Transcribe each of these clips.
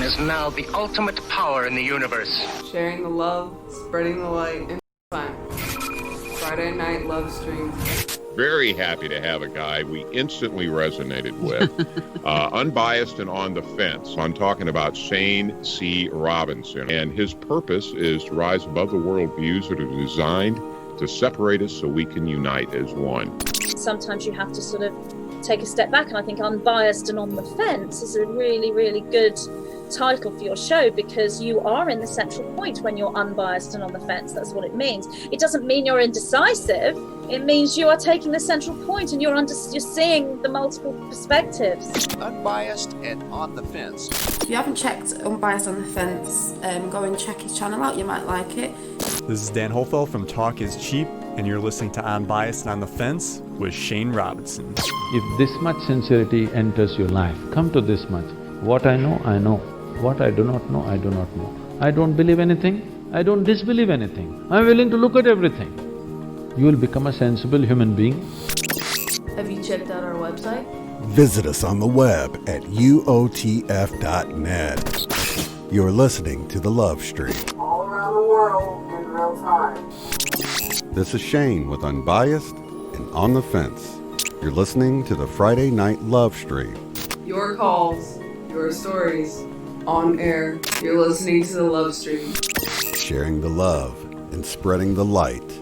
Is now the ultimate power in the universe. Sharing the love, spreading the light, and time. Friday night love stream. Very happy to have a guy we instantly resonated with. Unbiased and on the fence. I'm talking about Shane C. Robinson. And his purpose is to rise above the worldviews that are designed to separate us so we can unite as one. Sometimes you have to sort of take a step back, and I think Unbiased and on the Fence is a really, really good title for your show, because you are in the central point when you're unbiased and on the fence. That's what it means. It doesn't mean you're indecisive. It means you are taking the central point and you're seeing the multiple perspectives. Unbiased and on the fence. If you haven't checked Unbiased on the Fence, go and check his channel out. You might like it. This is Dan Hofel from Talk is Cheap, and you're listening to Unbiased and on the Fence with Shane Robinson. If this much sincerity enters your life, come to this much. What I know, I know. What I do not know, I do not know. I don't believe anything, I don't disbelieve anything. I'm willing to look at everything. You will become a sensible human being. Have you checked out our website? Visit us on the web at uotf.net. You're listening to The Love Stream. All around the world in real time. This is Shane with Unbiased and On the Fence. You're listening to the Friday Night Love Stream. Your calls, your stories. On air, you're listening to the Love Stream. Sharing the love and spreading the light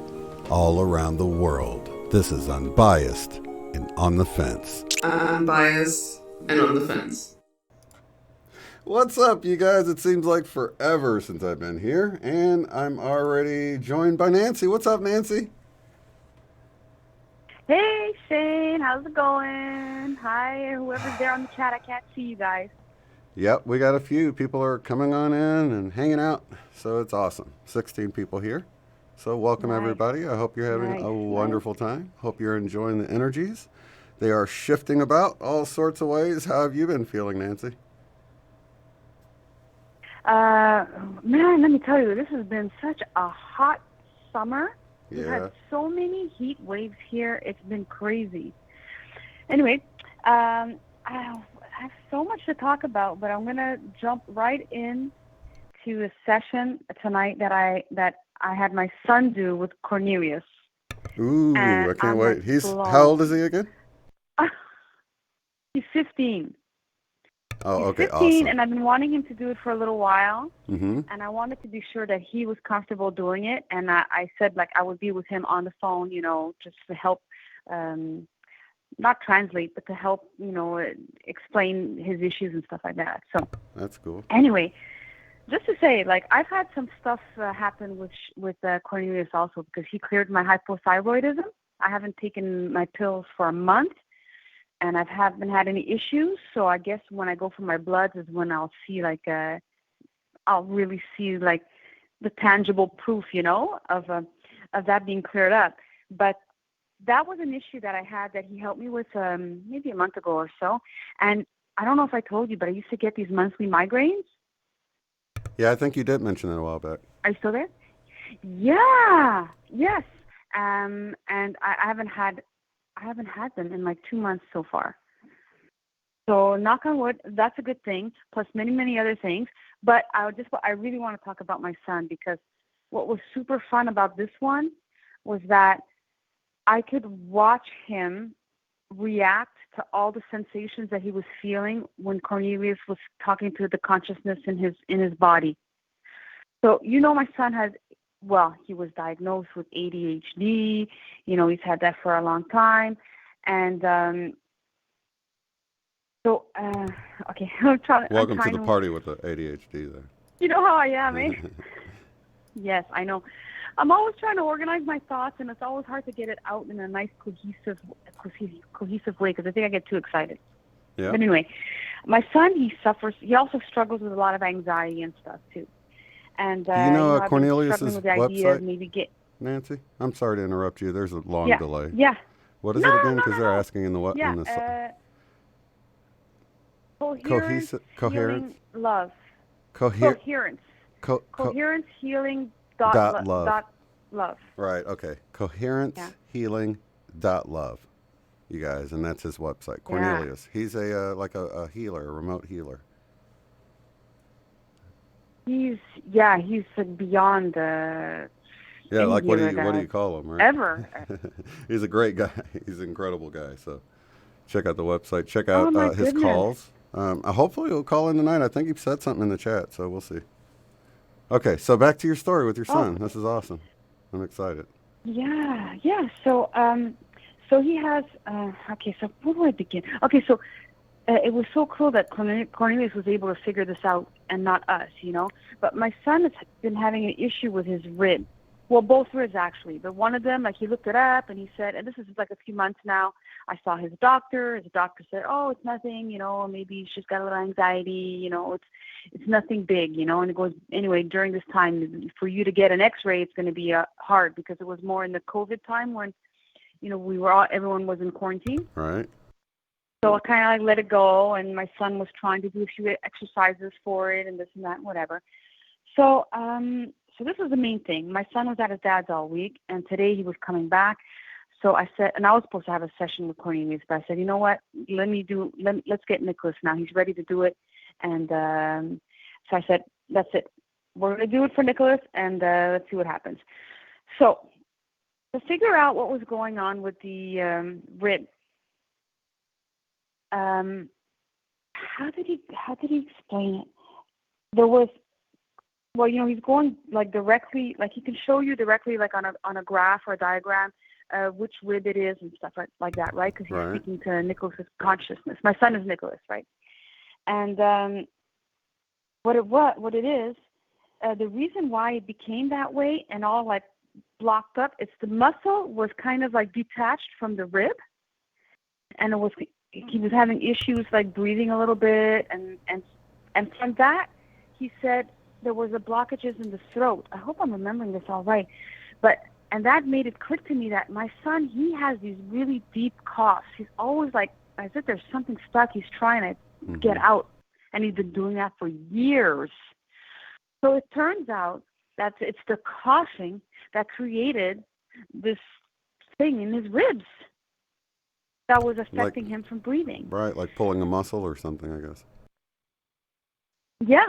all around the world. This is Unbiased and On the Fence. Unbiased and on the fence. What's up, you guys? It seems like forever since I've been here, and I'm already joined by Nancy. What's up, Nancy? Hey, Shane. How's it going? Hi, whoever's there on the chat. I can't see you guys. Yep, we got a few. People are coming on in and hanging out, so it's awesome. 16 people here. So welcome, everybody. I hope you're having a wonderful time. Hope you're enjoying the energies. They are shifting about all sorts of ways. How have you been feeling, Nancy? Man, let me tell you, this has been such a hot summer. Yeah. We've had so many heat waves here. It's been crazy. Anyway, I have so much to talk about, but I'm gonna jump right in to a session tonight that I had my son do with Cornelius. Ooh, I can't wait. How old is he again? He's 15. Oh, okay, He's 15, awesome. and I've been wanting him to do it for a little while, Mm-hmm. and I wanted to be sure that he was comfortable doing it, and I said, like, I would be with him on the phone, just to help, not translate, but to help, explain his issues and stuff like that. So that's cool. Anyway, just to say, like, I've had some stuff happen with Cornelius also, because he cleared my hypothyroidism. I haven't taken my pills for a month, and I haven't had any issues. So I guess when I go for my bloods is when I'll see, like, I'll really see, like, the tangible proof, of that being cleared up. But that was an issue that I had that he helped me with maybe a month ago or so. And I don't know if I told you, but I used to get these monthly migraines. Yeah, I think you did mention that a while back. Are you still there? Yeah. Yes. And I haven't had them in like 2 months so far. So knock on wood, that's a good thing. Plus many, many other things. But I really want to talk about my son, because what was super fun about this one was that I could watch him react to all the sensations that he was feeling when Cornelius was talking to the consciousness in his body. So, my son he was diagnosed with ADHD. He's had that for a long time. And okay. Welcome to the party with the ADHD there. You know how I am, eh? Yes, I know. I'm always trying to organize my thoughts, and it's always hard to get it out in a nice, cohesive way because I think I get too excited. Yeah. But anyway, my son, he also struggles with a lot of anxiety and stuff too. And do you know I've been Cornelius's struggling with the idea of website, maybe Nancy? I'm sorry to interrupt you. There's a long delay. Yeah. What is it again? Because they're asking in the what? Yeah. In the Coherence, healing, love. Coherence. Coherence, healing, love. Love. Right. Okay. Coherence, healing, love. You guys, and that's his website. Cornelius. He's a like a healer, a remote healer. He's beyond the. Yeah, like what do you call him? Right? Ever. He's a great guy. He's an incredible guy. So check out the website. Check out his calls. Hopefully he'll call in tonight. I think he said something in the chat, so we'll see. Okay, so back to your story with your son. This is awesome. I'm excited. Yeah. So he has. Okay, so where do I begin? Okay, so it was so cool that Cornelius was able to figure this out and not us, But my son has been having an issue with his rib. Well, both ribs actually, but one of them, like he looked it up and he said, and this is like a few months now, I saw his doctor. His doctor said, oh, it's nothing, maybe he's just got a little anxiety, it's nothing big, and it goes, anyway, during this time, for you to get an x-ray, it's going to be hard because it was more in the COVID time when, everyone was in quarantine. Right. So I kind of like let it go, and my son was trying to do a few exercises for it and this and that and whatever. So, So this was the main thing. My son was at his dad's all week, and today he was coming back. So I said, and I was supposed to have a session with Cornelius, but I said, you know what? Let's get Nicholas now. He's ready to do it. And so I said, that's it. We're going to do it for Nicholas, and let's see what happens. So to figure out what was going on with the rib, how did he explain it? There was. Well, he's going like directly, like he can show you directly, like on a graph or a diagram, which rib it is and stuff like that, right? Because he's speaking to Nicholas's consciousness. My son is Nicholas, right? And what it is, the reason why it became that way and all like blocked up, it's the muscle was kind of like detached from the rib, and he was having issues like breathing a little bit, and from that he said. There was a blockages in the throat. I hope I'm remembering this all right. And that made it click to me that my son, he has these really deep coughs. He's always like, as if there's something stuck he's trying to get out. And he's been doing that for years. So it turns out that it's the coughing that created this thing in his ribs that was affecting him from breathing. Right, like pulling a muscle or something, I guess. Yeah.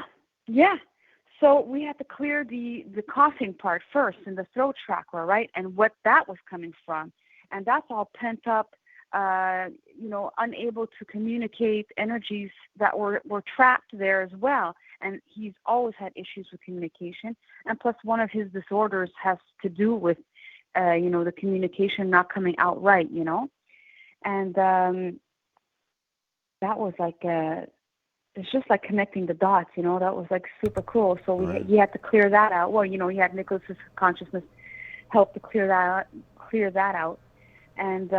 So we had to clear the coughing part first in the throat chakra, right? And what that was coming from. And that's all pent up, unable to communicate energies that were trapped there as well. And he's always had issues with communication. And plus one of his disorders has to do with, the communication not coming out right, And that was like... it's just like connecting the dots, that was like super cool. So he had to clear that out. Well, he had Nicholas's consciousness help to clear that out. And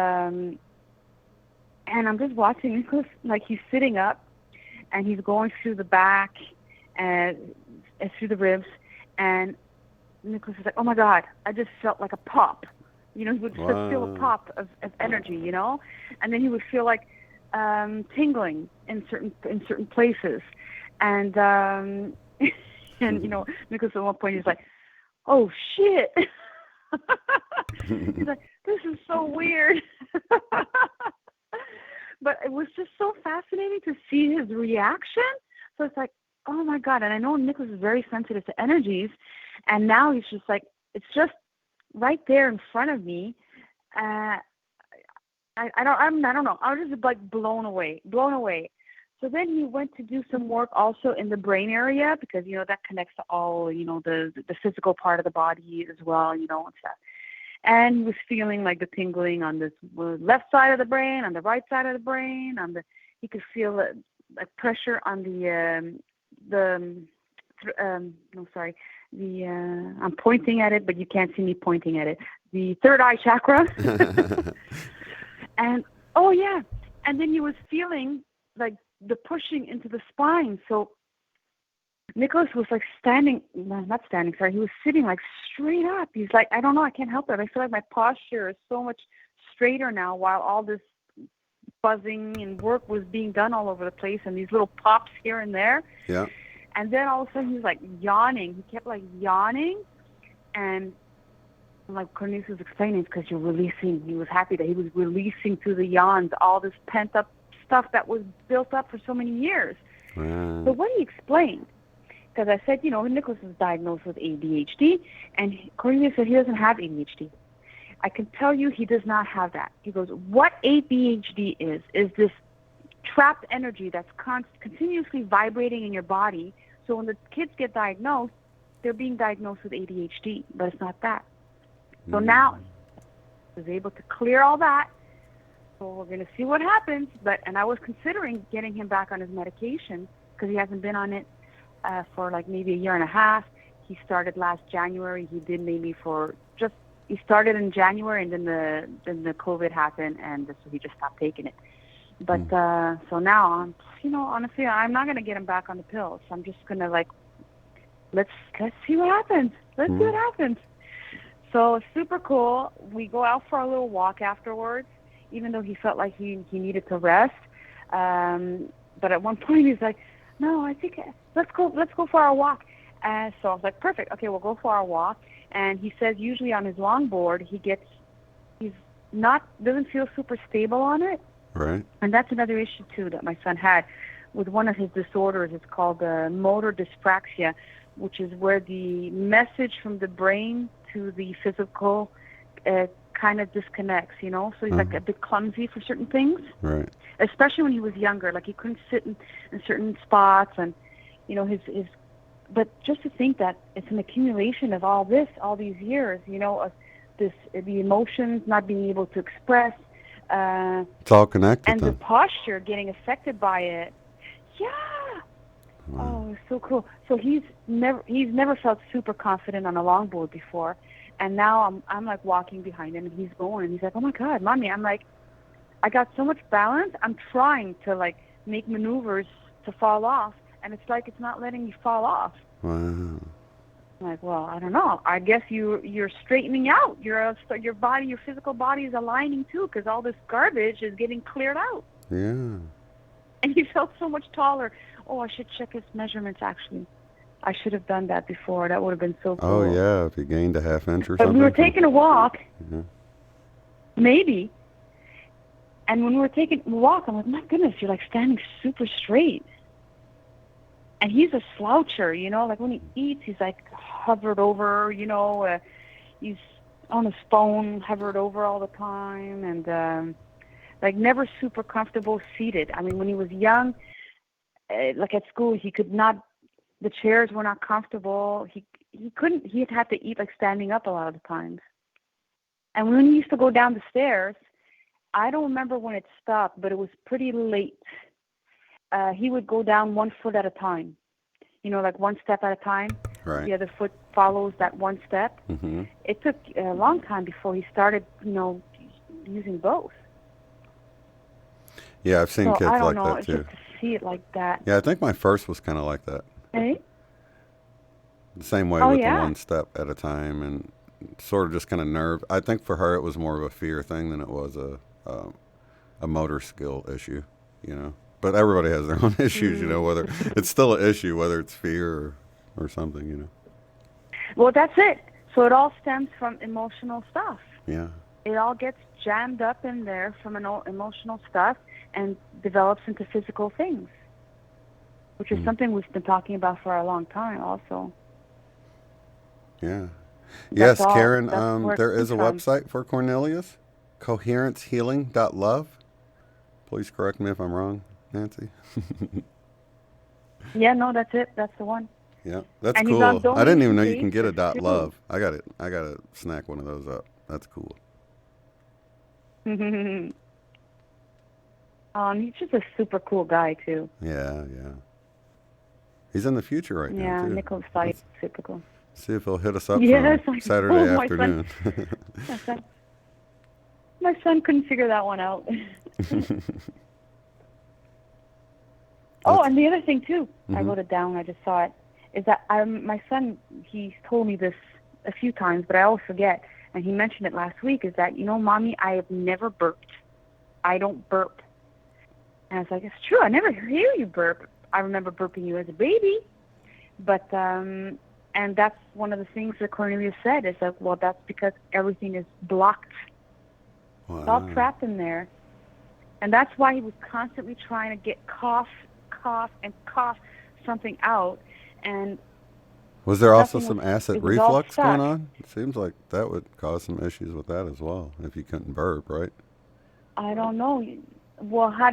I'm just watching Nicholas, like he's sitting up and he's going through the back and through the ribs. And Nicholas is like, oh my God, I just felt like a pop. He would feel a pop of energy, and then he would feel like, tingling in certain places, and Nicholas at one point he's like, "Oh shit!" He's like, "This is so weird," but it was just so fascinating to see his reaction. So it's like, oh my God! And I know Nicholas is very sensitive to energies, and now he's just like, it's just right there in front of me. I don't know. I was just like blown away. So then he went to do some work also in the brain area because, that connects to all, the physical part of the body as well, and stuff. And he was feeling like the tingling on this left side of the brain, on the right side of the brain, he could feel like pressure on I'm pointing at it, but you can't see me pointing at it. The third eye chakra. And, oh yeah. And then he was feeling like the pushing into the spine. So Nicholas was like not standing, sorry. He was sitting like straight up. He's like, I don't know, I can't help it. I feel like my posture is so much straighter now while all this buzzing and work was being done all over the place and these little pops here and there. Yeah. And then all of a sudden he was like yawning. He kept like yawning. And like Cornelius was explaining, because you're releasing. He was happy that he was releasing through the yawns all this pent up stuff that was built up for so many years. Wow. So what he explained, because I said, Nicholas was diagnosed with ADHD, and Cornelius said he doesn't have ADHD. I can tell you he does not have that. He goes, what ADHD is this trapped energy that's continuously vibrating in your body. So when the kids get diagnosed, they're being diagnosed with ADHD, but it's not that. So now I was able to clear all that. So we're going to see what happens. And I was considering getting him back on his medication because he hasn't been on it for like maybe a year and a half. He started last January. He did maybe he started in January, and then the COVID happened, and so he just stopped taking it. But so now honestly, I'm not going to get him back on the pills. I'm just going to let's see what happens. Let's see what happens. So it's super cool. We go out for a little walk afterwards, even though he felt like he needed to rest. But at one point he's like, no, I think let's go for our walk. So I was like, perfect. Okay, we'll go for our walk. And he says usually on his longboard doesn't feel super stable on it. Right. And that's another issue too that my son had with one of his disorders. It's called motor dyspraxia, which is where the message from the brain to the physical kind of disconnects, So he's like a bit clumsy for certain things. Right. Especially when he was younger, like he couldn't sit in certain spots, and his. But just to think that it's an accumulation of all these years, of the emotions not being able to express. It's all connected. And the posture getting affected by it. Yeah. Wow. Oh, it's so cool. So he's never felt super confident on a longboard before, and now I'm like walking behind him, and he's going, and he's like, oh my God, Mommy. I'm like, I got so much balance. I'm trying to make maneuvers to fall off, and it's like it's not letting me fall off. Wow. I'm like, well, I don't know. I guess you're straightening out. Your body, your physical body is aligning too, because all this garbage is getting cleared out. Yeah. And he felt so much taller. Oh, I should check his measurements, actually. I should have done that before. That would have been so cool. Oh, yeah, if he gained a half inch or but something. We were taking a walk. Yeah. Maybe. And when we were taking a walk, I'm like, my goodness, you're standing super straight. And he's a sloucher, like when he eats, he's hovered over, he's on his phone, hovered over all the time, and never super comfortable seated. I mean, when he was young, at school, he could not, the chairs were not comfortable. He'd have to eat standing up a lot of the times. And when he used to go down the stairs, I don't remember when it stopped, but it was pretty late. He would go down 1 foot at a time, one step at a time. Right. The other foot follows that one step. Mm-hmm. It took a long time before he started, using both. Yeah, I've seen kids I don't like know, that too. Just to see it like that. Yeah, I think my first was kind of like that. Hey? The same way with the one step at a time, and sort of just kind of nerve. I think for her it was more of a fear thing than it was a motor skill issue, But everybody has their own issues, whether it's still an issue, whether it's fear or something, Well, that's it. So it all stems from emotional stuff. Yeah. It all gets jammed up in there from emotional stuff and develops into physical things, which is something we've been talking about for a long time also. Yeah. Yes, Karen, there is a website for Cornelius, coherencehealing.love. Please correct me if I'm wrong, Nancy. Yeah, no, that's it. That's the one. Yeah, that's and cool. I didn't even know you can get a .love. I gotta snack one of those up. That's cool. He's just a super cool guy too. Yeah. He's in the future right now too. Yeah, Nicholas thought he was super cool. See if he'll hit us up Yes, for I Saturday know, my afternoon. My son couldn't figure that one out. Oh, and the other thing too, I wrote it down. I just saw it. Is that my son? He's told me this a few times, but I always forget. And he mentioned it last week. Is that Mommy, I have never burped. I don't burp. And I was like, it's true. I never hear you burp. I remember burping you as a baby, but and that's one of the things that Cornelius said. Is like, well, that's because everything is blocked. Wow. It's all trapped in there, and that's why he was constantly trying to get cough something out. And was there also nothing some was- acid it was all reflux stuck. going on? It seems like that would cause some issues with that as well if you couldn't burp, right? I don't know. Well, I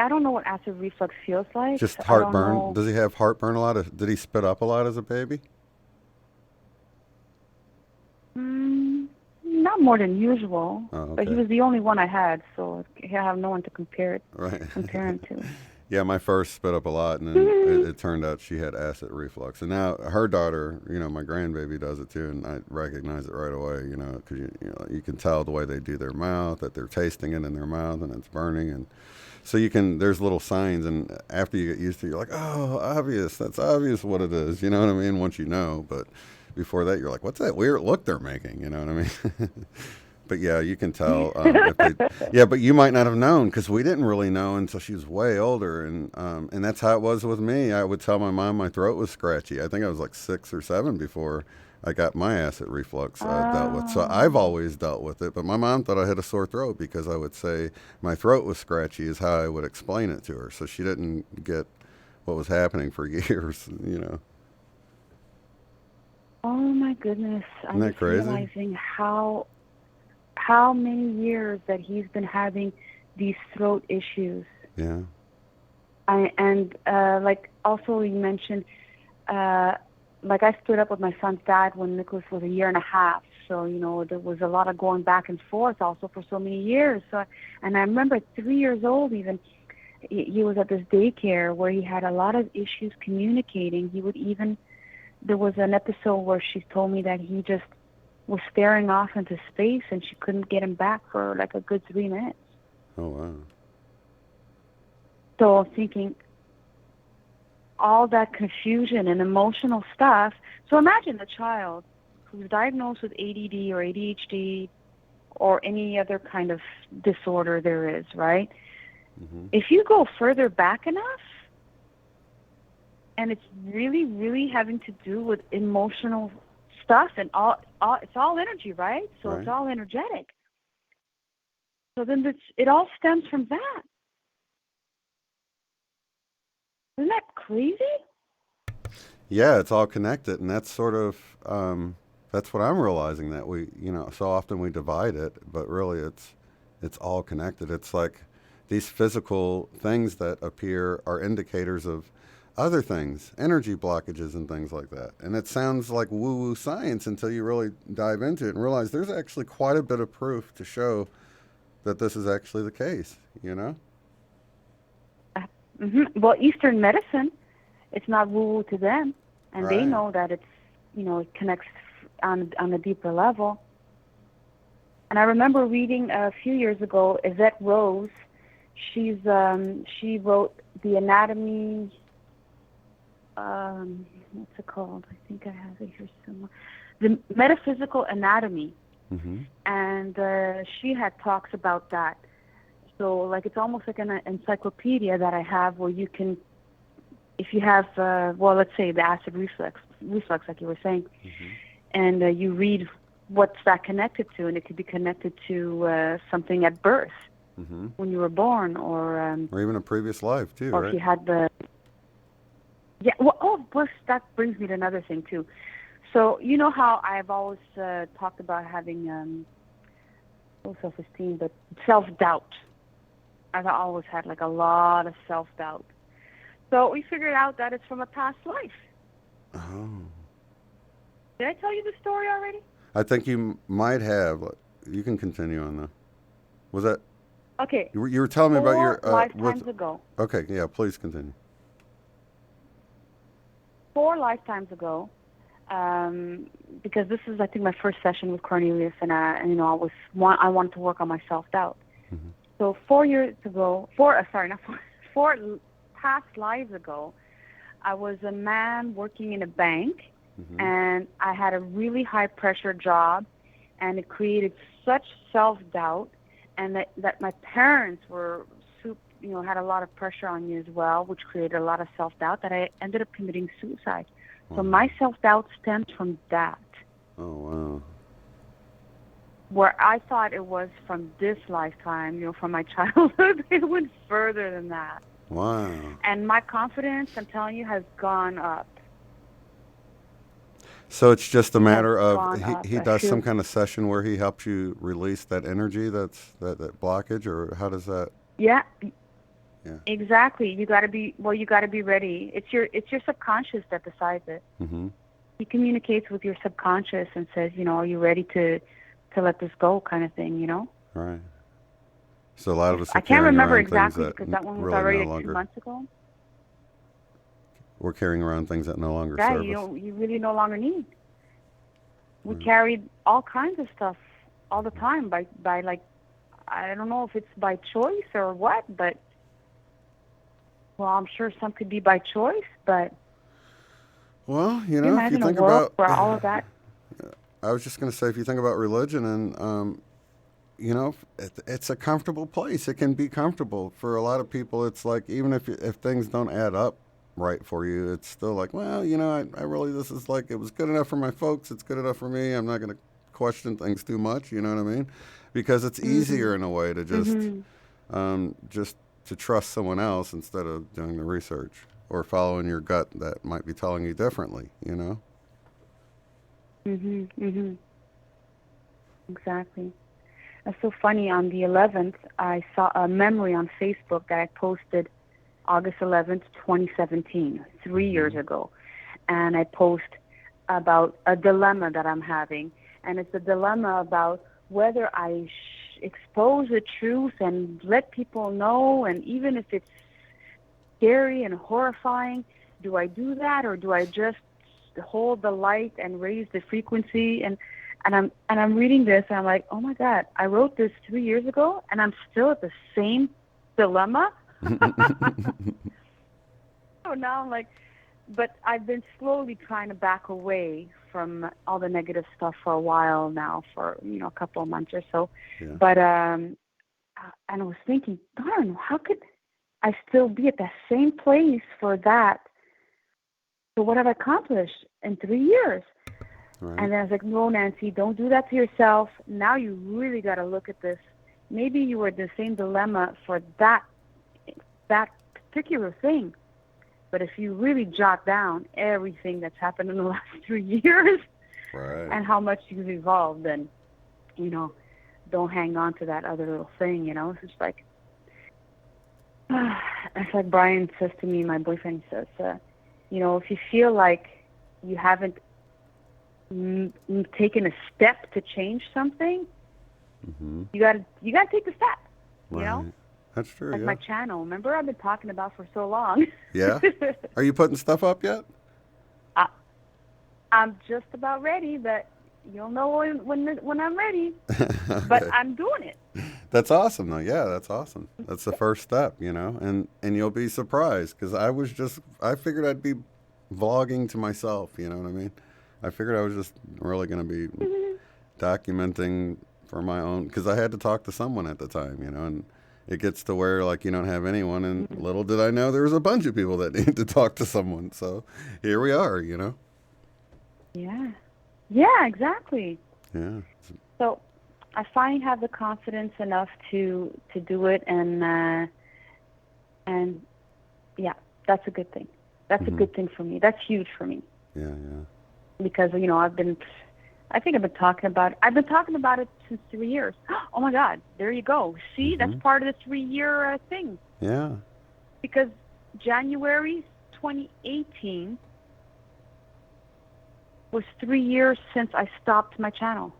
don't know what acid reflux feels like. Just I don't know. heartburn. Does he have heartburn a lot? Did he spit up a lot as a baby? Not more than usual. Oh, But he okay. was the only one I had, so I have no one to compare Right. him to. Yeah, my first spit up a lot, and then it turned out she had acid reflux. And now her daughter, my grandbaby does it too, and I recognize it right away, because you can tell the way they do their mouth, that they're tasting it in their mouth, and it's burning. And so there's little signs, and after you get used to it, you're like, oh, that's obvious what it is, you know what I mean, once you know. But before that, you're like, what's that weird look they're making, you know what I mean? But yeah, you can tell. But you might not have known because we didn't really know until she was way older, and that's how it was with me. I would tell my mom my throat was scratchy. I think I was like 6 or 7 before I got my acid reflux dealt with. So I've always dealt with it. But my mom thought I had a sore throat because I would say my throat was scratchy is how I would explain it to her. So she didn't get what was happening for years, Oh my goodness! I'm that just crazy? realizing how many years that he's been having these throat issues. Yeah. Like also you mentioned, like I split up with my son's dad when Nicholas was 1.5 years. So there was a lot of going back and forth also for so many years. So, and I remember at 3 years old even, he was at this daycare where he had a lot of issues communicating. There was an episode where she told me that he just was staring off into space and she couldn't get him back for like a good 3 minutes. Oh, wow. So I'm thinking all that confusion and emotional stuff. So imagine a child who's diagnosed with ADD or ADHD or any other kind of disorder there is, right? Mm-hmm. If you go further back enough, and it's really, really having to do with emotional stuff, and it's all energy, right? So Right. It's all energetic. So then it all stems from that. Isn't that crazy? Yeah, it's all connected, and that's sort of that's what I'm realizing, that we, so often we divide it, but really it's all connected. It's like these physical things that appear are indicators of other things, energy blockages and things like that. And it sounds like woo-woo science until you really dive into it and realize there's actually quite a bit of proof to show that this is actually the case, Well, Eastern medicine, it's not woo-woo to them, and they Right. know that it's, it connects on a deeper level. And I remember reading a few years ago, Yvette Rose, she wrote The Anatomy, what's it called? I think I have it here somewhere. The Metaphysical Anatomy. Mm-hmm. And she had talks about that. So, like, it's almost like an encyclopedia that I have where you can, if you have, let's say the acid reflux, like you were saying, Mm-hmm. and you read what's that connected to, and it could be connected to something at birth, Mm-hmm. when you were born, or even a previous life too, or right? if you had the. Yeah. Well, that brings me to another thing too. So you know how I've always talked about having low self-esteem, but self-doubt. I've always had like a lot of self-doubt. So we figured out that it's from a past life. Oh. Did I tell you the story already? I think you might have. You can continue on though. Was that? Okay. You were telling me about your 4 lifetimes ago. Okay, yeah, please continue. 4 lifetimes ago, because this is, I think, my first session with Cornelius, and you know, I wanted to work on my self-doubt. Mm-hmm. So 4 past lives ago, I was a man working in a bank, Mm-hmm. and I had a really high-pressure job, and it created such self-doubt, and that my parents were, you know, had a lot of pressure on me as well, which created a lot of self-doubt, that I ended up committing suicide. So my self-doubt stems from that. Oh, wow. Where I thought it was from this lifetime, you know, from my childhood, it went further than that. Wow. And my confidence, I'm telling you, has gone up. So it's just a matter of he does True. some kind of session where he helps you release that energy, that blockage, or how does that? Yeah. Yeah. Exactly. You got to be ready. It's your subconscious that decides it. Mm-hmm. He communicates with your subconscious and says, you know, are you ready to let this go, kind of thing, you know? Right. So a lot of us are I can't remember carrying around exactly things because that that one was really already no like 2 longer. months ago. We're carrying around things that no longer Yeah, serve us. you really no longer need. We carried all kinds of stuff all the time by like, I don't know if it's by choice or what, but well, I'm sure some could be by choice, but Well, you can you know, if you imagine think a world about, where all of that. I was just going to say, if you think about religion, and you know, it's a comfortable place. It can be comfortable for a lot of people. It's like, even if things don't add up right for you, it's still like, well, you know, I really, this is like, it was good enough for my folks. It's good enough for me. I'm not going to question things too much. You know what I mean? Because it's easier in a way to just to trust someone else instead of doing the research or following your gut that might be telling you differently, you know? Exactly. It's so funny. On the 11th, I saw a memory on Facebook that I posted August 11th, 2017, 3 years ago. And I post about a dilemma that I'm having. And it's a dilemma about whether I expose the truth and let people know, and even if it's scary and horrifying, do I do that, or do I just hold the light and raise the frequency? And I'm reading this, and I'm like, oh my God, I wrote this 3 years ago, and I'm still at the same dilemma. So now I'm like, but I've been slowly trying to back away from all the negative stuff for a while now, for, you know, a couple of months or so. Yeah. But and I was thinking, darn, how could I still be at the same place for that? So what have I accomplished in 3 years? Right. And then I was like, no, Nancy, don't do that to yourself. Now you really got to look at this. Maybe you were in the same dilemma for that particular thing. But if you really jot down everything that's happened in the last 3 years, Right. and how much you've evolved, then, you know, don't hang on to that other little thing, you know. It's just like, it's like Brian says to me, my boyfriend says, you know, if you feel like you haven't taken a step to change something, you gotta take the step, you know. That's true. Like yeah. my channel. Remember, I've been talking about for so long. Yeah. Are you putting stuff up yet? I'm just about ready, but you'll know when I'm ready. Okay. But I'm doing it. That's awesome, though. Yeah, that's awesome. That's the first step, you know, and you'll be surprised, because I figured I'd be vlogging to myself, you know what I mean? I figured I was just really going to be documenting for my own, because I had to talk to someone at the time, you know, and it gets to where, like, you don't have anyone, and little did I know there was a bunch of people that need to talk to someone, so here we are, you know? Yeah, exactly. Yeah. So I finally have the confidence enough to do it, and yeah, that's a good thing. That's a good thing for me. That's huge for me. Yeah. Because, you know, I've been talking about it since 3 years. Oh my God, there you go. See, that's part of the 3-year thing. Yeah. Because January 2018 was 3 years since I stopped my channel,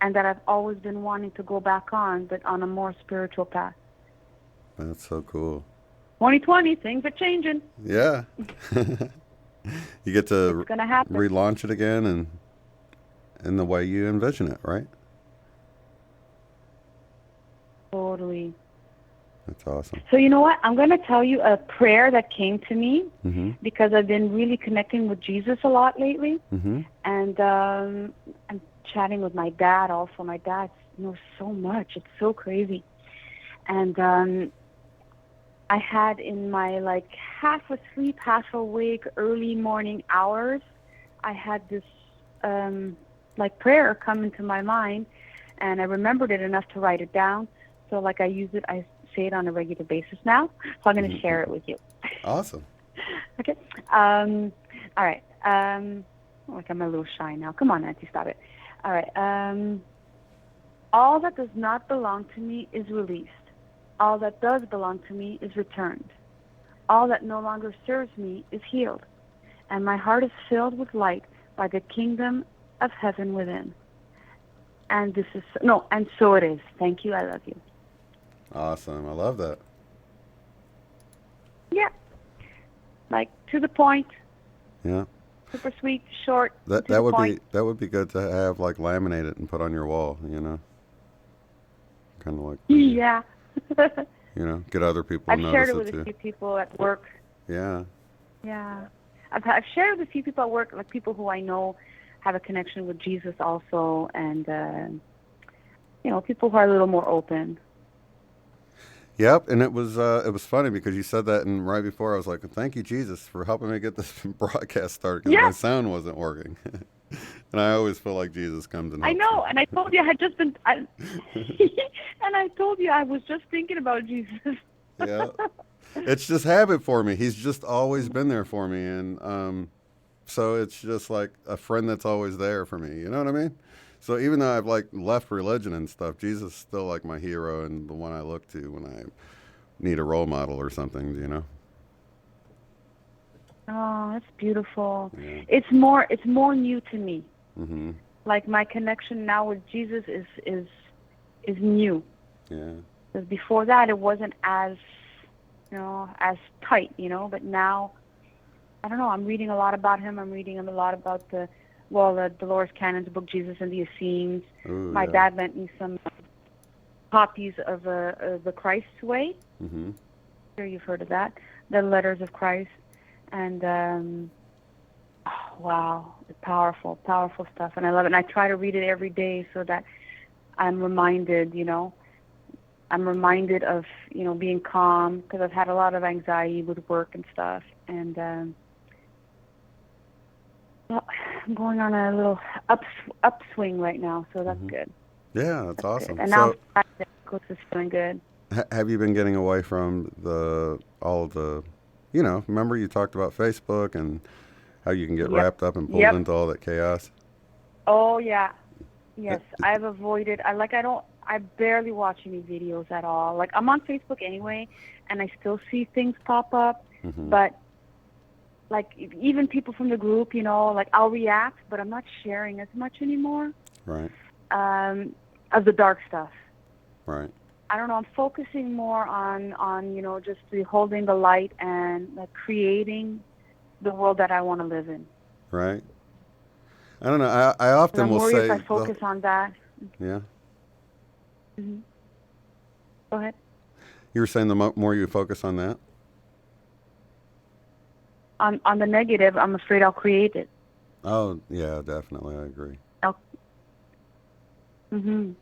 and that I've always been wanting to go back on, but on a more spiritual path. That's so cool. 2020, things are changing. Yeah. You get to It's gonna happen. relaunch it again and in the way you envision it, right? Totally. That's awesome. So you know what? I'm going to tell you a prayer that came to me Mm-hmm. because I've been really connecting with Jesus a lot lately. Mm-hmm. And I'm chatting with my dad also. My dad knows so much. It's so crazy. And I had in my like half asleep, half awake, early morning hours, I had this like prayer come into my mind, and I remembered it enough to write it down. So like I use it, I say it on a regular basis now. So I'm going to share it with you. Awesome. Okay. All right. Like I'm a little shy now. Come on, Nancy, stop it. All right. All that does not belong to me is released. All that does belong to me is returned. All that no longer serves me is healed. And my heart is filled with light by the kingdom of heaven within. And this is, no, and so it is. Thank you. I love you. Awesome. I love that. Yeah. Like to the point. Yeah. Super sweet, short. That to the would point. be good to have like laminated and put on your wall, you know. Kind of like Yeah. you know, get other people to I've shared notice it with it a too. few people at work. Yeah. Yeah. I've shared with a few people at work, like people who I know have a connection with Jesus also, and you know, people who are a little more open. Yep, and it was funny because you said that, and right before I was like, "Thank you, Jesus, for helping me get this broadcast started because my sound wasn't working." And I always feel like Jesus comes and helps I know, me. and I told you I had just been, and I told you I was just thinking about Jesus. Yeah, it's just habit for me. He's just always been there for me, and so it's just like a friend that's always there for me. You know what I mean? So even though I've like left religion and stuff, Jesus is still like my hero and the one I look to when I need a role model or something. You know? Oh, that's beautiful. Yeah. It's more new to me. Mm-hmm. Like my connection now with Jesus is new. Yeah. Because before that, it wasn't as, you know, as tight, you know. But now, I don't know. I'm reading a lot about him. I'm reading a lot about the Dolores Cannon's book, Jesus and the Essenes. Ooh, My yeah. dad lent me some copies of the Christ's Way. Mm-hmm. Sure, you've heard of that. The Letters of Christ, and wow, powerful, powerful stuff. And I love it. And I try to read it every day so that I'm reminded, you know. I'm reminded of, you know, being calm because I've had a lot of anxiety with work and stuff. And well, I'm going on a little upswing right now, so that's good. Yeah, that's awesome. Good. And So, now it's feeling good. have you been getting away from all the, you know, remember you talked about Facebook and how you can get wrapped up and pulled into all that chaos? Oh, yeah. Yes, I've avoided, I barely watch any videos at all. Like, I'm on Facebook anyway, and I still see things pop up, but, like, even people from the group, you know, like, I'll react, but I'm not sharing as much anymore. Right. Of the dark stuff. Right. I don't know, I'm focusing more on you know, just holding the light and like, creating the world that I want to live in. Right. I don't know. I often will say. I'm worried if I focus on that. Yeah. Mm-hmm. Go ahead. You were saying the more you focus on that? On the negative, I'm afraid I'll create it. Oh, yeah, definitely. I agree. Mm-hmm.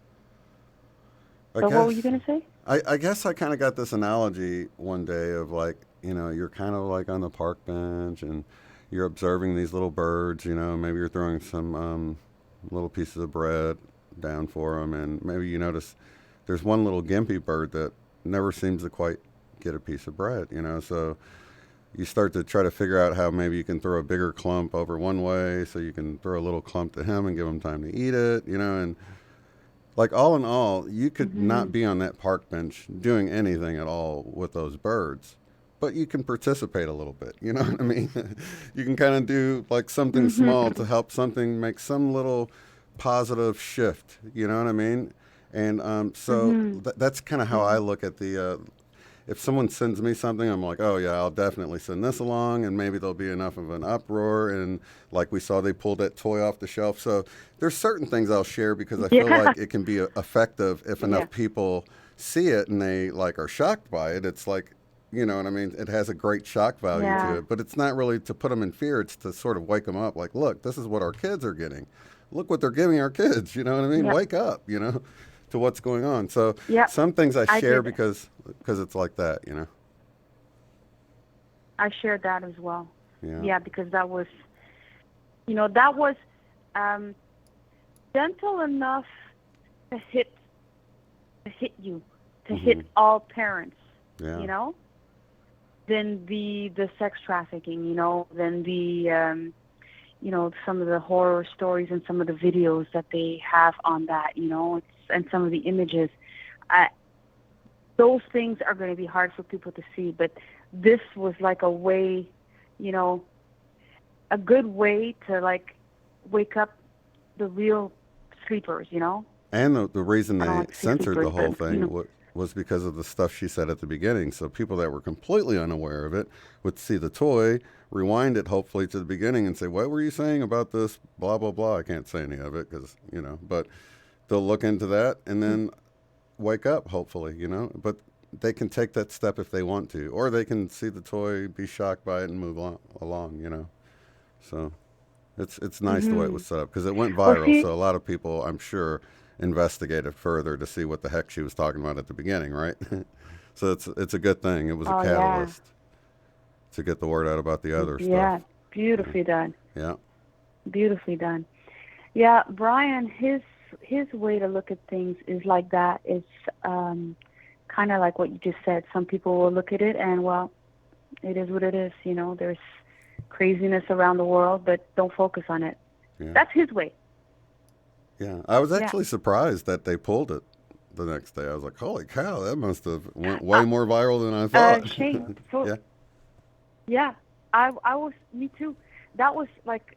So what were you going to say? I guess I kind of got this analogy one day of like, you know, you're kind of like on the park bench and you're observing these little birds, you know, maybe you're throwing some little pieces of bread down for them, and maybe you notice there's one little gimpy bird that never seems to quite get a piece of bread, you know, so you start to try to figure out how maybe you can throw a bigger clump over one way so you can throw a little clump to him and give him time to eat it, you know, and like all in all, you could not be on that park bench doing anything at all with those birds, but you can participate a little bit, you know what I mean? You can kind of do like something small to help something make some little positive shift, you know what I mean? And so that's kind of how I look at the if someone sends me something, I'm like, oh yeah, I'll definitely send this along, and maybe there'll be enough of an uproar. And like we saw, they pulled that toy off the shelf. So there's certain things I'll share because I feel like it can be effective if enough people see it and they like are shocked by it. It's like, you know what I mean? It has a great shock value to it, but it's not really to put them in fear. It's to sort of wake them up. Like, look, this is what our kids are getting. Look what they're giving our kids. You know what I mean? Wake up, you know, to what's going on. So some things I share because it's like that, you know. I shared that as well. Yeah, because that was, you know, that was gentle enough to hit you, to hit all parents, you know, than the sex trafficking, you know, than the, you know, some of the horror stories and some of the videos that they have on that, you know, and some of the images. Those things are going to be hard for people to see, but this was like a way, you know, a good way to like wake up the real sleepers, you know. And the reason they censored the whole thing was because of the stuff she said at the beginning. So people that were completely unaware of it would see the toy, rewind it hopefully to the beginning and say, what were you saying about this, blah, blah, blah. I can't say any of it because, you know, but they'll look into that and then wake up, hopefully, you know. But they can take that step if they want to, or they can see the toy, be shocked by it, and move along, you know. So it's nice the way it was set up because it went viral. So a lot of people, I'm sure, investigated further to see what the heck she was talking about at the beginning, right? So it's a good thing. It was a catalyst to get the word out about the other stuff. Yeah, beautifully done. Yeah. Beautifully done. Yeah, Brian, his way to look at things is like that. It's kind of like what you just said. Some people will look at it and, well, it is what it is. You know, there's craziness around the world, but don't focus on it. Yeah. That's his way. Yeah, I was actually surprised that they pulled it the next day. I was like, holy cow, that must have went way more viral than I thought. Shane, I was, me too. That was like,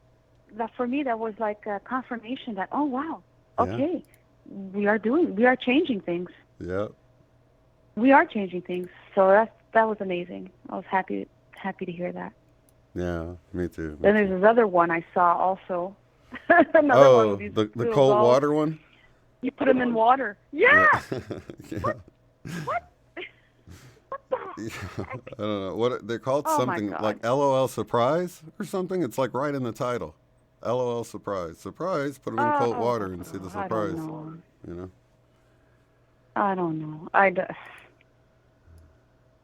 that for me, that was like a confirmation that, oh, wow, okay, we are changing things. Yeah. We are changing things. So that was amazing. I was happy to hear that. Yeah, me too. Then there's this other one I saw also. Another one the cold water one? You put them in water. Yeah. What? What the heck? I don't know. What they're called, something like LOL Surprise or something. It's like right in the title. LOL Surprise. Surprise, put them in cold water and see the surprise. I don't know. You know? I don't know.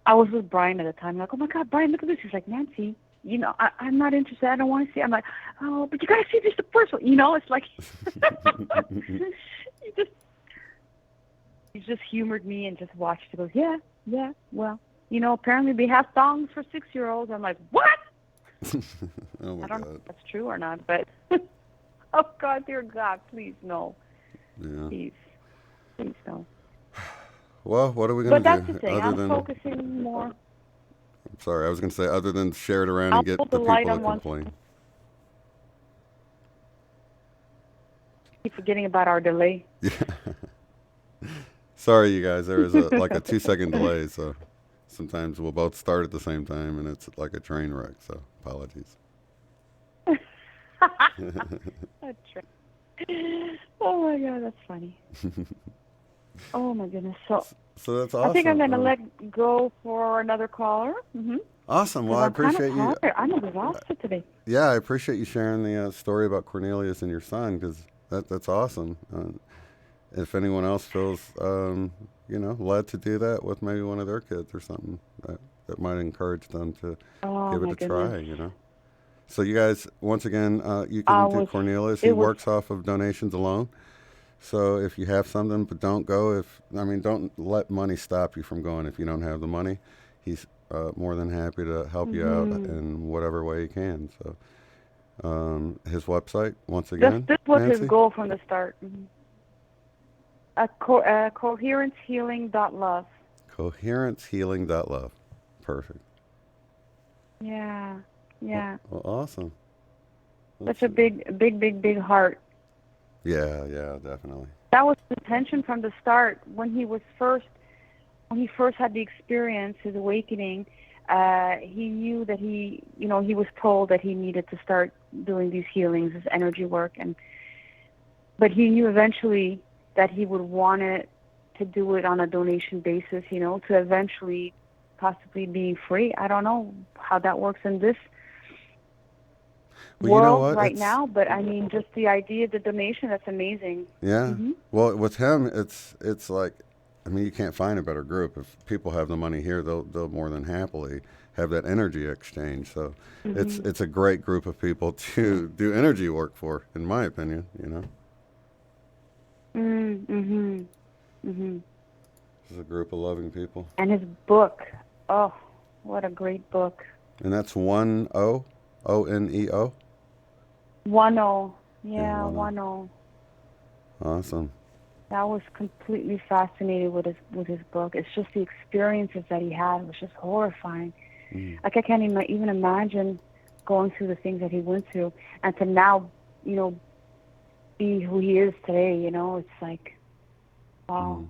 I was with Brian at the time. I'm like, oh my God, Brian, look at this. He's like, Nancy, you know, I'm not interested. I don't want to see it. I'm like, oh, but you got to see this the first one. You know, it's like, he just humored me and just watched. He goes, yeah, well, you know, apparently they have thongs for 6-year-olds. I'm like, what? Oh my I don't God. know if that's true or not, but, oh God, dear God, please no. Yeah. Please no. Well, what are we going to do? But that's the thing. I'm focusing more. I'm sorry, I was going to say, other than share it around and get the people to complain. Keep forgetting about our delay. Yeah. Sorry, you guys. There was like a 2-second delay, so sometimes we'll both start at the same time, and it's like a train wreck. So apologies. Oh my God, that's funny. Oh my goodness. So that's awesome. I think I'm going to let go for another caller. Mm-hmm. Awesome. Well, I appreciate you. I'm exhausted today. Yeah, I appreciate you sharing the story about Cornelius and your son, because that's awesome. If anyone else feels, you know, led to do that with maybe one of their kids or something, that might encourage them to give it a try, you know. So you guys, once again, you can do Cornelius. He works off of donations alone. So if you have something, but don't let money stop you from going if you don't have the money. He's more than happy to help you out in whatever way he can. So his website, once again, this was Nancy? his goal from the start. Coherencehealing.love. Coherencehealing.love. Perfect. Yeah. Well, awesome. Such a big heart. Yeah, definitely. That was the intention from the start when he was first when he first had the experience, his awakening, he knew that he was told that he needed to start doing these healings, this energy work, but he knew eventually that he would want it to do it on a donation basis, to eventually possibly being free. I don't know how that works in this world right now, but I mean, just the idea of the donation, that's amazing. Yeah. Mm-hmm. Well, with him, it's like, I mean, you can't find a better group. If people have the money here, they'll more than happily have that energy exchange. So it's a great group of people to do energy work for, in my opinion, Mm-hmm. This is a group of loving people. And his book, oh, what a great book. And that's 1-0, O-N-E-O? 1-0, yeah, 1-0. Awesome. I was completely fascinated with his book. It's just the experiences that he had was just horrifying. Like, I can't even imagine going through the things that he went through, and to now, be who he is today. It's like, wow.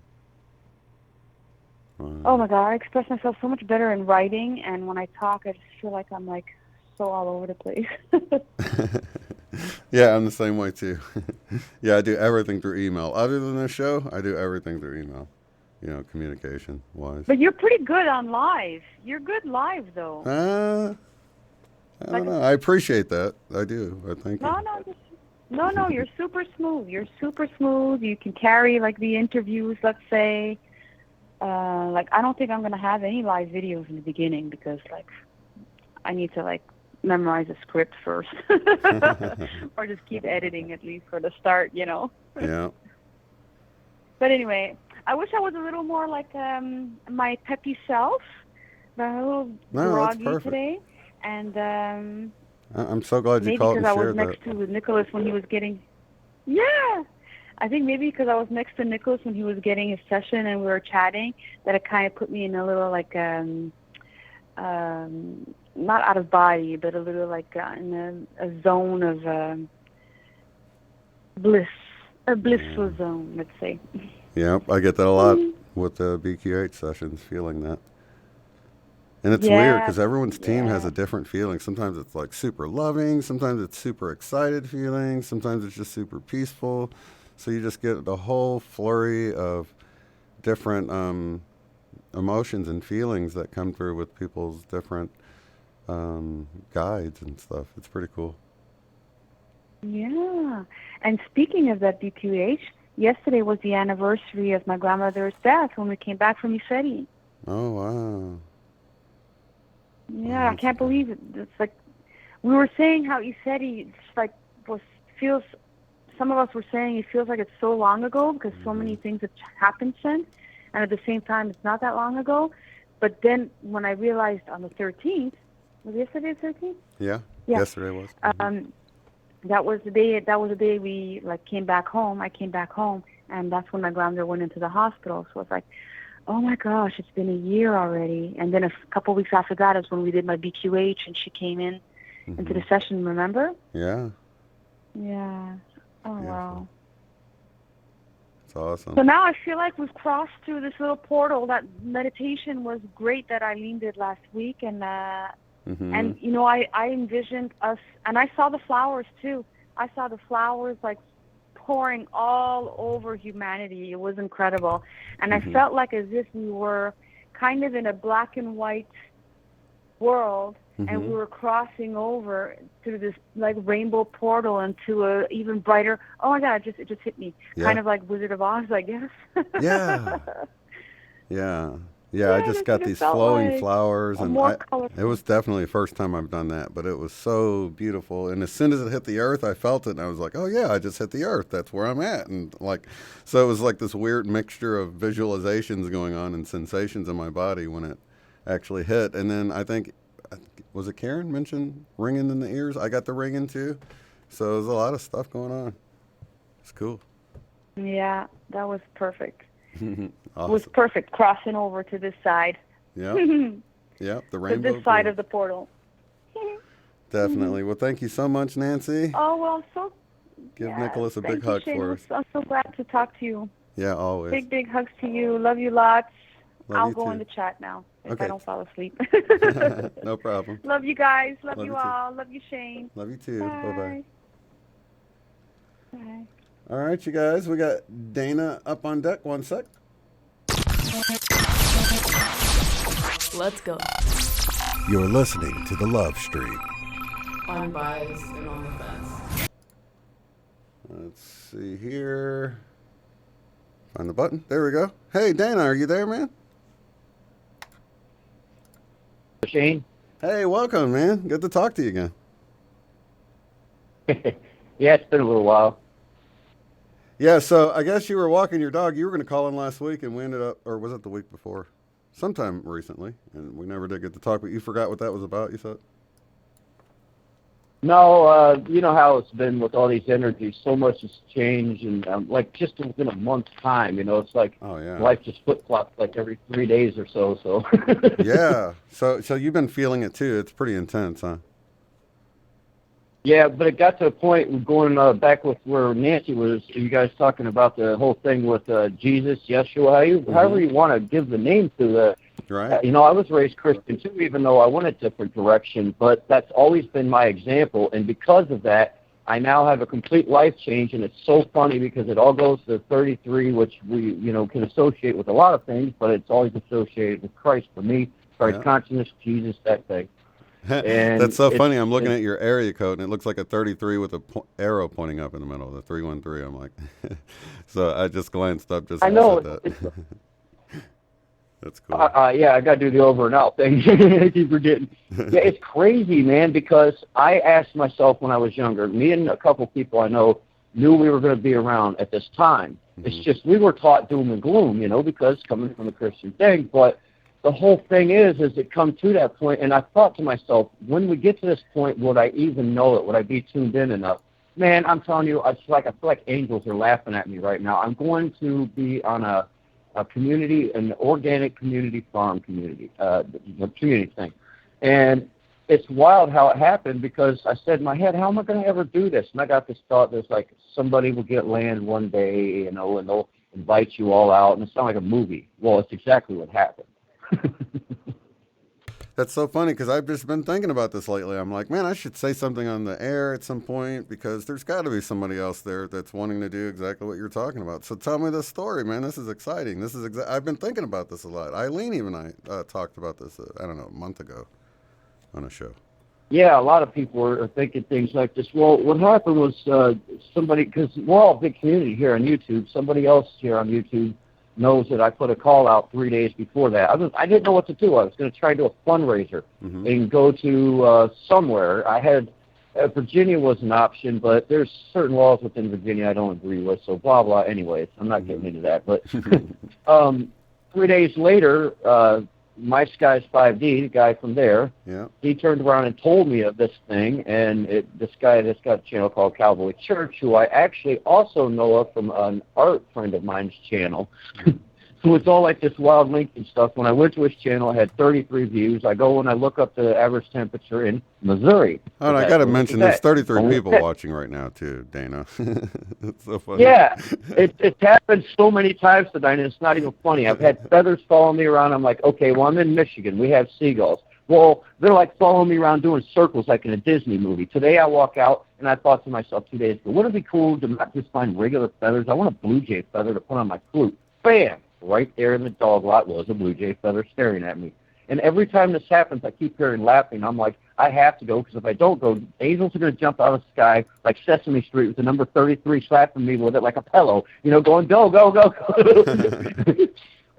Oh my God, I express myself so much better in writing, and when I talk, I just feel like I'm like so all over the place. Yeah, I'm the same way too. Yeah, I do everything through email. Other than this show, I do everything through email, communication wise. But you're pretty good on live. You're good live, though. I don't know. I appreciate that. I do. I thank you. No, you're super smooth. You're super smooth. You can carry, like, the interviews, let's say. Like, I don't think I'm going to have any live videos in the beginning because, like, I need to, like, memorize a script first. Or just keep editing, at least for the start, Yeah. But anyway, I wish I was a little more like my peppy self, but I'm a little groggy today. And I'm so glad you called and shared that. Maybe because I was next to Nicholas when he was getting... Yeah! I think maybe because I was next to Nicholas when he was getting his session and we were chatting, that it kind of put me in a little, like, not out of body, but a little, like, in a zone of bliss, a blissful zone, let's say. Yeah, I get that a lot with the BQH sessions, feeling that. And it's weird because everyone's team has a different feeling. Sometimes it's like super loving, sometimes it's super excited feeling, sometimes it's just super peaceful. So you just get the whole flurry of different emotions and feelings that come through with people's different guides and stuff. It's pretty cool. Yeah. And speaking of that BQH, yesterday was the anniversary of my grandmother's death when we came back from Ifedi. Oh, wow. Yeah, I can't believe it. It's like, we were saying how Ifedi feels, some of us were saying it feels like it's so long ago because so many things have happened since, and at the same time, it's not that long ago. But then when I realized on the 13th, was yesterday the 13th? Yeah, yesterday was. That was the day we, like, came back home. I came back home, and that's when my grandmother went into the hospital. So it's like, oh my gosh, it's been a year already. And then a couple weeks after that is when we did my BQH, and she came in into the session, remember? Yeah. Yeah. Oh, wow. It's awesome. So now I feel like we've crossed through this little portal. That meditation was great that Eileen did last week, and and I envisioned us, and I saw the flowers too. I saw the flowers like pouring all over humanity. It was incredible, and I felt like as if we were kind of in a black and white world, and we were crossing over through this like rainbow portal into a even brighter. Oh my God! It just hit me. Yeah. Kind of like Wizard of Oz, I guess. Yeah. I just got these flowing flowers, and colorful. It was definitely the first time I've done that, but it was so beautiful. And as soon as it hit the earth, I felt it, and I was like, "Oh yeah, I just hit the earth. That's where I'm at." And like, so it was like this weird mixture of visualizations going on and sensations in my body when it actually hit. And then I think, was it Karen mentioned ringing in the ears? I got the ringing too. So there's a lot of stuff going on. It's cool. Yeah, that was perfect. Awesome. It was perfect crossing over to this side. Yeah. Yeah, the rainbow. To this side of the portal. Definitely. Well, thank you so much, Nancy. Oh, well, Give Nicholas a big hug for us. I'm so glad to talk to you. Yeah, always. Big hugs to you. Love you lots. Love I'll you go too. in the chat now if Okay. I don't fall asleep. No problem. Love you guys. Love Love you you too. all. Love you, Shane. Love you too. Bye-bye. Bye. All right, you guys, we got Dana up on deck. One sec. Let's go. You're listening to The Love Stream. Unbiased and on the fence. Let's see here. Find the button. There we go. Hey, Dana, are you there, man? Shane? Hey, welcome, man. Good to talk to you again. Yeah, it's been a little while. Yeah, so I guess you were walking your dog. You were going to call in last week, and we ended up, or was it the week before? Sometime recently, and we never did get to talk, but you forgot what that was about, you said? No, you know how it's been with all these energies. So much has changed, and like just within a month's time, you know, it's like life just flip-flops like every 3 days or so. So Yeah, so you've been feeling it too. It's pretty intense, huh? Yeah, but it got to a point going back with where Nancy was, you guys talking about the whole thing with Jesus, Yeshua, however you want to give the name to the, right. You know, I was raised Christian too, even though I went a different direction, but that's always been my example, and because of that, I now have a complete life change, and it's so funny because it all goes to 33, which we, you know, can associate with a lot of things, but it's always associated with Christ for me, Christ consciousness, Jesus, that thing. And that's so funny. I'm looking at your area code, and it looks like a 33 with a arrow pointing up in the middle, the 313. I'm like, so I just glanced up just. I know. Said that. That's cool. Yeah, I got to do the over and out thing. I keep forgetting. Yeah, it's crazy, man, because I asked myself when I was younger, me and a couple people I know knew we were going to be around at this time. It's just we were taught doom and gloom, you know, because coming from the Christian thing, but the whole thing is it come to that point, and I thought to myself, when we get to this point, would I even know it? Would I be tuned in enough? Man, I'm telling you, I feel like angels are laughing at me right now. I'm going to be on a community, an organic community farm community, community thing. And it's wild how it happened because I said in my head, how am I going to ever do this? And I got this thought, there's like somebody will get land one day, you know, and they'll invite you all out, and it sounds like a movie. Well, it's exactly what happened. That's so funny because I've just been thinking about this lately. I'm like, man, I should say something on the air at some point because there's got to be somebody else there that's wanting to do exactly what you're talking about. So tell me the story, man. This is exciting. This is I've been thinking about this a lot. Eileen even I talked about this, I don't know, a month ago on a show. Yeah, a lot of people are thinking things like this. Well, what happened was somebody, because we're all a big community here on YouTube, somebody else here on YouTube knows that I put a call out 3 days before that. I didn't know what to do. I was going to try to do a fundraiser and go to somewhere. I had Virginia was an option, but there's certain laws within Virginia I don't agree with, so blah, blah. Anyways, I'm not getting into that. But 3 days later, My Skies 5D, the guy from there, he turned around and told me of this thing, and this guy that's got a channel called Cowboy Church, who I actually also know of from an art friend of mine's channel. So it's all like this wild link and stuff. When I went to his channel, it had 33 views. I go and I look up the average temperature in Missouri. Oh, and I got to mention, there's 33 people watching right now, too, Dana. It's so funny. Yeah, it's happened so many times tonight, and it's not even funny. I've had feathers following me around. I'm like, okay, well, I'm in Michigan. We have seagulls. Well, they're like following me around doing circles like in a Disney movie. Today I walk out, and I thought to myself 2 days ago, wouldn't it be cool to not just find regular feathers? I want a blue jay feather to put on my flute. Bam! Right there in the dog lot was a blue jay feather staring at me. And every time this happens, I keep hearing laughing. I'm like, I have to go, because if I don't go, angels are going to jump out of the sky like Sesame Street with the number 33 slapping me with it like a pillow, you know, going, go, go, go, go.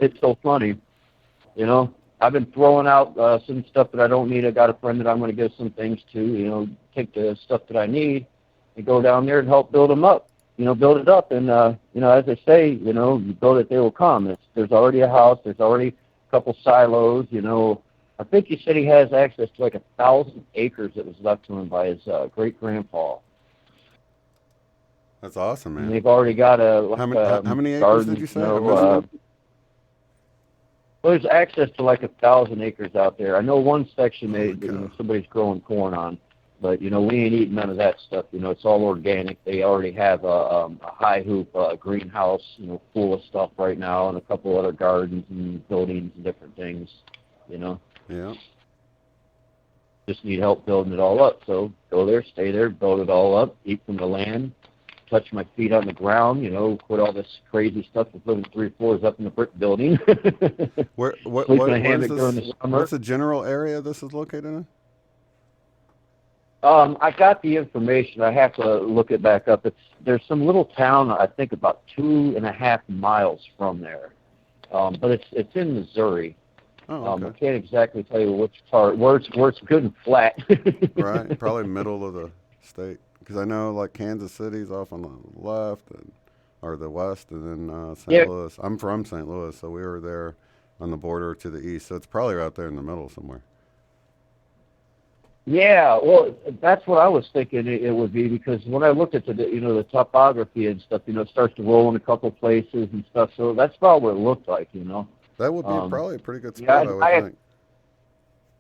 It's so funny. You know, I've been throwing out some stuff that I don't need. I got a friend that I'm going to give some things to, you know, take the stuff that I need and go down there and help build them up. You know, build it up, and, you know, as they say, you know, you build it, they will come. There's already a house. There's already a couple silos, you know. I think he said he has access to like 1,000 acres that was left to him by his great-grandpa. That's awesome, man. And they've already got how many acres garden, did you say? well, there's access to like 1,000 acres out there. I know one section somebody's growing corn on. But, we ain't eating none of that stuff. It's all organic. They already have a high hoop greenhouse, full of stuff right now, and a couple other gardens and buildings and different things, Yeah. Just need help building it all up. So go there, stay there, build it all up, eat from the land, touch my feet on the ground, quit all this crazy stuff of living 3 floors up in the brick building. What's the general area this is located in? I got the information. I have to look it back up. There's some little town, I think about 2.5 miles from there, but it's in Missouri. Oh, okay. I can't exactly tell you which part. Where it's good and flat. Right, probably middle of the state. Because I know like Kansas City's off on the left or the west, and then St. Louis. I'm from St. Louis, so we were there on the border to the east. So it's probably right there in the middle somewhere. Yeah, well, that's what I was thinking it would be, because when I looked at the topography and stuff, it starts to roll in a couple places and stuff. So that's about what it looked like, That would be probably a pretty good spot, I would think.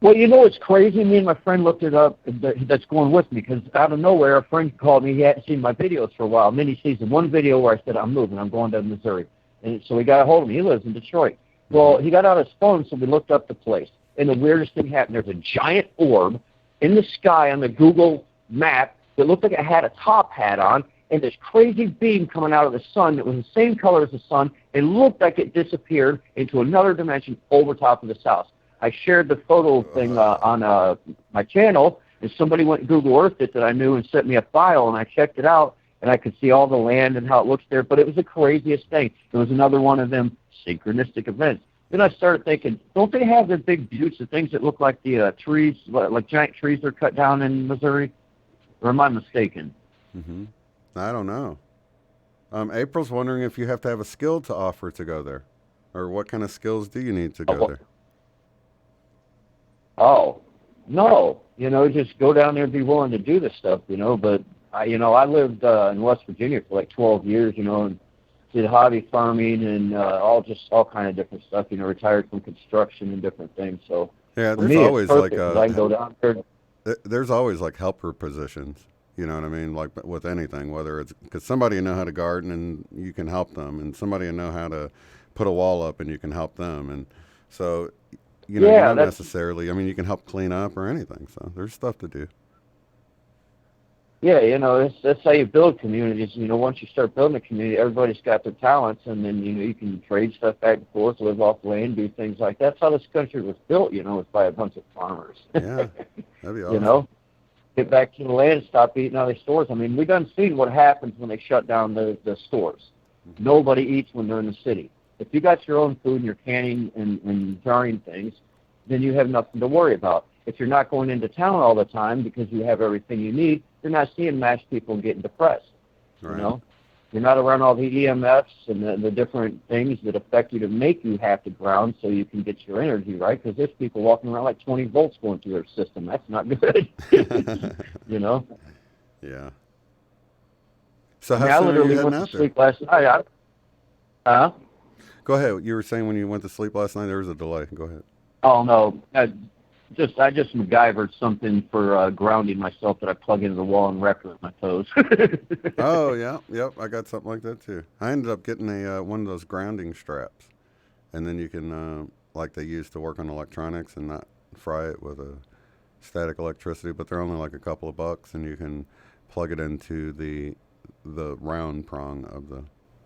Well, it's crazy. Me and my friend looked it up. That's going with me, because out of nowhere, a friend called me. He hadn't seen my videos for a while. And then he sees the one video where I said, I'm moving. I'm going to Missouri. And so he got a hold of me. He lives in Detroit. Well, he got out his phone, so we looked up the place. And the weirdest thing happened. There's a giant orb in the sky on the Google map that looked like it had a top hat on, and this crazy beam coming out of the sun that was the same color as the sun. It looked like it disappeared into another dimension over top of this house. I shared the photo thing on my channel, and somebody went and Google Earthed it that I knew and sent me a file, and I checked it out, and I could see all the land and how it looks there, but it was the craziest thing. It was another one of them synchronistic events. Then I started thinking, don't they have the big buttes, the things that look like the trees, like giant trees they're cut down in Missouri? Or am I mistaken? Mm-hmm. I don't know. April's wondering if you have to have a skill to offer to go there, or what kind of skills do you need to go there? Oh, no. Just go down there and be willing to do this stuff, But, I lived in West Virginia for like 12 years, and did hobby farming and all kind of different stuff, retired from construction and different things. So yeah, there's always like I can go down there. There's always like helper positions. You know what I mean? Like with anything, whether it's because somebody know how to garden and you can help them, and somebody know how to put a wall up and you can help them, and so you don't necessarily. I mean, you can help clean up or anything. So there's stuff to do. Yeah, that's how you build communities. Once you start building a community, everybody's got their talents, and then you can trade stuff back and forth, live off land, do things like that. That's how this country was built. Was by a bunch of farmers. Yeah, that'd be awesome. Get back to the land and stop eating out of the stores. I mean, we done seen what happens when they shut down the stores. Mm-hmm. Nobody eats when they're in the city. If you got your own food and you're canning and jarring things, then you have nothing to worry about. If you're not going into town all the time because you have everything you need, you're not seeing mass people getting depressed. Right. You're not around all the EMFs and the different things that affect you to make you have to ground so you can get your energy right, because there's people walking around like 20 volts going through their system. That's not good. Yeah. So how soon are you heading out there? Sleep last night. Go ahead. You were saying when you went to sleep last night, there was a delay. Go ahead. Oh, no. I just MacGyvered something for grounding myself that I plug into the wall and wrap it with my toes. Oh, yeah. Yep. I got something like that, too. I ended up getting one of those grounding straps. And then you can, like they use to work on electronics and not fry it with a static electricity, but they're only like a couple of bucks, and you can plug it into the round prong of the,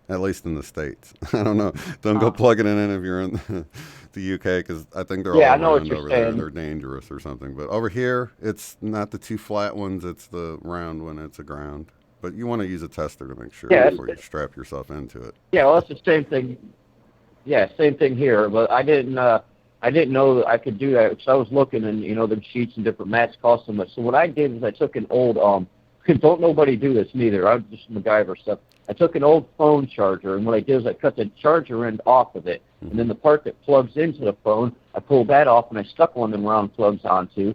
at least in the States. I don't know. Don't go plugging it in if you're in the UK, because I think they're all round over there. They're dangerous or something. But over here, it's not the two flat ones. It's the round one. It's a ground. But you want to use a tester to make sure before you strap yourself into it. Yeah, well, that's the same thing. Yeah, same thing here. But I didn't know that I could do that, because I was looking, and the sheets and different mats cost so much. So what I did is I took an old don't nobody do this neither. I just MacGyver stuff. I took an old phone charger, and what I did is I cut the charger end off of it, and then the part that plugs into the phone, I pulled that off, and I stuck one of them round plugs onto,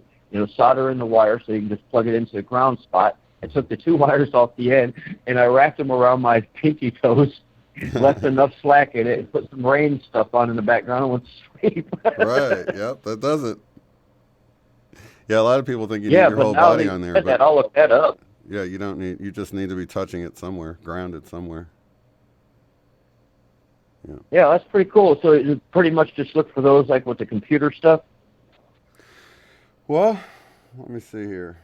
solder in the wire so you can just plug it into the ground spot. I took the two wires off the end, and I wrapped them around my pinky toes, left enough slack in it, and put some rain stuff on in the background and went to sleep. Right, yep, that does it. Yeah, a lot of people think you need Yeah, your but whole now body they on there, said but that, I'll look that up. yeah, you don't need. You just need to be touching it somewhere, grounded somewhere. Yeah, that's pretty cool. So you pretty much just look for those like with the computer stuff? Well, let me see here.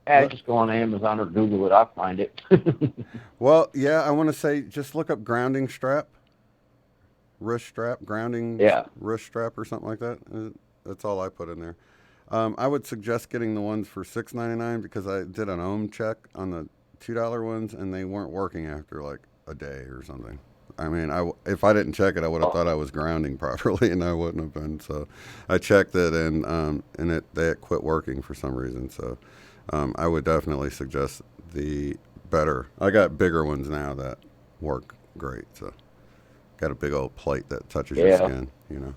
Just go on Amazon or Google it. I'll find it. Well, yeah, I want to say just look up grounding strap, wrist strap, grounding wrist strap or something like that. That's all I put in there. I would suggest getting the ones for $6.99 because I did an ohm check on the $2 ones and they weren't working after like a day or something. I mean, if I didn't check it, I would have thought I was grounding properly, and I wouldn't have been. So I checked it, and they had quit working for some reason. So I would definitely suggest the better. I got bigger ones now that work great. So got a big old plate that touches your skin, you know.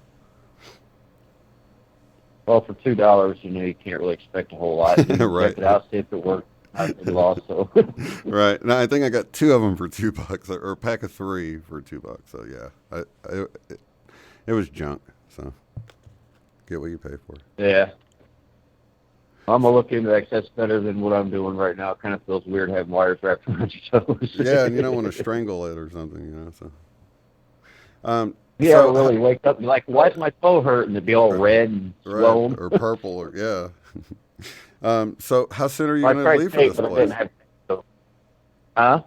Well, for $2, you can't really expect a whole lot. You Right. Check it out, see if it works. Also. Right. No, I think I got 2 of them for $2, or a pack of 3 for $2. So yeah, it was junk. So get what you pay for. Yeah. I'm gonna look into that 'cause that's better than what I'm doing right now. It kind of feels weird having wires wrapped around your toes. Yeah, and you don't want to strangle it or something, you know. So. Yeah, so, really wake up and be like, why is my toe hurting? To be all red and swollen. Or purple, or yeah. So how soon are you going to leave for this place? Huh?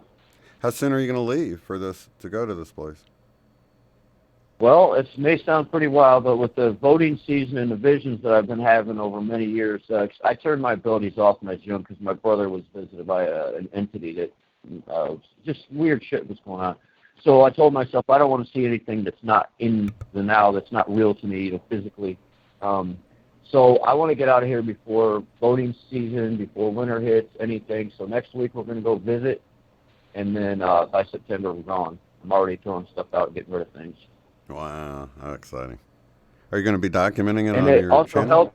How soon are you going to leave for this to go to this place? Well, it may sound pretty wild, but with the voting season and the visions that I've been having over many years, I turned my abilities off when I was young because my brother was visited by an entity that just weird shit was going on. So I told myself I don't want to see anything that's not in the now, that's not real to me, physically. So I want to get out of here before voting season, before winter hits, anything. So next week we're going to go visit, and then by September we're gone. I'm already throwing stuff out, getting rid of things. Wow, how exciting! Are you going to be documenting it and on it your also channel? Helped.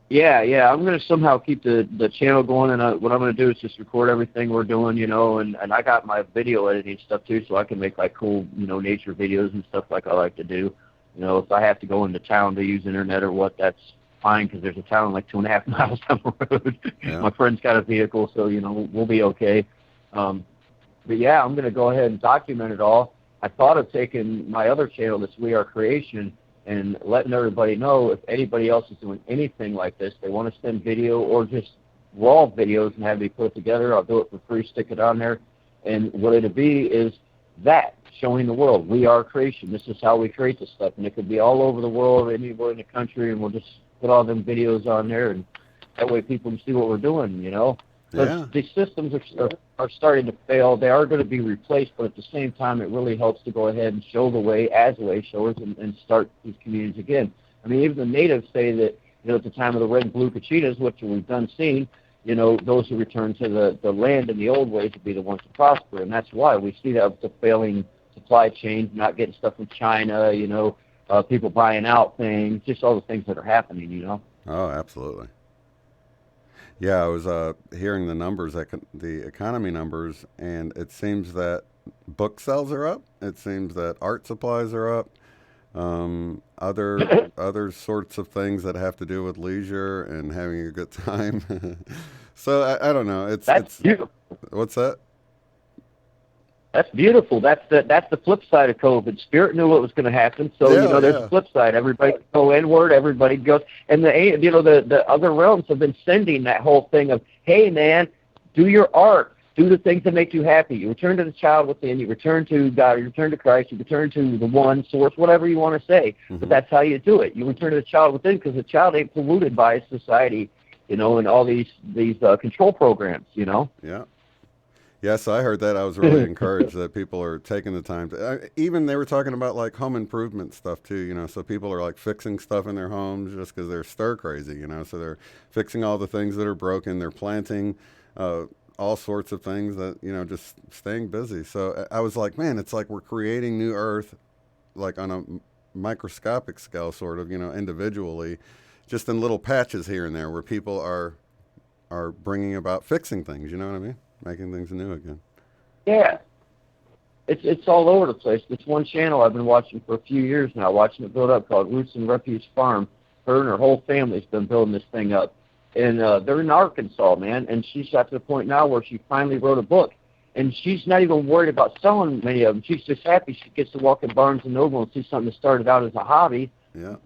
Yeah, I'm going to somehow keep the channel going, and what I'm going to do is just record everything we're doing, and I got my video editing stuff too, so I can make like cool, nature videos and stuff like I like to do. If I have to go into town to use internet or what, that's fine because there's a town like 2.5 miles down the road. Yeah. My friend's got a vehicle, so, we'll be okay. But yeah, I'm going to go ahead and document it all. I thought of taking my other channel, this We Are Creation, and letting everybody know if anybody else is doing anything like this, they want to send video or just raw videos and have me put it together, I'll do it for free, stick it on there. And what it'll be is that, showing the world, we are creation. This is how we create this stuff. And it could be all over the world, anywhere in the country, and we'll just put all them videos on there, and that way people can see what we're doing, Yeah. These systems are starting to fail. They are going to be replaced, but at the same time, it really helps to go ahead and show the way as way showers and start these communities again. I mean, even the natives say that, at the time of the red and blue kachinas, which we've done seen, those who return to the land in the old ways would be the ones to prosper. And that's why we see that with the failing supply chains, not getting stuff from China, people buying out things, just all the things that are happening, Oh, absolutely. Yeah, I was hearing the numbers, the economy numbers, and it seems that book sales are up. It seems that art supplies are up. Other sorts of things that have to do with leisure and having a good time. So I don't know. It's beautiful. What's that? That's beautiful. That's the flip side of COVID. Spirit knew what was going to happen, so there's a flip side. Everybody go inward. Everybody goes, and the other realms have been sending that whole thing of, hey man, do your art, do the things that make you happy. You return to the child within. You return to God. You return to Christ. You return to the one source, whatever you want to say. Mm-hmm. But that's how you do it. You return to the child within because the child ain't polluted by society, and all these control programs. Yeah. Yes, I heard that. I was really encouraged that people are taking the time to. Even they were talking about like home improvement stuff too. So people are like fixing stuff in their homes just because they're stir crazy. So they're fixing all the things that are broken. They're planting all sorts of things that just staying busy. So I was like, man, it's like we're creating new Earth, like on a microscopic scale, sort of. Individually, just in little patches here and there where people are bringing about fixing things. You know what I mean? Making things new again. Yeah. It's all over the place. This one channel I've been watching for a few years now, watching it build up, called Roots and Refuge Farm. Her and her whole family's been building this thing up. And they're in Arkansas, man, and she's got to the point now where she finally wrote a book. And she's not even worried about selling many of them. She's just happy she gets to walk in Barnes & Noble and see something that started out as a hobby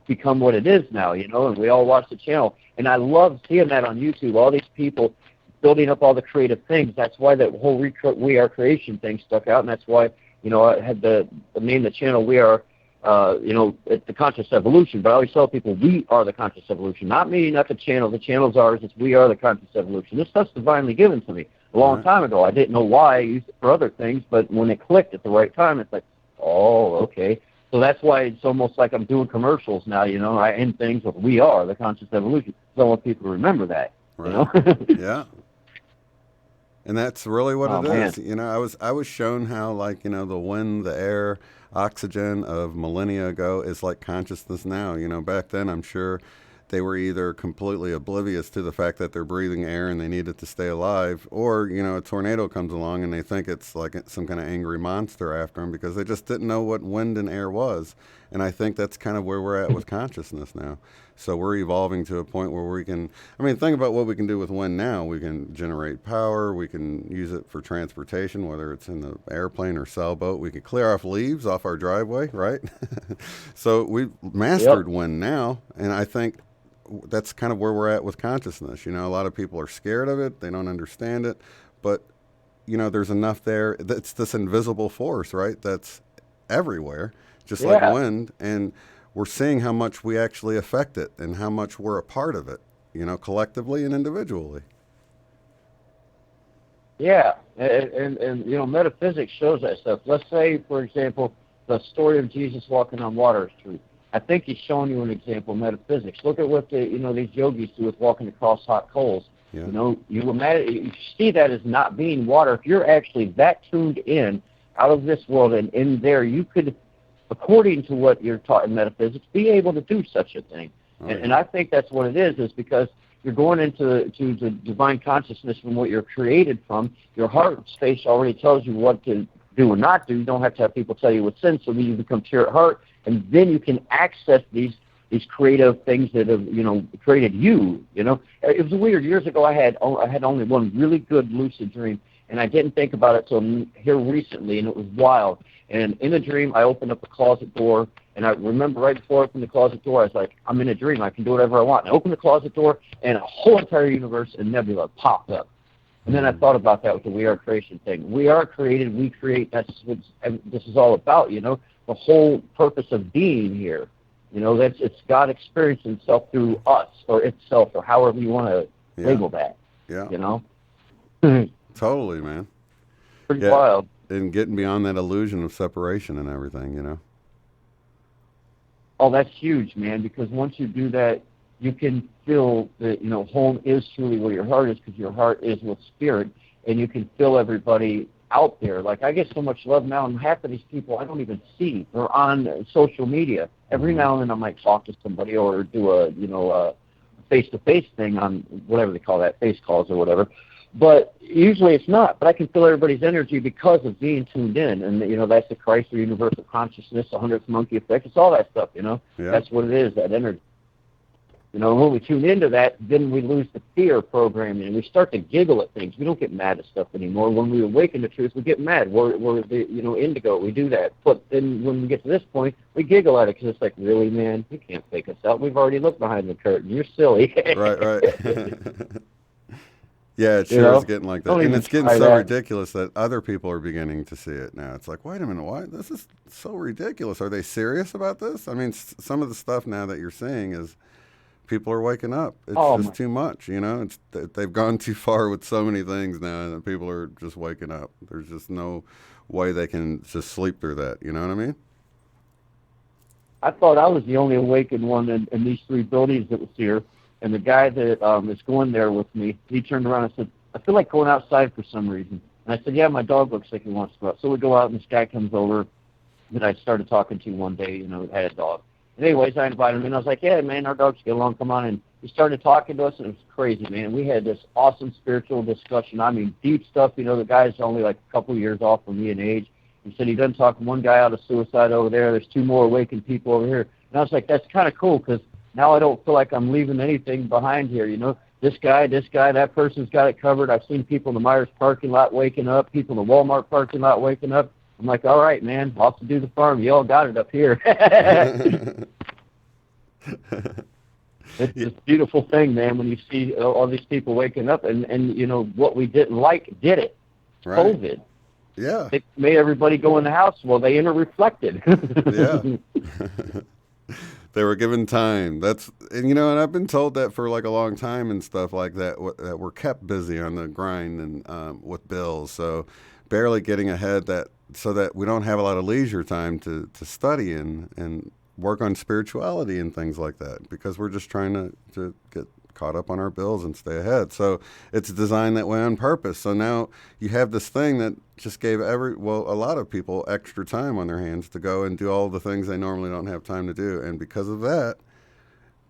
become what it is now, you know, and we all watch the channel. And I love seeing that on YouTube, all these people building up all the creative things. That's why that whole We Are Creation thing stuck out, and that's why, you know, I had the name of the channel We Are, you know, the Conscious Evolution. But I always tell people, we are the Conscious Evolution. Not me, not the channel. The channel's ours. It's We Are the Conscious Evolution. This stuff's divinely given to me a long time ago. I didn't know why I used it for other things, but when it clicked at the right time, it's like, oh, okay. So that's why it's almost like I'm doing commercials now, you know. I end things with We Are the Conscious Evolution. So I want people to remember that, you know. Yeah. And that's really what it is. You know, I was shown how, like, you know, the wind, the air, oxygen of millennia ago is like consciousness now. You know, back then I'm sure they were either completely oblivious to the fact that they're breathing air and they need it to stay alive, or, you know, a tornado comes along and they think it's like some kind of angry monster after them because they just didn't know what wind and air was. And I think that's kind of where we're at with consciousness now. So we're evolving to a point where we can, I mean, think about what we can do with wind now. We can generate power. We can use it for transportation, whether it's in the airplane or sailboat. We can clear off leaves off our driveway, right? So we've mastered wind now, and I think that's kind of where we're at with consciousness. You know, a lot of people are scared of it. They don't understand it. But, you know, there's enough there. It's this invisible force, right, that's everywhere, just like wind. And we're seeing how much we actually affect it and how much we're a part of it, you know, collectively and individually. Yeah, and you know, metaphysics shows that stuff. Let's say, for example, the story of Jesus walking on water is true. I think he's showing you an example of metaphysics. Look at what these yogis do with walking across hot coals. Yeah. You know, you see that as not being water. If you're actually that tuned in out of this world and in there, you could, according to what you're taught in metaphysics, be able to do such a thing. And I think that's what it is because you're going into the divine consciousness from what you're created from. Your heart space already tells you what to do or not do. You don't have to have people tell you what's in, so then you become pure at heart. And then you can access these creative things that have, you know, created you, you know. It was weird. Years ago, I had only one really good lucid dream, and I didn't think about it till here recently, and it was wild. And in a dream, I opened up the closet door, and I remember right before I opened the closet door, I was like, I'm in a dream. I can do whatever I want. And I opened the closet door, and a whole entire universe and nebula popped up. And then I thought about that with the We Are Creation thing. We are created. We create. That's what this is all about, you know. The whole purpose of being here, you know, it's God experiencing himself through us or itself or however you want to label that. Yeah. You know? Totally, man. Pretty wild. And getting beyond that illusion of separation and everything, you know? Oh, that's huge, man, because once you do that, you can feel that, you know, home is truly where your heart is because your heart is with spirit, and you can feel everybody out there. Like, I get so much love now, and half of these people I don't even see. They're on social media. Every now and then I might talk to somebody or do a, you know, a face-to-face thing on whatever they call that, face calls or whatever. But usually it's not. But I can feel everybody's energy because of being tuned in. And, you know, that's the Christ or universal consciousness, the 100th monkey effect. It's all that stuff, you know. Yeah. That's what it is, that energy. You know, when we tune into that, then we lose the fear programming, and we start to giggle at things. We don't get mad at stuff anymore. When we awaken to truth, we get mad. We're the, you know, indigo. We do that. But then when we get to this point, we giggle at it because it's like, really, man, you can't fake us out. We've already looked behind the curtain. You're silly. Right. Yeah, it sure is getting like that. And it's getting so ridiculous that other people are beginning to see it now. It's like, wait a minute, why? This is so ridiculous. Are they serious about this? I mean, some of the stuff now that you're seeing is people are waking up. It's just too much, you know. They've gone too far with so many things now that people are just waking up. There's just no way they can just sleep through that. You know what I mean? I thought I was the only awakened one in these three buildings that was here. And the guy that is going there with me, he turned around and said, I feel like going outside for some reason. And I said, yeah, my dog looks like he wants to go out. So we go out, and this guy comes over that I started talking to one day, you know, had a dog. And anyways, I invited him, and I was like, yeah, man, our dogs get along, come on. And he started talking to us, and it was crazy, man. We had this awesome spiritual discussion. I mean, deep stuff. You know, the guy's only like a couple of years off from me in age. He said he done talked one guy out of suicide over there. There's 2 more awakened people over here. And I was like, that's kind of cool because now I don't feel like I'm leaving anything behind here. You know, this guy, that person's got it covered. I've seen people in the Myers parking lot waking up, people in the Walmart parking lot waking up. I'm like, all right, man, off to do the farm. You all got it up here. It's this beautiful thing, man, when you see all these people waking up and you know, what we didn't like did it. Right. COVID. Yeah. It made everybody go in the house. Well, they interreflected. Yeah. They were given time. And you know, and I've been told that for like a long time and stuff like that, that we're kept busy on the grind and with bills. So barely getting ahead so that we don't have a lot of leisure time to study and work on spirituality and things like that, because we're just trying to get caught up on our bills and stay ahead. So it's designed that way on purpose. So now you have this thing that just gave a lot of people extra time on their hands to go and do all the things they normally don't have time to do. And because of that,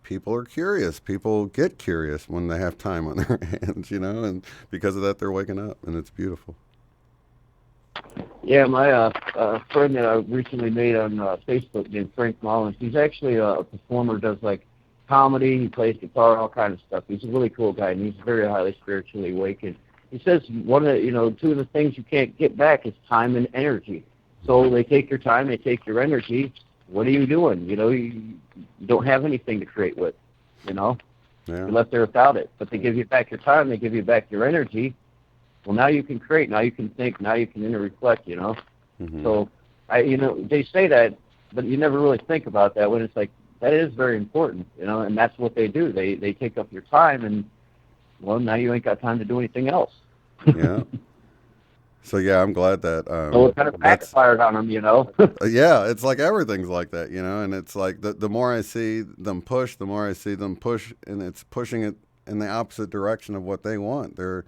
people are curious. People get curious when they have time on their hands, you know, and because of that, they're waking up, and it's beautiful. Yeah, my friend that I recently made on Facebook named Frank Mullins, he's actually a performer, does like comedy, he plays guitar, all kinds of stuff. He's a really cool guy, and he's very highly spiritually awakened. He says two of the things you can't get back is time and energy. So they take your time, they take your energy. What are you doing? You know, you don't have anything to create with, you know. Yeah. You're left there without it. But they give you back your time, they give you back your energy. Well, now you can create, now you can think, now you can reflect, you know. Mm-hmm. So, they say that, but you never really think about that when it's like, that is very important, you know, and that's what they do. They take up your time, and, well, now you ain't got time to do anything else. Yeah. So, yeah, I'm glad that... so it kind of backfired on them, you know. Yeah, it's like everything's like that, you know, and it's like the more I see them push, the more I see them push, and it's pushing it in the opposite direction of what they want. Their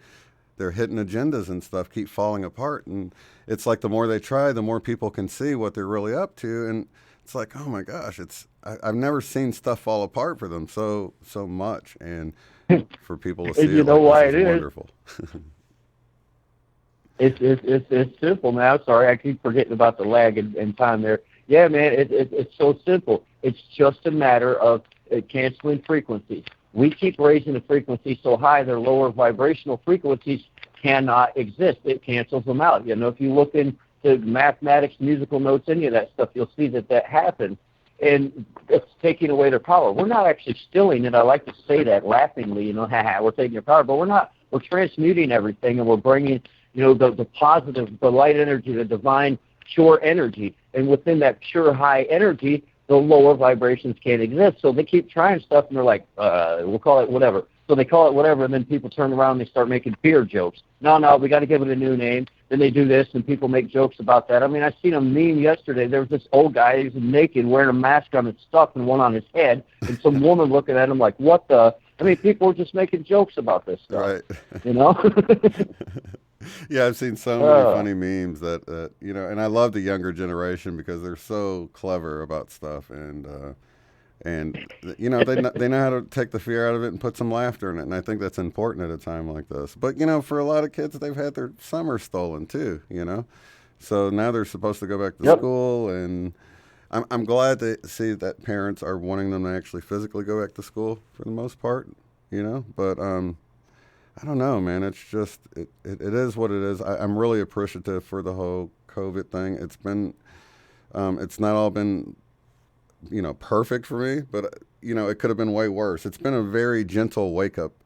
hidden agendas and stuff keep falling apart, and it's like the more they try, the more people can see what they're really up to, and it's like, oh my gosh, I've never seen stuff fall apart for them so much, and for people to see you know why it is wonderful. It's simple, man. I'm sorry, I keep forgetting about the lag in time there. Yeah, man, it's so simple. It's just a matter of canceling frequencies. We keep raising the frequency so high, their lower vibrational frequencies cannot exist. It cancels them out. You know, if you look into mathematics, musical notes, any of that stuff, you'll see that happens. And it's taking away their power. We're not actually stilling it. I like to say that laughingly, you know, we're taking your power, but we're not. We're transmuting everything, and we're bringing, you know, the positive, the light energy, the divine, pure energy. And within that pure, high energy, the lower vibrations can't exist. So they keep trying stuff, and they're like, we'll call it whatever. So they call it whatever, and then people turn around and they start making fear jokes. No, we got to give it a new name. Then they do this, and people make jokes about that. I mean, I seen a meme yesterday. There was this old guy, he's naked, wearing a mask on his stuff and one on his head, and some woman looking at him like, what the? I mean, people are just making jokes about this stuff. Right. You know? Yeah, I've seen so many funny memes that you know, and I love the younger generation because they're so clever about stuff, and you know, they know how to take the fear out of it and put some laughter in it, and I think that's important at a time like this. But you know, for a lot of kids, they've had their summer stolen too, you know, so now they're supposed to go back to school, and I'm glad to see that parents are wanting them to actually physically go back to school for the most part, you know, but I don't know, man. It's just, it is what it is. I'm really appreciative for the whole COVID thing. It's been, it's not all been, you know, perfect for me, but, you know, it could have been way worse. It's been a very gentle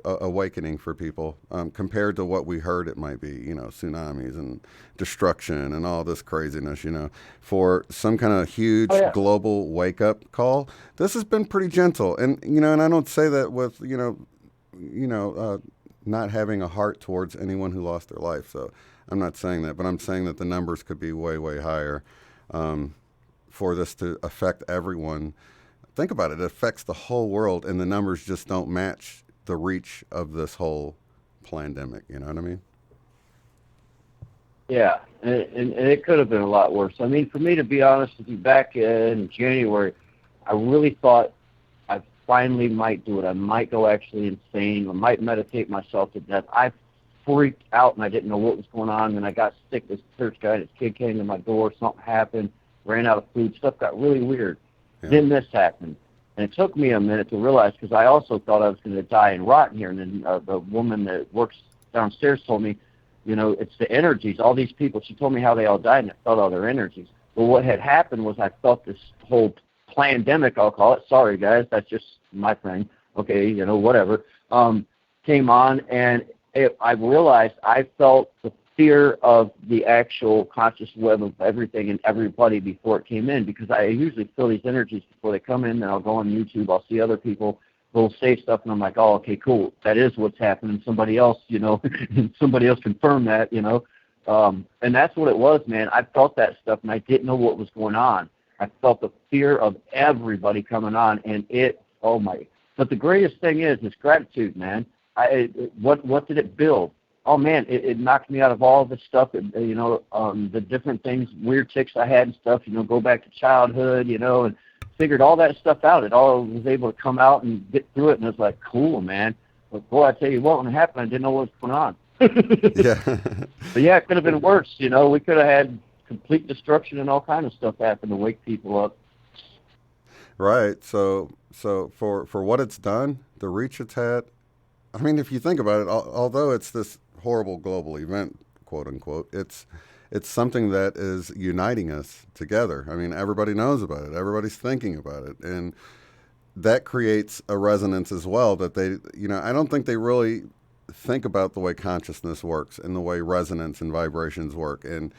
awakening for people compared to what we heard it might be, you know, tsunamis and destruction and all this craziness, you know. For some kind of huge global wake-up call, this has been pretty gentle. And, you know, and I don't say that with, not having a heart towards anyone who lost their life. So I'm not saying that, but I'm saying that the numbers could be way, way higher for this to affect everyone. Think about it. It affects the whole world, and the numbers just don't match the reach of this whole pandemic. You know what I mean? Yeah, and it could have been a lot worse. I mean, for me, to be honest with you, back in January, I really thought finally might do it. I might go actually insane. I might meditate myself to death. I freaked out, and I didn't know what was going on. And I got sick. This church guy and his kid came to my door. Something happened. Ran out of food. Stuff got really weird. Yeah. Then this happened. And it took me a minute to realize, because I also thought I was going to die and rot in here. And then the woman that works downstairs told me, you know, it's the energies. All these people, she told me how they all died, and I felt all their energies. But what had happened was I felt this whole pandemic, I'll call it. Sorry, guys, that's just my thing. Okay, you know, whatever. Came on, and I realized I felt the fear of the actual conscious web of everything and everybody before it came in, because I usually feel these energies before they come in. Then I'll go on YouTube, I'll see other people, they'll say stuff, and I'm like, oh, okay, cool, that is what's happening. Somebody else, you know, somebody else confirmed that, you know. And that's what it was, man. I felt that stuff, and I didn't know what was going on. I felt the fear of everybody coming on, and oh my. But the greatest thing is gratitude, man. What did it build? Oh, man, it knocked me out of all this stuff, you know, the different things, weird tics I had and stuff, you know, go back to childhood, you know, and figured all that stuff out. It all was able to come out and get through it, and it's like, cool, man. But, boy, I tell you what, when it happened, I didn't know what was going on. Yeah. But, yeah, it could have been worse, you know. We could have had complete destruction and all kind of stuff happen to wake people up. Right. So for what it's done, the reach it's had, I mean, if you think about it, although it's this horrible global event, quote unquote, it's something that is uniting us together. I mean, everybody knows about it. Everybody's thinking about it. And that creates a resonance as well that they, you know, I don't think they really think about the way consciousness works and the way resonance and vibrations work. And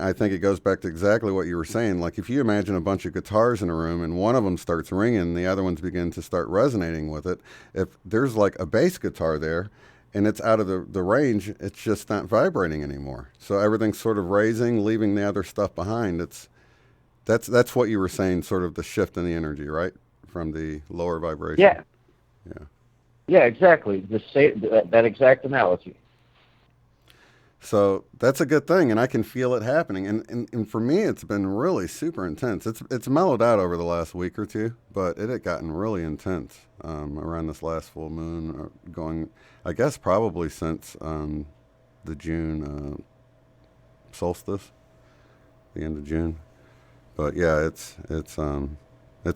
I think it goes back to exactly what you were saying. Like, if you imagine a bunch of guitars in a room and one of them starts ringing, the other ones begin to start resonating with it. If there's like a bass guitar there and it's out of the range, it's just not vibrating anymore. So everything's sort of raising, leaving the other stuff behind. That's what you were saying, sort of the shift in the energy, right? From the lower vibration. Yeah. Yeah. Yeah, exactly. That exact analogy. So that's a good thing, and I can feel it happening. And for me, it's been really super intense. It's mellowed out over the last week or two, but it had gotten really intense around this last full moon, going, I guess, probably since the June solstice, the end of June. But yeah, it's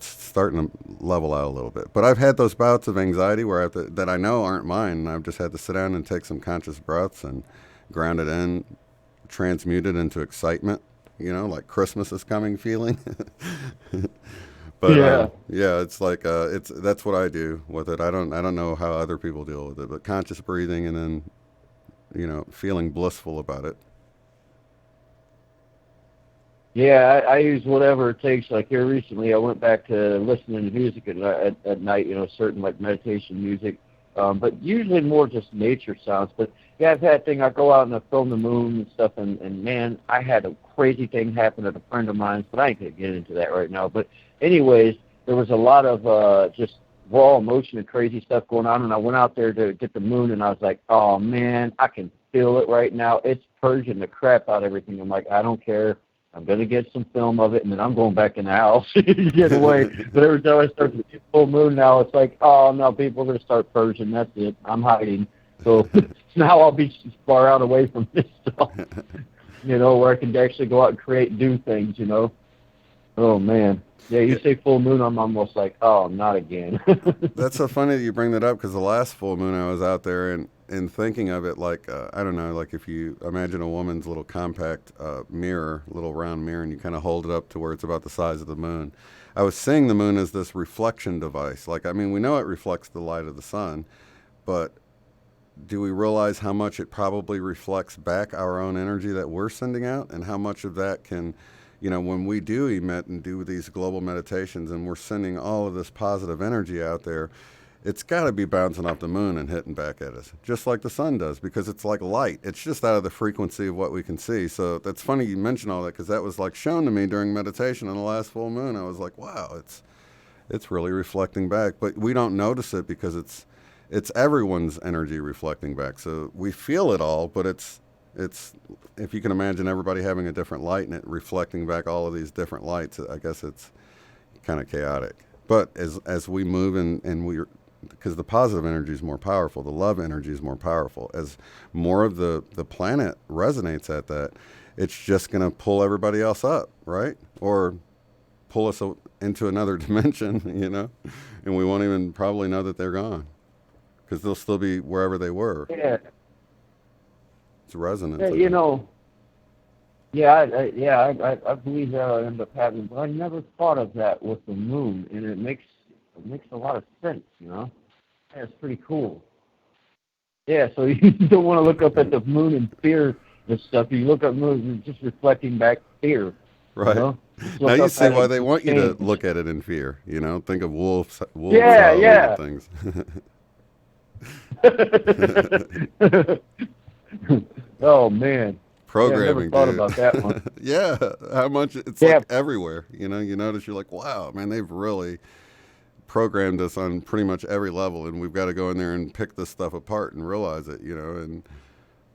starting to level out a little bit. But I've had those bouts of anxiety where that I know aren't mine, and I've just had to sit down and take some conscious breaths and ground it in, transmute it into excitement, you know, like Christmas is coming feeling. But yeah, it's like that's what I do with it. I don't know how other people deal with it, but conscious breathing and then, you know, feeling blissful about it. Yeah, I use whatever it takes. Like here recently, I went back to listening to music at night, you know, certain like meditation music, but usually more just nature sounds. But yeah, I've had thing. I go out and I film the moon and stuff, and man, I had a crazy thing happen at a friend of mine's, but I ain't gonna get into that right now. But anyways, there was a lot of just raw emotion and crazy stuff going on, and I went out there to get the moon, and I was like, oh man, I can feel it right now. It's purging the crap out of everything. I'm like, I don't care. I'm going to get some film of it, and then I'm going back in the house to get away. But every time I start to see full moon now, it's like, oh, no, people are going to start purging. That's it. I'm hiding. So now I'll be far out away from this stuff, you know, where I can actually go out and create and do things, you know. Oh, man. Yeah, you say full moon, I'm almost like, oh, not again. That's so funny that you bring that up, because the last full moon I was out there and thinking of it like, I don't know, like if you imagine a woman's little compact mirror, little round mirror, and you kind of hold it up to where it's about the size of the moon. I was seeing the moon as this reflection device. Like, I mean, we know it reflects the light of the sun, but do we realize how much it probably reflects back our own energy that we're sending out, and how much of that can, you know, when we do emit and do these global meditations and we're sending all of this positive energy out there, it's got to be bouncing off the moon and hitting back at us, just like the sun does, because it's like light. It's just out of the frequency of what we can see. So that's funny you mention all that, because that was like shown to me during meditation on the last full moon. I was like, wow, it's really reflecting back. But we don't notice it because it's everyone's energy reflecting back. So we feel it all, but it's if you can imagine everybody having a different light and it reflecting back all of these different lights, I guess it's kind of chaotic. But as we move and we're because the positive energy is more powerful. The love energy is more powerful. As more of the planet resonates at that, it's just going to pull everybody else up, right? Or pull us into another dimension, you know, and we won't even probably know that they're gone because they'll still be wherever they were. Yeah. It's resonance. Yeah, you know. Yeah, I believe that'll end up happening, but I never thought of that with the moon, and it makes a lot of sense, you know. Yeah, it's pretty cool. Yeah, so you don't want to look up at the moon and fear the stuff. You look up moon and just reflecting back fear. Right. You know? Now you see why they want you to look at it in fear, you know. Think of wolves yeah. things. Oh man. Programming, yeah, I never thought about that one. Yeah, how much it's like everywhere. You know, you notice, you're like, wow, man, they've really programmed us on pretty much every level, and we've got to go in there and pick this stuff apart and realize it, you know. And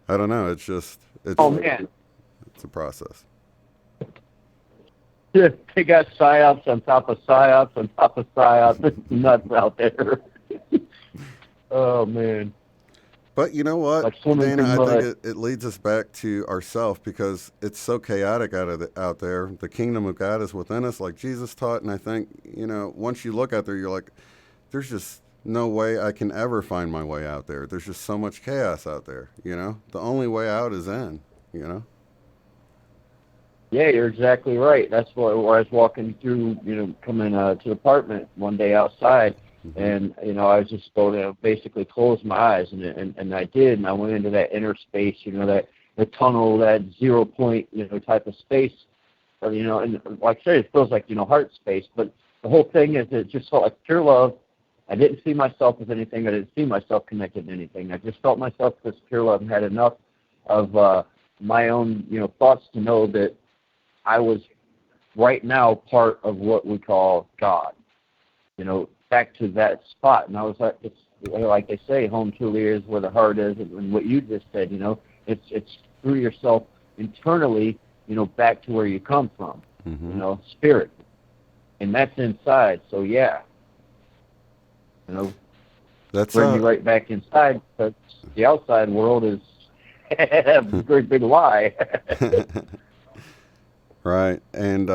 I don't know, it's oh man, it's a process. Yeah, they got psyops on top of psyops on top of psyops. It's nuts out there. Oh man. But you know what, like Dana, I think it leads us back to ourself, because it's so chaotic out there. The kingdom of God is within us, like Jesus taught, and I think, you know, once you look out there, you're like, there's just no way I can ever find my way out there. There's just so much chaos out there, you know? The only way out is in, you know? Yeah, you're exactly right. That's where I was walking through, you know, coming to the apartment one day outside, and, you know, I was just going to basically close my eyes, and I did, and I went into that inner space, you know, that the tunnel, that 0 point, you know, type of space, you know, and like I said, it feels like, you know, heart space, but the whole thing is it just felt like pure love. I didn't see myself as anything. I didn't see myself connected to anything. I just felt myself as pure love and had enough of my own, you know, thoughts to know that I was right now part of what we call God, you know, back to that spot. And I was like, it's like they say, home truly is where the heart is. And what you just said, you know, it's through yourself internally, you know, back to where you come from, you know, spirit. And that's inside. So, yeah, you know, that's bring you right back inside, because the outside world is a great big lie. Right. And,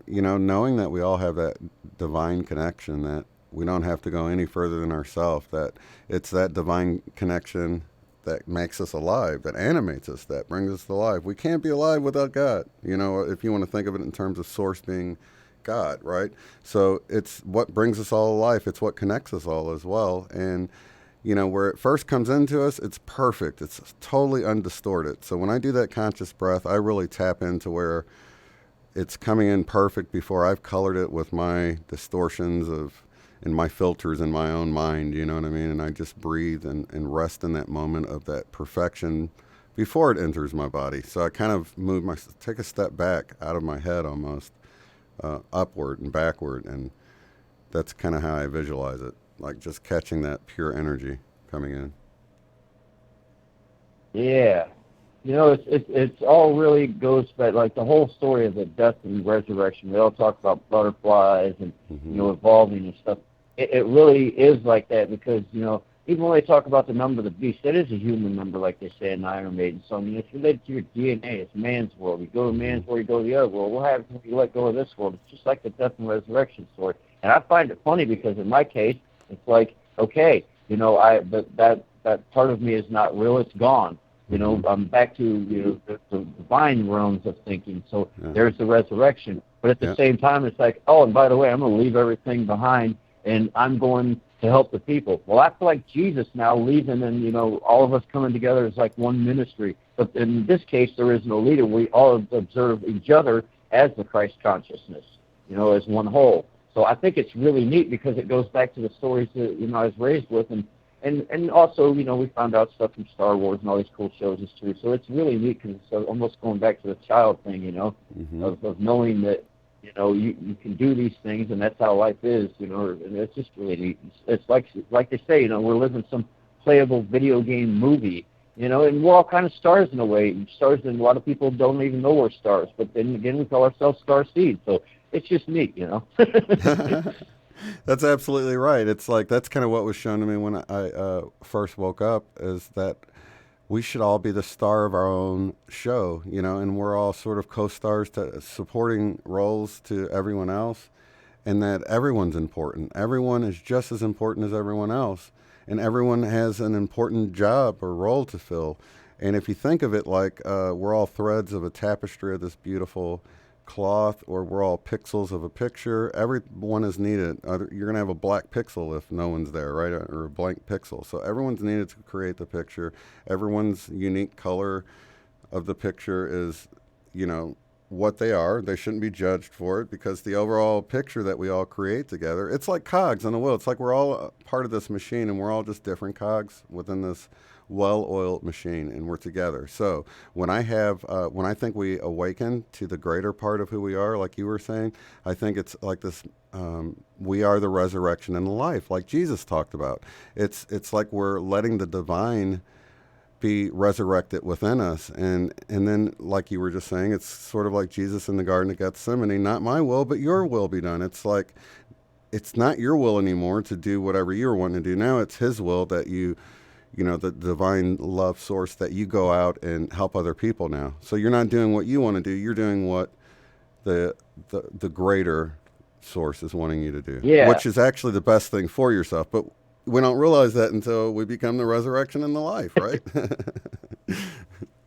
you know, knowing that we all have that divine connection, that we don't have to go any further than ourselves, that it's that divine connection that makes us alive, that animates us, that brings us to life. We can't be alive without God, you know, if you want to think of it in terms of source being God, right? So it's what brings us all to life. It's what connects us all as well. And, you know, where it first comes into us, it's perfect. It's totally undistorted. So when I do that conscious breath, I really tap into where it's coming in perfect before I've colored it with my distortions and my filters in my own mind, you know what I mean? And I just breathe and rest in that moment of that perfection before it enters my body. So I kind of take a step back out of my head almost, upward and backward, and that's kind of how I visualize it, like just catching that pure energy coming in. Yeah. You know, it's all really goes back, like the whole story of the death and resurrection. We all talk about butterflies and, you know, evolving and stuff. It really is like that, because, you know, even when they talk about the number of the beast, it is a human number, like they say in Iron Maiden. So, I mean, it's related to your DNA. It's man's world. You go to man's world, you go to the other world. What happens if you let go of this world? It's just like the death and resurrection story. And I find it funny, because in my case, it's like, okay, you know, that part of me is not real. It's gone. You know, I'm back to, you know, the divine realms of thinking. So there's the resurrection. But at the same time, it's like, oh, and by the way, I'm going to leave everything behind, and I'm going to help the people. Well, I feel like Jesus now leaving, and, you know, all of us coming together is like one ministry. But in this case, there is no leader. We all observe each other as the Christ consciousness, you know, as one whole. So I think it's really neat, because it goes back to the stories that, you know, I was raised with, and also, you know, we found out stuff from Star Wars and all these cool shows is true. So it's really neat, because it's almost going back to the child thing, you know, of knowing that, you know, you can do these things, and that's how life is, you know, and it's just really neat. It's like they say, you know, we're living some playable video game movie, you know, and we're all kind of stars in a way. Stars, and a lot of people don't even know we're stars. But then again, we call ourselves star seeds. So it's just neat, you know. That's absolutely right. It's like that's kind of what was shown to me when I first woke up, is that we should all be the star of our own show, you know, and we're all sort of co-stars to supporting roles to everyone else, and that everyone's important. Everyone is just as important as everyone else, and everyone has an important job or role to fill. And if you think of it like we're all threads of a tapestry of this beautiful cloth, or we're all pixels of a picture, everyone is needed. You're going to have a black pixel if no one's there, right? Or a blank pixel. So everyone's needed to create the picture. Everyone's unique color of the picture is, you know, what they are. They shouldn't be judged for it, because the overall picture that we all create together, it's like cogs on a wheel. It's like we're all part of this machine, and we're all just different cogs within this well-oiled machine, and we're together. So when I think we awaken to the greater part of who we are, like you were saying, I think it's like this, we are the resurrection and the life, like Jesus talked about. It's like we're letting the divine be resurrected within us, and then, like you were just saying, it's sort of like Jesus in the Garden of Gethsemane, not my will, but your will be done. It's like, it's not your will anymore to do whatever you're wanting to do. Now it's his will that you know, the divine love source, that you go out and help other people now. So you're not doing what you want to do. You're doing what the greater source is wanting you to do, which is actually the best thing for yourself. But we don't realize that until we become the resurrection and the life, right?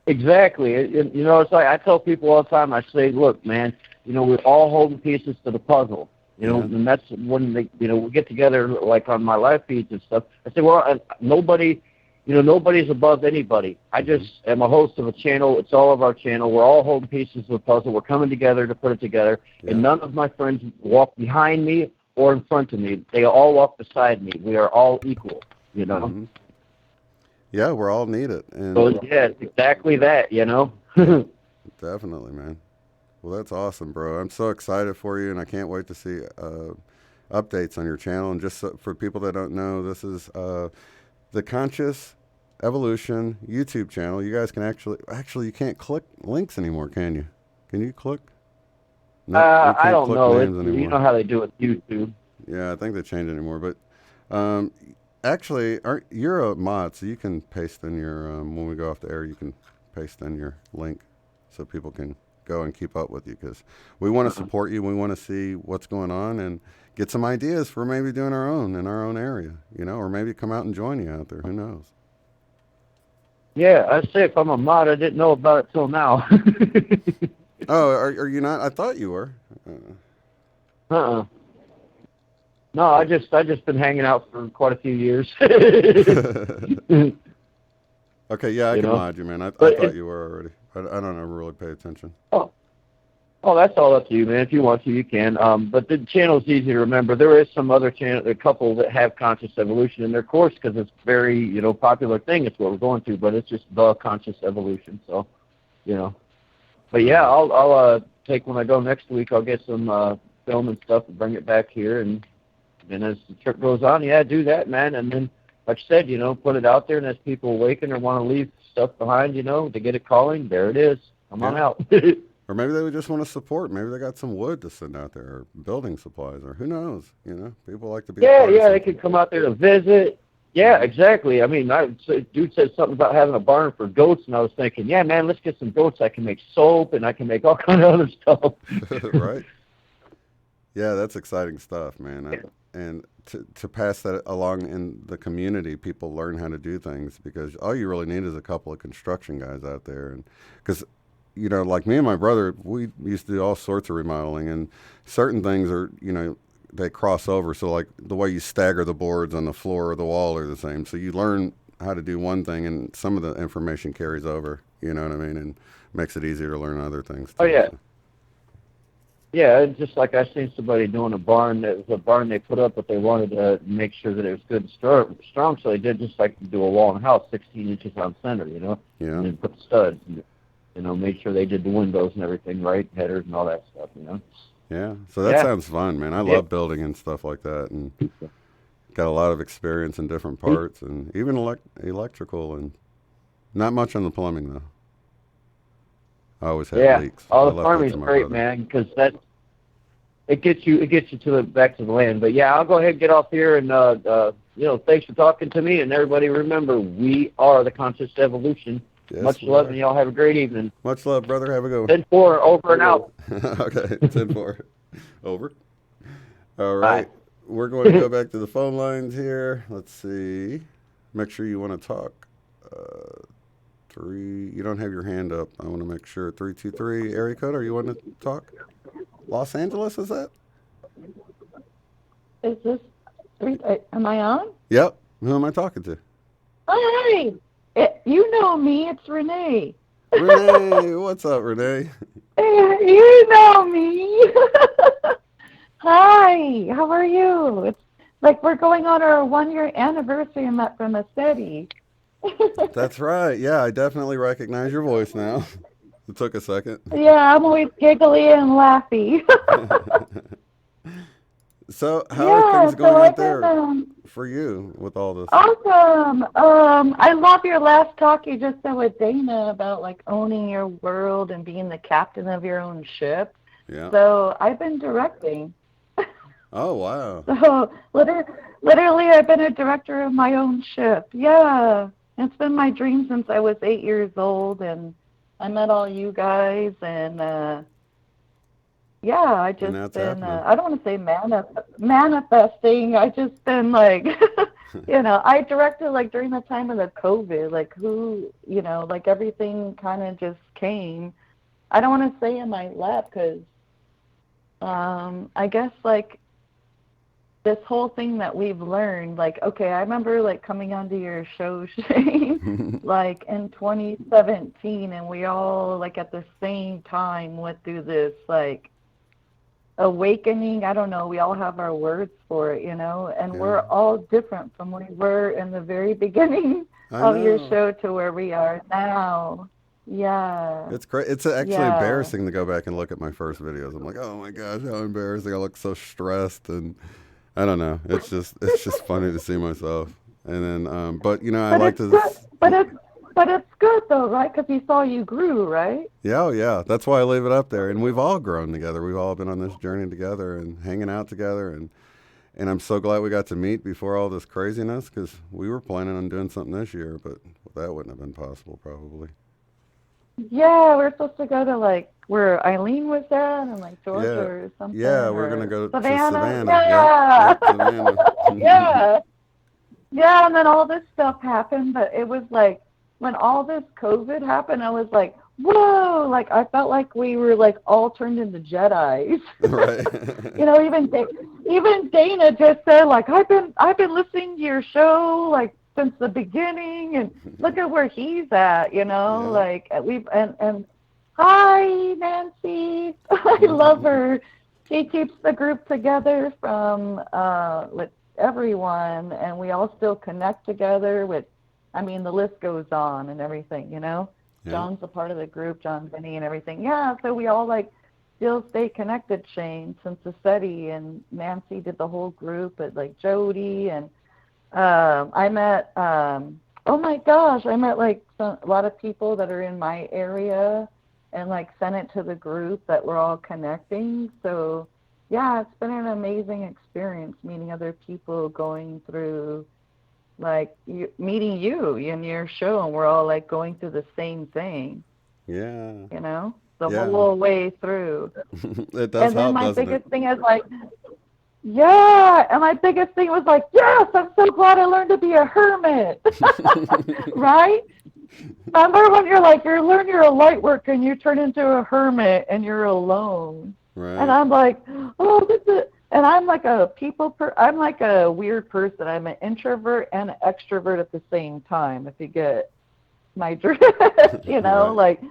Exactly. You know, it's like I tell people all the time, I say, look, man, you know, we're all holding pieces to the puzzle. You know, and that's when they, you know, we get together, like on my live feeds and stuff. I say, well, nobody's above anybody. I just am a host of a channel. It's all of our channel. We're all holding pieces of the puzzle. We're coming together to put it together. Yeah. And none of my friends walk behind me or in front of me. They all walk beside me. We are all equal, you know. Mm-hmm. Yeah, we're all needed. And so, yeah, it's exactly that, you know. Definitely, man. Well, that's awesome, bro. I'm so excited for you, and I can't wait to see updates on your channel. And just for people that don't know, this is the Conscious Evolution YouTube channel. You guys can actually you can't click links anymore, can you? Can you click? No, I don't know. You know how they do with YouTube. Yeah, I think they changed it anymore. But actually, you're a mod, so you can paste in your when we go off the air, you can paste in your link so people can go and keep up with you, because we want to support you. We want to see what's going on and get some ideas for maybe doing our own in our own area, you know, or maybe come out and join you out there. Who knows? Yeah, I'd say if I'm a mod, I didn't know about it till now. Oh, are you not? I thought you were. No, I just been hanging out for quite a few years. Okay, yeah, I can mod you, man. I thought you were already. I don't ever really pay attention. Oh, that's all up to you, man. If you want to, you can. But the channel's easy to remember. There is some other channel, a couple that have Conscious Evolution in their course, because it's very, you know, popular thing. It's what we're going through, but it's just the Conscious Evolution. So, you know. But yeah, I'll take when I go next week. I'll get some film and stuff and bring it back here, and as the trip goes on, yeah, do that, man. And then, like I said, you know, put it out there, and as people awaken or want to leave stuff behind, you know, to get it calling, there it is. Come on out. Or maybe they would just want to support. Maybe they got some wood to send out there, or building supplies, or who knows, you know. People like to be they could come out there to visit. Yeah, exactly. I mean, dude said something about having a barn for goats, and I was thinking, yeah, man, let's get some goats. I can make soap, and I can make all kind of other stuff. Right. Yeah, that's exciting stuff, man. And to pass that along in the community, people learn how to do things, because all you really need is a couple of construction guys out there. And because, you know, like me and my brother, we used to do all sorts of remodeling, and certain things are, you know, they cross over. So like the way you stagger the boards on the floor or the wall are the same. So you learn how to do one thing, and some of the information carries over, you know what I mean, and makes it easier to learn other things too. Oh, yeah. Yeah, it's just like I seen somebody doing a barn. It was a barn they put up, but they wanted to make sure that it was good and strong, so they did just like do a wall in a house, 16 inches on center, you know, and then put the studs, and, you know, made sure they did the windows and everything right, headers and all that stuff, you know. Yeah, so that sounds fun, man. I love building and stuff like that, and got a lot of experience in different parts, and even electrical, and not much on the plumbing, though. I always had leaks. All the plumbing's great, man, because it gets you back to the land. But yeah, I'll go ahead and get off here, and thanks for talking to me, and everybody remember, we are the conscious evolution. Yes, much love, and y'all have a great evening. Much love, brother. Have a good one. 10-4, over and out. Okay, 10-4, over. All right, we're going to go back to the phone lines here. Let's see. Make sure you want to talk. You don't have your hand up. I want to make sure. 323 area code. Are you want to talk? Los Angeles, is that? Is this? Am I on? Yep. Who am I talking to? Hi. You know me. It's Renee. Renee, what's up, Renee? You know me. Hi. How are you? It's like we're going on our 1-year anniversary from the city. That's right. Yeah, I definitely recognize your voice now. It took a second. Yeah, I'm always giggly and laughy. So, how are things going out there for you with all this? Awesome. I love your last talk you just said with Dana about like owning your world and being the captain of your own ship. Yeah. So I've been directing. Oh, wow. So literally I've been a director of my own ship. Yeah. It's been my dream since I was 8 years old, and I met all you guys, and yeah, I just been, I don't want to say manifesting. I just been like, I directed like during the time of the COVID, like like everything kind of just came. I don't want to say in my lap because I guess like this whole thing that we've learned, like, okay, I remember like coming onto your show, Shane, like in 2017, and we all like at the same time went through this like awakening. I don't know, we all have our words for it, and we're all different from we were in the very beginning of your show to where we are now. Yeah. It's great. It's actually embarrassing to go back and look at my first videos. I'm like, oh my gosh, how embarrassing. I look so stressed, and I don't know. It's just funny to see myself. And then, but I like to. But it's good though, right? Because you saw you grew, right? Yeah, oh yeah. That's why I leave it up there. And we've all grown together. We've all been on this journey together and hanging out together. And I'm so glad we got to meet before all this craziness, because we were planning on doing something this year, but that wouldn't have been possible probably. Yeah, we're supposed to go to like where Eileen was at, and like Georgia or something. Yeah, we're gonna go to Savannah. Yeah. Yep, Savannah. Yeah. Yeah, and then all this stuff happened, but it was like when all this COVID happened, I was like, whoa, like I felt like we were like all turned into Jedis. Right. Even Dana just said like I've been listening to your show like since the beginning, and look at where he's at, like and hi Nancy. I love her. She keeps the group together from with everyone, and we all still connect together with, the list goes on and everything, Yeah. John's a part of the group, John, Vinny, and everything. Yeah, so we all like still stay connected, Shane, since the SETI, and Nancy did the whole group, but like Jody, and I met oh my gosh, I met like a lot of people that are in my area, and like sent it to the group that we're all connecting. So yeah, it's been an amazing experience meeting other people, going through like meeting you in your show, and we're all like going through the same thing. Yeah. The whole way through. It does. And then my biggest thing is like, and my biggest thing was like, yes, I'm so glad I learned to be a hermit. Right? Remember when you're learn you're a light worker and you turn into a hermit and you're alone. Right. And I'm like, and I'm like I'm like a weird person. I'm an introvert and an extrovert at the same time, if you get my drift, Right. like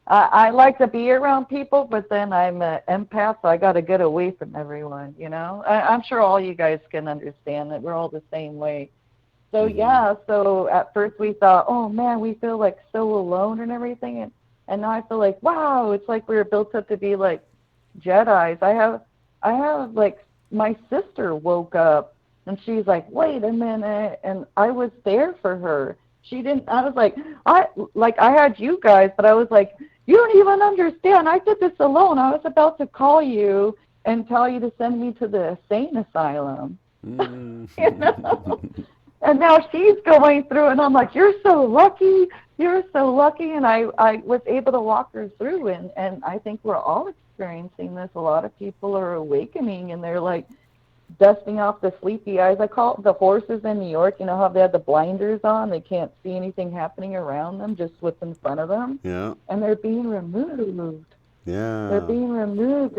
I like to be around people, but then I'm an empath, so I got to get away from everyone, I'm sure all you guys can understand that we're all the same way. So so at first we thought, oh man, we feel like so alone and everything, and now I feel like, wow, it's like we were built up to be like Jedis. I have like, my sister woke up and she's like, wait a minute, and I was there for her. I was like, I had you guys, but I was like, you don't even understand. I did this alone. I was about to call you and tell you to send me to the insane asylum. Mm. You know? And now she's going through, and I'm like, you're so lucky. You're so lucky. And I was able to walk her through, and I think we're all experiencing this. A lot of people are awakening, and they're like dusting off the sleepy eyes. I call it the horses in New York. You know how they have the blinders on? They can't see anything happening around them, just what's in front of them. Yeah. And they're being removed. Yeah. They're being removed,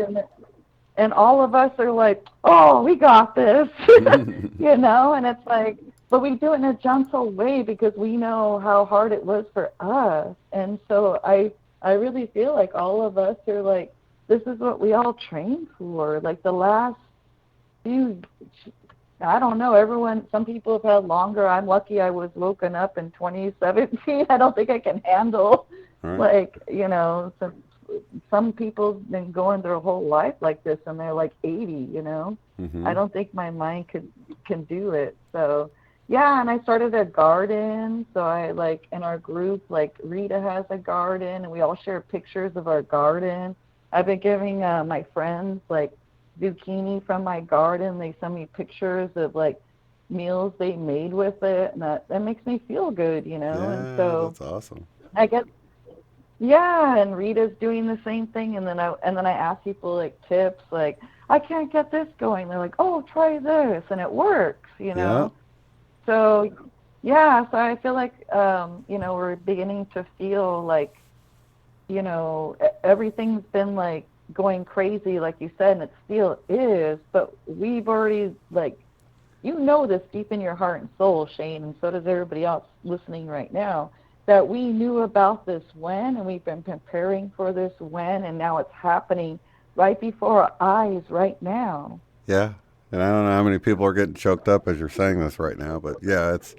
and all of us are like, oh, we got this, you know? And it's like, but we do it in a gentle way because we know how hard it was for us. And so I really feel like all of us are like, this is what we all trained for. Like the last few, I don't know, everyone, some people have had longer. I'm lucky I was woken up in 2017. I don't think I can handle, like, you know, some people have been going their whole life like this, and they're like 80, you know. Mm-hmm. I don't think my mind can do it. So, yeah, and I started a garden. So I, like, in our group, like, Rita has a garden, and we all share pictures of our garden. I've been giving my friends, like, zucchini from my garden. They send me pictures of, like, meals they made with it, and that makes me feel good, you know. Yeah, and so that's awesome. I guess, yeah, and Rita's doing the same thing, and then I ask people, like, tips, like, I can't get this going. They're like, oh, try this, and it works, you know. Yeah. So, yeah, so I feel like, you know, we're beginning to feel like, you know, everything's been, like, going crazy, like you said, and it still is, but we've already, like, you know this deep in your heart and soul, Shane, and so does everybody else listening right now, that we knew about this when, and we've been preparing for this when, and now it's happening right before our eyes right now. Yeah. And I don't know how many people are getting choked up as you're saying this right now, but yeah, it's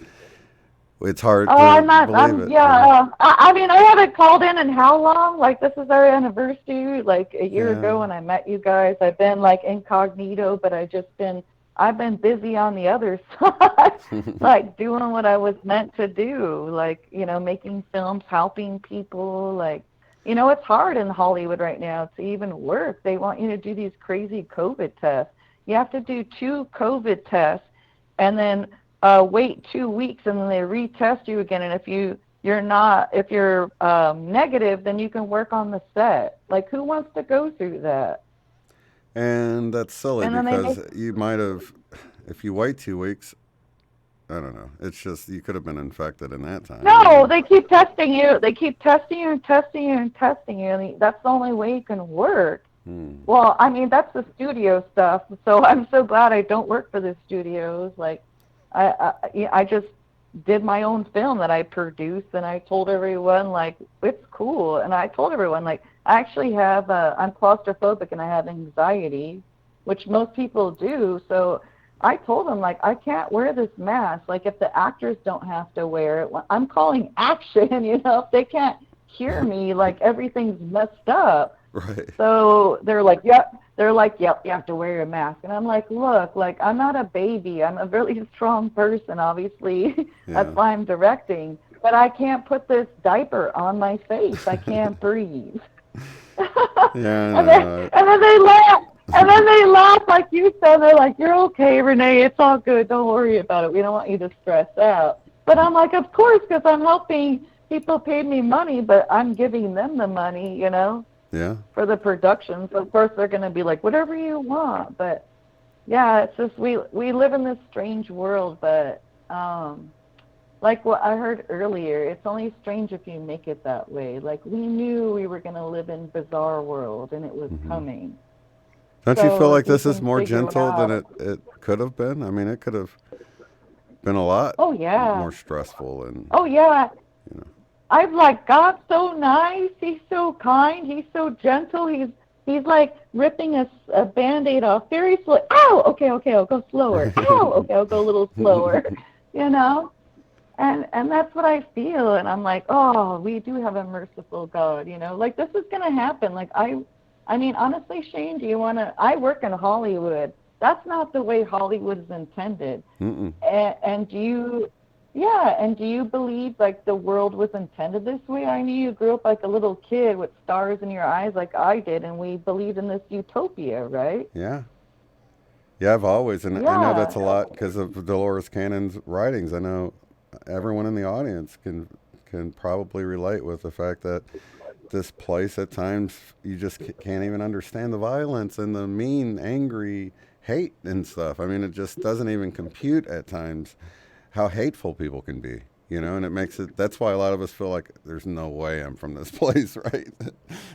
hard to believe it. Yeah, I mean, I haven't called in how long? Like, this is our anniversary, like a year ago when I met you guys. I've been, like, incognito, but I've been busy on the other side, like, doing what I was meant to do, like, you know, making films, helping people, like, you know, it's hard in Hollywood right now to even work. They want you to do these crazy COVID tests. You have to do 2 COVID tests and then wait 2 weeks, and then they retest you again. And if you're negative, then you can work on the set. Like, who wants to go through that? And that's silly because you might have, if you wait 2 weeks, I don't know. It's just you could have been infected in that time. No, they keep testing you. They keep testing you and testing you and testing you. And that's the only way you can work. Well, I mean, that's the studio stuff. So I'm so glad I don't work for the studios. Like, I just did my own film that I produced, and I told everyone, like, it's cool. And I told everyone, like, I actually have, I'm claustrophobic and I have anxiety, which most people do. So I told them, like, I can't wear this mask. Like, if the actors don't have to wear it, I'm calling action, you know, if they can't hear me, like, everything's messed up. Right. So they're like, yep, you have to wear a mask. And I'm like, look, like, I'm not a baby. I'm a really strong person, obviously. Yeah. That's why I'm directing. But I can't put this diaper on my face. I can't breathe. Yeah, and then they laugh. And then they laugh, like you said. They're like, you're okay, Renee. It's all good. Don't worry about it. We don't want you to stress out. But I'm like, of course, because I'm helping people pay me money, but I'm giving them the money, you know. Yeah. For the productions. Of course, they're going to be like, whatever you want. But, yeah, it's just we live in this strange world. But, like what I heard earlier, it's only strange if you make it that way. Like, we knew we were going to live in a bizarre world, and it was coming. Don't you feel like this is more gentle than it could have been? I mean, it could have been a lot more stressful. And You know. I'm like, God's so nice. He's so kind. He's so gentle. He's like ripping a Band-Aid off very slowly. Ow! Okay, I'll go slower. Ow! Okay, I'll go a little slower. You know? And that's what I feel. And I'm like, oh, we do have a merciful God, you know? Like, this is going to happen. Like, I mean, honestly, Shane, I work in Hollywood. That's not the way Hollywood is intended. And Yeah, and do you believe like the world was intended this way? I knew you grew up like a little kid with stars in your eyes like I did, and we believed in this utopia, right? Yeah. Yeah, I've always, and I know that's a Yeah. lot because of Dolores Cannon's writings. I know everyone in the audience can probably relate with the fact that this place at times you just can't even understand the violence and the mean, angry hate and stuff. I mean, it just doesn't even compute at times how hateful people can be, you know, and it makes it, that's why a lot of us feel like there's no way I'm from this place, right?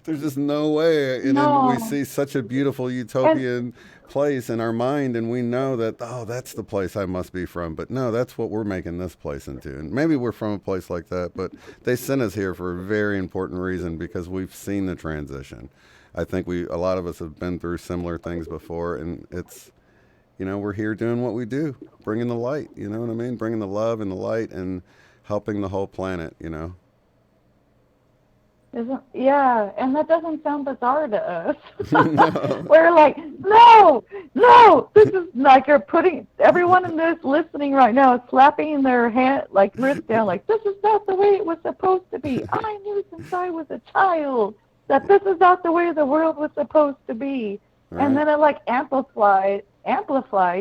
There's just no way. And then we see such a beautiful utopian place in our mind and we know that, oh, that's the place I must be from. But no, that's what we're making this place into. And maybe we're from a place like that, but they sent us here for a very important reason because we've seen the transition. I think a lot of us have been through similar things before, and it's, you know, we're here doing what we do, bringing the light, you know what I mean? Bringing the love and the light and helping the whole planet, you know? Yeah, and that doesn't sound bizarre to us. No. We're like, no, this is like you're putting, everyone in this listening right now is slapping their hand, like wrist down, like, this is not the way it was supposed to be. I knew since I was a child that this is not the way the world was supposed to be. Right. And then it like amplified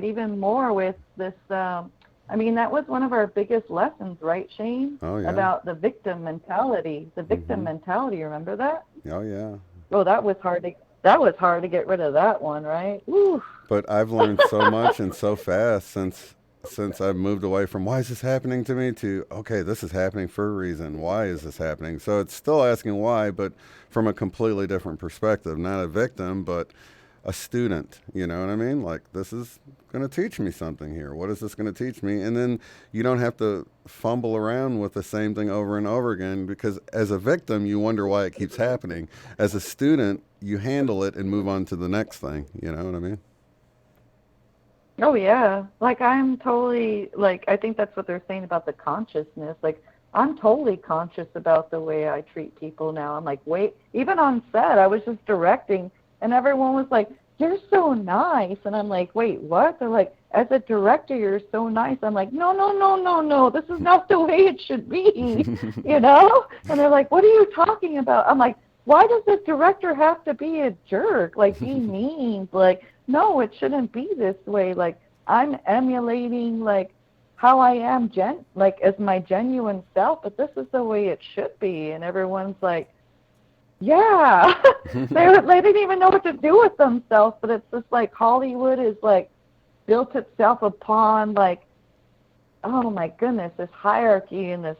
even more with this, I mean, that was one of our biggest lessons, right, Shane? Oh, yeah. About the victim mentality. The victim mentality, remember that? Oh, yeah. Oh, that was hard to get rid of that one, right? Woo. But I've learned so much and so fast since I've moved away from why is this happening to me to, okay, this is happening for a reason. Why is this happening? So it's still asking why, but from a completely different perspective. Not a victim, but a student, you know what I mean? Like, this is going to teach me something here. What is this going to teach me? And then you don't have to fumble around with the same thing over and over again, because as a victim, you wonder why it keeps happening. As a student, you handle it and move on to the next thing. You know what I mean? Oh, yeah. Like, I'm totally, like, I think that's what they're saying about the consciousness. Like, I'm totally conscious about the way I treat people now. I'm like, wait, even on set, I was just directing, and everyone was like, you're so nice. And I'm like, wait, what? They're like, as a director, you're so nice. I'm like, no. This is not the way it should be, you know? And they're like, what are you talking about? I'm like, why does the director have to be a jerk? Like, be mean. Like, no, it shouldn't be this way. Like, I'm emulating, like, how I am, like, as my genuine self, but this is the way it should be. And everyone's like, yeah. they didn't even know what to do with themselves, but it's just like Hollywood is, like, built itself upon, like, oh, my goodness, this hierarchy and this,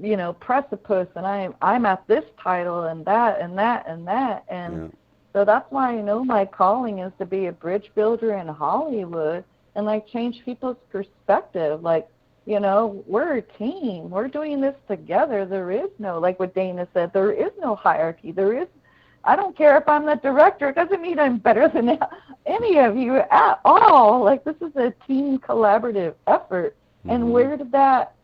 you know, precipice, and I'm at this title and that and that and that. And so that's why I know my calling is to be a bridge builder in Hollywood and, like, change people's perspective. Like, you know, we're a team. We're doing this together. There is no, like what Dana said, there is no hierarchy. I don't care if I'm the director. It doesn't mean I'm better than any of you at all. Like, this is a team collaborative effort. And where did that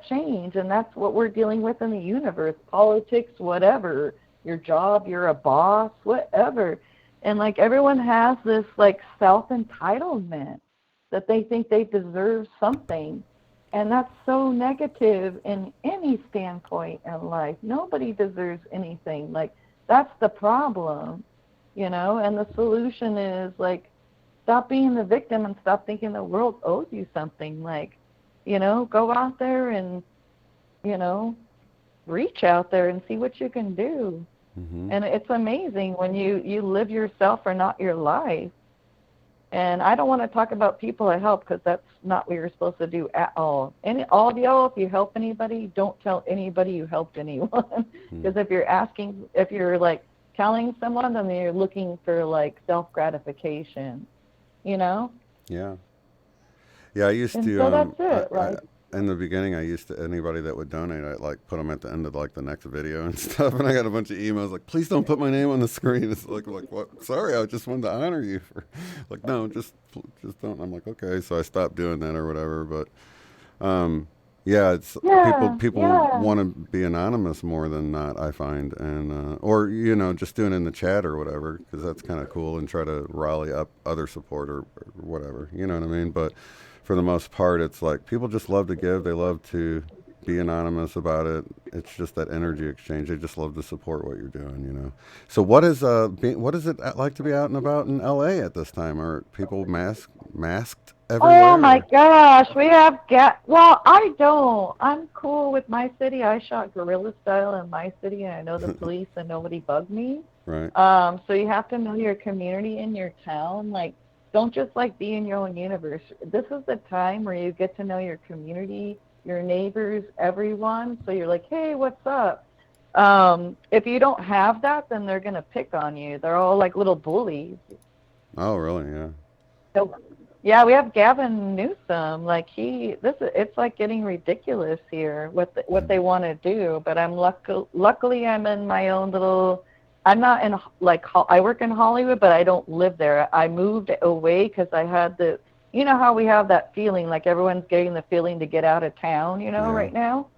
change? And that's what we're dealing with in the universe. Politics, whatever. Your job, you're a boss, whatever. And, like, everyone has this, like, self-entitlement that they think they deserve something. And that's so negative in any standpoint in life. Nobody deserves anything. Like, that's the problem, you know? And the solution is, like, stop being the victim and stop thinking the world owes you something. Like, you know, go out there and, you know, reach out there and see what you can do. And it's amazing when you live yourself or not your life. And I don't want to talk about people I help because that's not what you're supposed to do at all. And all of y'all, if you help anybody, don't tell anybody you helped anyone. Because if you're like telling someone, then you're looking for, like, self-gratification, you know? Yeah. Yeah, I used to. So that's it, right? In the beginning, I used to, anybody that would donate, I'd, like, put them at the end of, like, the next video and stuff. And I got a bunch of emails like, please don't put my name on the screen. It's like what? Sorry, I just wanted to honor you. Like, no, just don't. I'm like, okay. So I stopped doing that or whatever. But, Yeah, it's Yeah, people yeah. want to be anonymous more than not, I find, and or just doing it in the chat or whatever, because that's kind of cool, and try to rally up other support or whatever. You know what I mean? But for the most part, it's like people just love to give. They love to be anonymous about it. It's just that energy exchange. They just love to support what you're doing. So what is what is it like to be out and about in LA at this time? Are people masked everywhere? Oh my gosh, we have well, I don't. I'm cool with my city. I shot guerrilla style in my city, and I know the police, and nobody bugged me. Right. So you have to know your community in your town. Like, don't just be in your own universe. This is the time where you get to know your community, your neighbors, everyone. So you're like, hey, what's up? If you don't have that, then they're gonna pick on you. They're all like little bullies. Oh, really? Yeah. So, yeah, we have Gavin Newsom. It's like getting ridiculous here. What they want to do. But luckily I'm in my own little. I'm not in I work in Hollywood, but I don't live there. I moved away because I had how we have that feeling, like everyone's getting the feeling to get out of town, right now.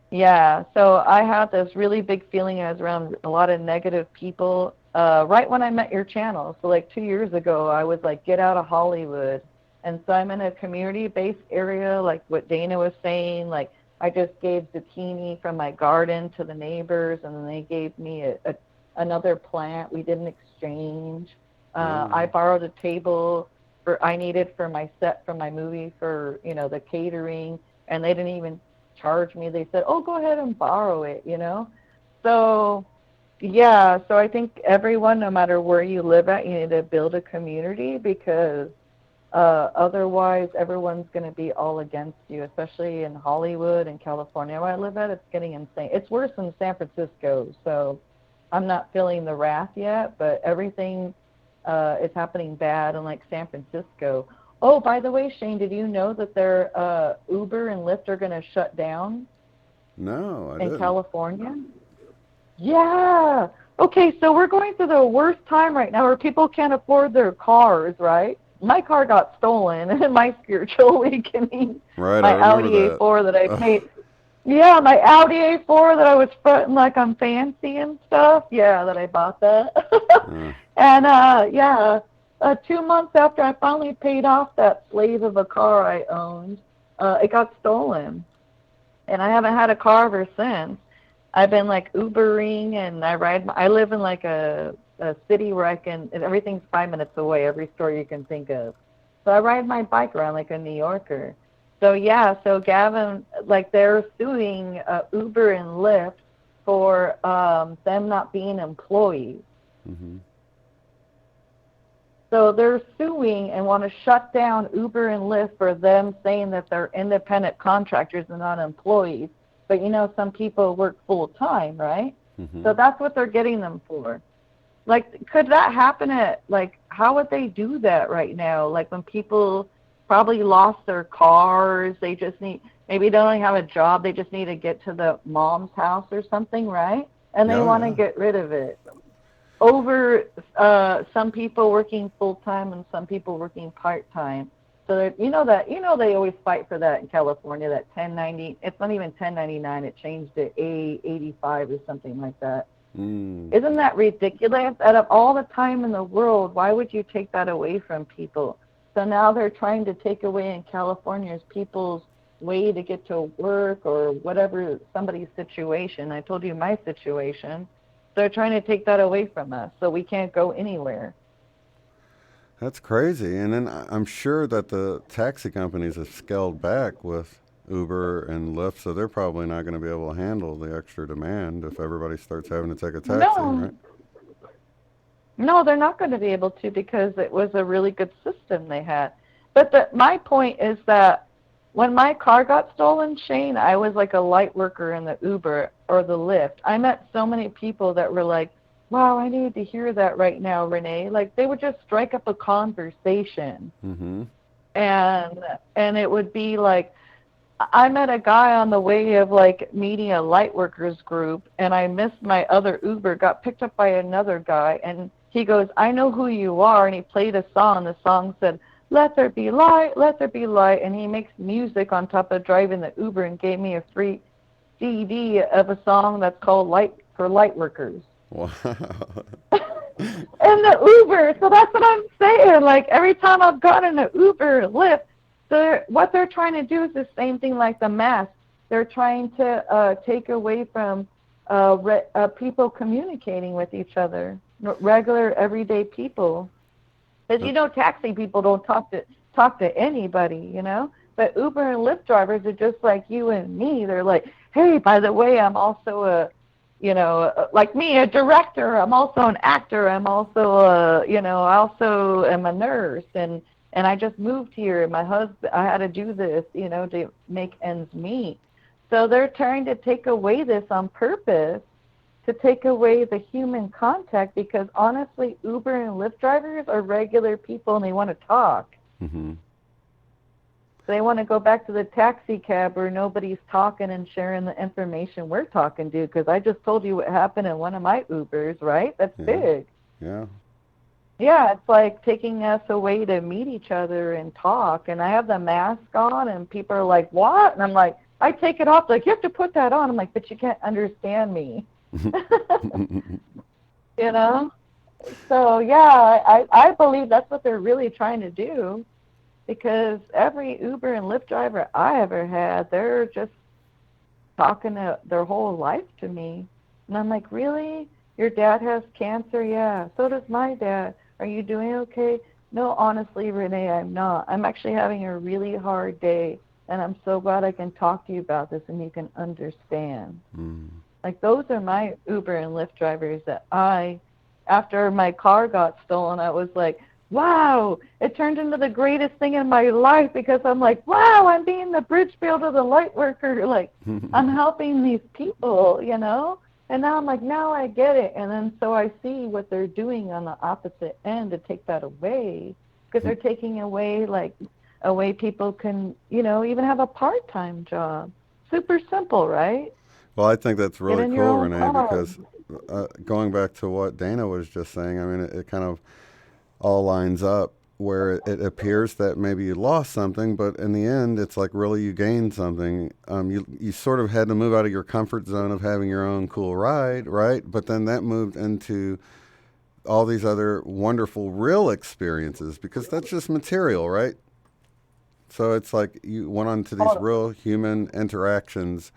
Yeah, so I had this really big feeling. I was around a lot of negative people right when I met your channel. So 2 years ago, I was like, get out of Hollywood. And so I'm in a community-based area, like what Dana was saying. Like, I just gave zucchini from my garden to the neighbors, and then they gave me another plant. We did an exchange. I borrowed a table I needed for my set from my movie for, the catering, and they didn't even charge me. They said, oh, go ahead and borrow it, So, yeah, so I think everyone, no matter where you live at, you need to build a community, because otherwise everyone's going to be all against you, especially in Hollywood and California where I live at. It's getting insane. It's worse than San Francisco, so I'm not feeling the wrath yet, but everything is happening bad in San Francisco. Oh, by the way, Shane, did you know that their Uber and Lyft are going to shut down? No, I in didn't. California? Yeah. Okay, so we're going through the worst time right now where people can't afford their cars, right? My car got stolen in my spiritual awakening. Right, My I remember Audi that. A4 that I paid. Yeah, my Audi A4 that I was fronting like I'm fancy and stuff. Yeah, that I bought that. And 2 months after I finally paid off that slave of a car I owned, it got stolen. And I haven't had a car ever since. I've been Ubering, and I live in a city where everything's 5 minutes away, every store you can think of. So I ride my bike around like a New Yorker. So yeah, so Gavin, they're suing Uber and Lyft for them not being employees. Mm-hmm. So they're suing and want to shut down Uber and Lyft for them saying that they're independent contractors and not employees. But some people work full time, right? Mm-hmm. So that's what they're getting them for. Could that happen how would they do that right now? When people probably lost their cars, they just maybe they don't have a job, they just need to get to the mom's house or something, right? And they want to get rid of it. Over some people working full-time and some people working part-time. So that they always fight for that in California, that 1090, it's not even 1099, it changed to A85 or something like that. Isn't that ridiculous? Out of all the time in the world, why would you take that away from people? So now they're trying to take away in California people's way to get to work or whatever, somebody's situation. I told you my situation. They're trying to take that away from us, so we can't go anywhere. That's crazy. And then I'm sure that the taxi companies have scaled back with Uber and Lyft, so they're probably not going to be able to handle the extra demand if everybody starts having to take a taxi, right? No, they're not going to be able to, because it was a really good system they had. But my point is that when my car got stolen, Shane, I was like a light worker in the Uber or the Lyft. I met so many people that were like, wow, I need to hear that right now, Renee. They would just strike up a conversation. Mm-hmm. And it would be I met a guy on the way of meeting a light workers group, and I missed my other Uber, got picked up by another guy, and he goes, I know who you are, and he played a song. The song said, let there be light, let there be light. And he makes music on top of driving the Uber and gave me a free CD of a song that's called Light for Light Workers. Wow. In the Uber. So that's what I'm saying. Like, every time I've gotten an Uber or Lyft, what they're trying to do is the same thing like the mask. They're trying to take away from people communicating with each other, regular, everyday people. Because, you know, taxi people don't talk to anybody, you know. But Uber and Lyft drivers are just like you and me. They're like, hey, by the way, I'm also like me, a director. I'm also an actor. I'm also, I also am a nurse. And I just moved here. And my husband, I had to do this, to make ends meet. So they're trying to take away this on purpose, to take away the human contact, because honestly, Uber and Lyft drivers are regular people and they want to talk. Mm-hmm. They want to go back to the taxi cab where nobody's talking and sharing the information we're talking to, because I just told you what happened in one of my Ubers, right? That's big. Yeah. Yeah, it's like taking us away to meet each other and talk. And I have the mask on and people are like, what? And I'm like, I take it off. Like, you have to put that on. I'm like, but you can't understand me. So, yeah, I believe that's what they're really trying to do. Because every Uber and Lyft driver I ever had, they're just talking their whole life to me. And I'm like, really? Your dad has cancer? Yeah. So does my dad. Are you doing okay? No, honestly, Renee, I'm not. I'm actually having a really hard day. And I'm so glad I can talk to you about this and you can understand. Mm. Like, those are my Uber and Lyft drivers that after my car got stolen, I was like, wow, it turned into the greatest thing in my life, because I'm like, wow, I'm being the bridge builder, the light worker. Like, I'm helping these people, And now I'm like, now I get it. And then so I see what they're doing on the opposite end to take that away, because they're taking away, like, a way people can, even have a part-time job. Super simple, right? Well, I think that's really cool, Renee, because going back to what Dana was just saying, I mean, it kind of all lines up where it appears that maybe you lost something, but in the end, it's like really you gained something. You sort of had to move out of your comfort zone of having your own cool ride, right? But then that moved into all these other wonderful real experiences, because that's just material, right? So it's like you went on to these real human interactions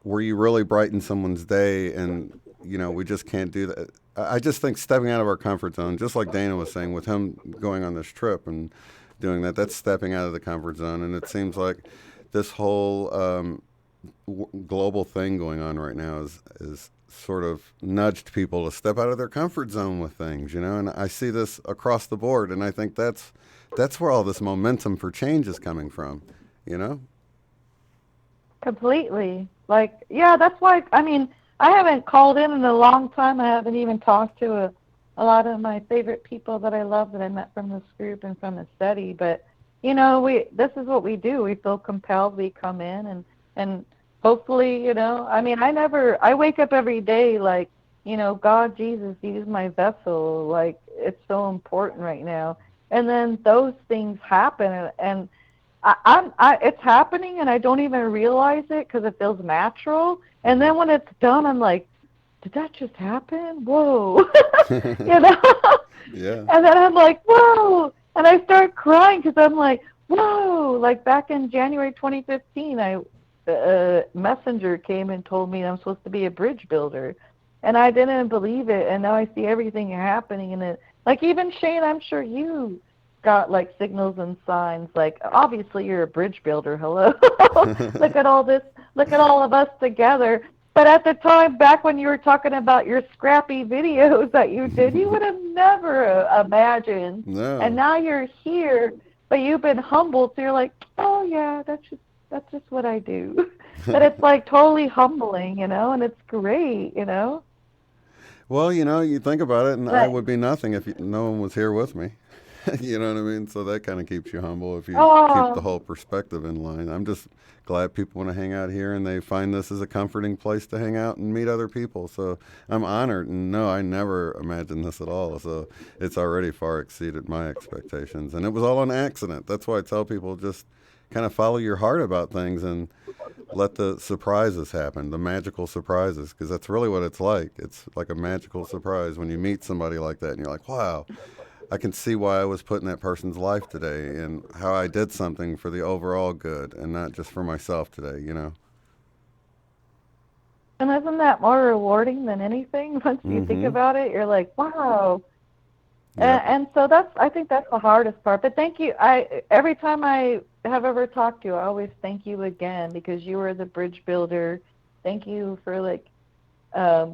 where you really brighten someone's day, and, we just can't do that. I just think stepping out of our comfort zone, just like Dana was saying, with him going on this trip and doing that, that's stepping out of the comfort zone. And it seems like this whole global thing going on right now is sort of nudged people to step out of their comfort zone with things, And I see this across the board, and I think that's where all this momentum for change is coming from, Completely. Like, yeah, that's why, I haven't called in a long time. I haven't even talked to a lot of my favorite people that I love that I met from this group and from the study. But, this is what we do. We feel compelled. We come in and hopefully, I wake up every day like, God, Jesus, use my vessel. Like, it's so important right now. And then those things happen, and it's happening, and I don't even realize it because it feels natural. And then when it's done, I'm like, did that just happen? Whoa. Yeah. And then I'm like, whoa. And I start crying because I'm like, whoa. Like, back in January 2015, a messenger came and told me I'm supposed to be a bridge builder. And I didn't believe it. And now I see everything happening. And like, even Shane, I'm sure you got like signals and signs. Like, obviously you're a bridge builder. Hello. Look at all this. Look at all of us together. But at the time, back when you were talking about your scrappy videos that you did, you would have never imagined. No. And now you're here, but you've been humbled. So you're like, oh yeah, that's just what I do. But it's like totally humbling, and it's great, Well, you think about it, and I would be nothing if no one was here with me. You know what I mean? So that kind of keeps you humble if you keep the whole perspective in line. I'm just glad people want to hang out here and they find this as a comforting place to hang out and meet other people. So I'm honored. And no, I never imagined this at all. So it's already far exceeded my expectations. And it was all an accident. That's why I tell people just kind of follow your heart about things and let the surprises happen, the magical surprises, because that's really what it's like. It's like a magical surprise when you meet somebody like that and you're like, wow, I can see why I was put in that person's life today and how I did something for the overall good and not just for myself today, you know? And isn't that more rewarding than anything? Once you think about it, you're like, wow. Yep. And so I think that's the hardest part. But thank you. Every time I have ever talked to you, I always thank you again because you were the bridge builder. Thank you for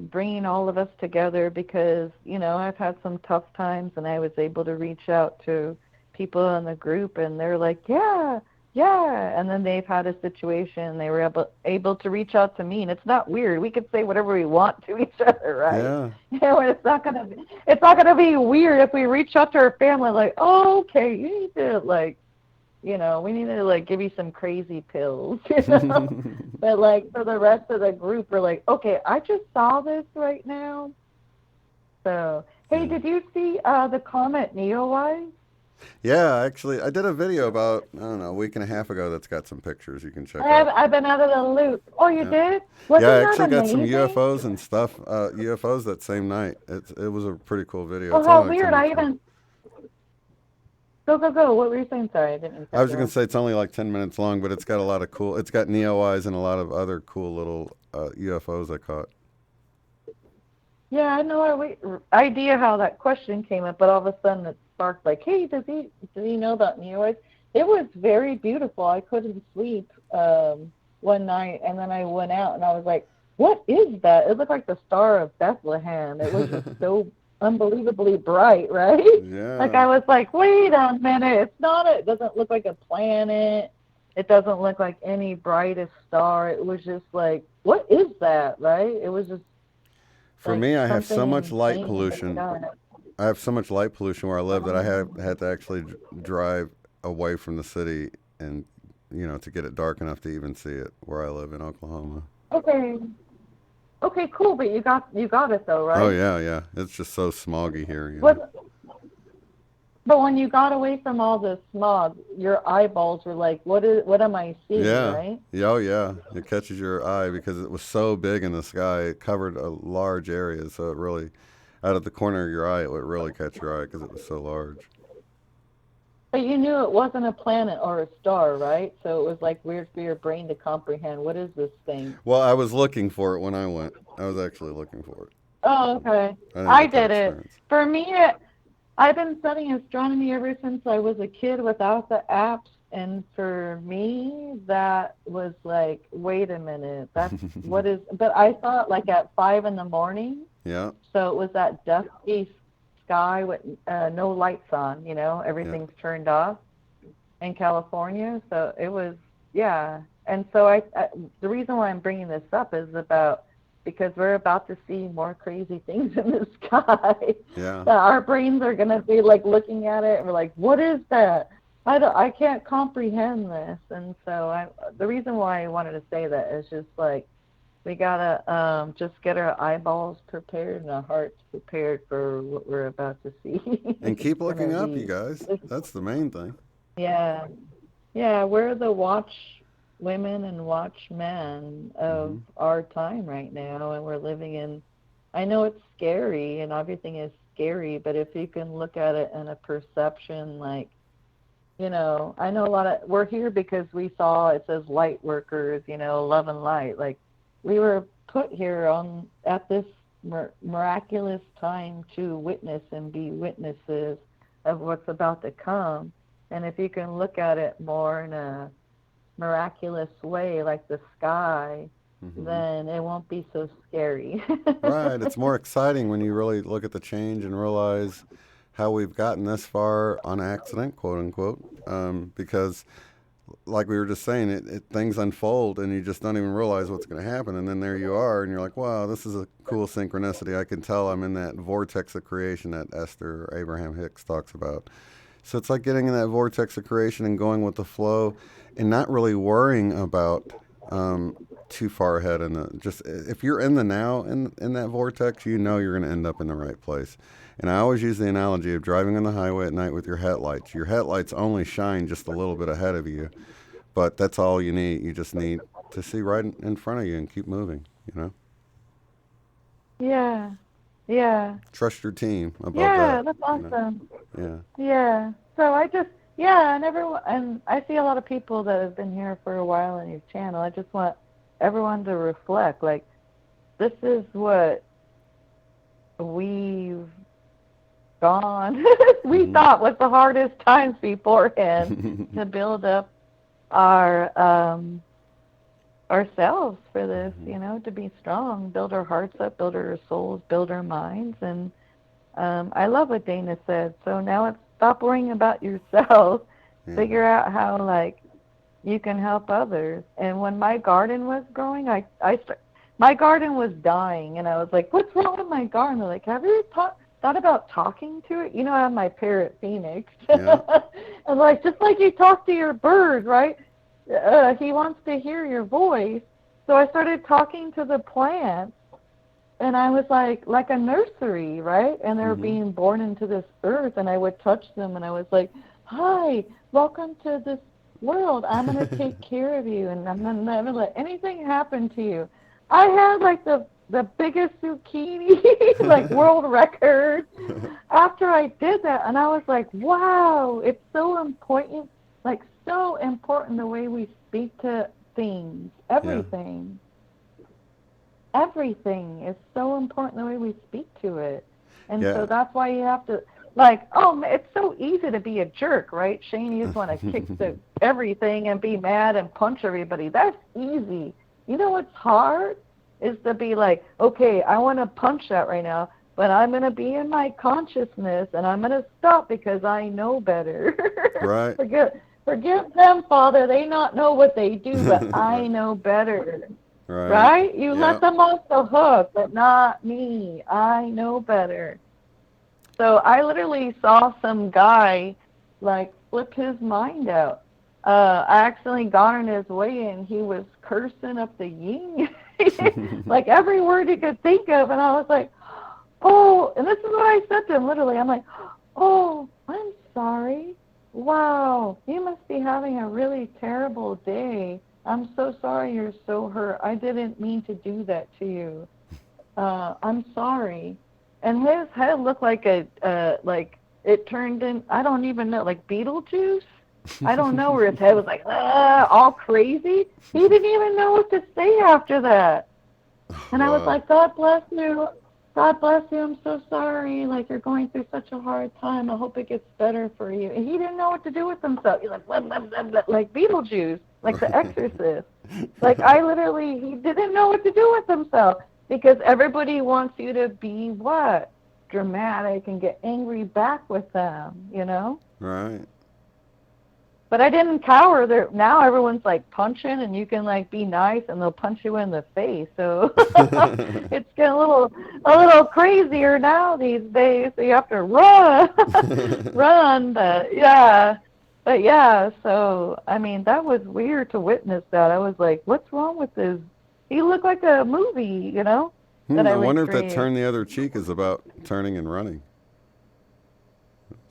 bringing all of us together because, you know, I've had some tough times and I was able to reach out to people in the group and they're like, yeah. And then they've had a situation and they were able to reach out to me. And it's not weird. We could say whatever we want to each other, right? Yeah. You know, it's not gonna be weird if we reach out to our family like, oh, okay, you need to we need to give you some crazy pills, you know. But for the rest of the group, we're like, okay, I just saw this right now. So, hey, did you see the comet Neowise? Yeah, actually, I did a video about, I don't know, a week and a half ago that's got some pictures you can check out. I've been out of the loop. Oh, you did? Yeah, I actually got some UFOs and stuff, UFOs that same night. It was a pretty cool video. Oh, how weird. Go. What were you saying? Sorry, I didn't. I was just going to say it's only like 10 minutes long, but it's got a lot of cool, it's got Neowise and a lot of other cool little UFOs I caught. Yeah, I had no idea how that question came up, but all of a sudden it sparked like, hey, does he know about Neowise? It was very beautiful. I couldn't sleep one night, and then I went out, and I was like, what is that? It looked like the Star of Bethlehem. It was just so unbelievably bright, right? Yeah. I was like, wait a minute. It doesn't look like a planet. It doesn't look like any brightest star. It was just like, what is that, right? It was just for me, I have so much light pollution. I have so much light pollution where I live that I had to actually drive away from the city and, you know, to get it dark enough to even see it where I live in Oklahoma. Okay, cool, but you got it though, right? Oh yeah. It's just so smoggy here. You know? But when you got away from all the smog, your eyeballs were like, what am I seeing, right? Oh yeah. It catches your eye because it was so big in the sky. It covered a large area, so it really, out of the corner of your eye, it would really catch your eye because it was so large. But you knew it wasn't a planet or a star, right? So it was like weird for your brain to comprehend. What is this thing? Well, I was looking for it when I went. I was actually looking for it. Oh, okay. I did it. For me, I've been studying astronomy ever since I was a kid without the apps. And for me, that was like, wait a minute, that's what is, but I saw it like at 5 a.m. Yeah. So it was that dusky sky with no lights on, you know, everything's turned off in California. So it was, yeah. And so I the reason why I'm bringing this up is because we're about to see more crazy things in the sky. Yeah. That our brains are going to be like looking at it and we're like, what is that? I can't comprehend this. And so the reason why I wanted to say that is just like, we gotta just get our eyeballs prepared and our hearts prepared for what we're about to see. And keep looking up, you guys. That's the main thing. Yeah. We're the watch women and watch men of our time right now, and we're living in. I know it's scary, and everything is scary, but if you can look at it in a perception, like, you know, I know we're here because we saw it says light workers, you know, love and light, like. We were put here at this miraculous time to witness and be witnesses of what's about to come. And if you can look at it more in a miraculous way, like the sky, then it won't be so scary. Right. It's more exciting when you really look at the change and realize how we've gotten this far on accident, quote unquote, because like we were just saying, things unfold and you just don't even realize what's going to happen. And then there you are and you're like, wow, this is a cool synchronicity. I can tell I'm in that vortex of creation that Esther or Abraham Hicks talks about. So it's like getting in that vortex of creation and going with the flow and not really worrying about too far ahead. And just if you're in the now in that vortex, you know you're going to end up in the right place. And I always use the analogy of driving on the highway at night with your headlights. Your headlights only shine just a little bit ahead of you, but that's all you need. You just need to see right in front of you and keep moving, you know? Yeah. Yeah. Trust your team above that. Yeah, that's awesome. You know? Yeah. So I just, yeah, and everyone, and I see a lot of people that have been here for a while on your channel. I just want everyone to reflect, like, this is what we've gone, we thought was the hardest times beforehand to build up our ourselves for this, you know, to be strong, build our hearts up, build our souls, build our minds. And I love what Dana said. So now it's stop worrying about yourself, figure out how, like, you can help others. And when my garden was growing, my garden was dying, and I was like, what's wrong with my garden? They're like, have you thought about talking to it? You know, I have my parrot Phoenix. Yeah. And like, just like you talk to your bird, right? He wants to hear your voice. So I started talking to the plants, and I was like a nursery, right? And they're being born into this earth, and I would touch them, and I was like, hi, welcome to this world. I'm going to take care of you, and I'm not going to let anything happen to you. I had like the biggest zucchini, like world record, after I did that. And I was like, wow, it's so important, like so important the way we speak to things, everything. Yeah. Everything is so important the way we speak to it. And so that's why you have to, like, oh, it's so easy to be a jerk, right? Shane, you just want to kick everything and be mad and punch everybody. That's easy. You know what's hard is to be like, okay, I want to punch that right now, but I'm going to be in my consciousness, and I'm going to stop because I know better. Right. Forgive them, Father. They not know what they do, but I know better. Right? You let them off the hook, but not me. I know better. So I literally saw some guy, like, flip his mind out. I accidentally got in his way, and he was cursing up the yin, like every word he could think of. And I was like, oh, and this is what I said to him, literally. I'm like, oh, I'm sorry. Wow, you must be having a really terrible day. I'm so sorry you're so hurt. I didn't mean to do that to you. I'm sorry. And his head looked like like it turned in, I don't even know, like Beetlejuice? I don't know, where his head was like, all crazy. He didn't even know what to say after that. And I was like, God bless you. God bless you. I'm so sorry. Like, you're going through such a hard time. I hope it gets better for you. And he didn't know what to do with himself. He's like, blah, blah, blah, blah, like Beetlejuice, like The Exorcist. Like, he didn't know what to do with himself, because everybody wants you to be what? Dramatic and get angry back with them, you know? Right. But I didn't cower. Now everyone's like punching, and you can like be nice, and they'll punch you in the face. So it's getting a little crazier now these days. So you have to run, run. But yeah. So I mean, that was weird to witness that. I was like, what's wrong with this? He looked like a movie, you know. I wonder if that turn the other cheek is about turning and running.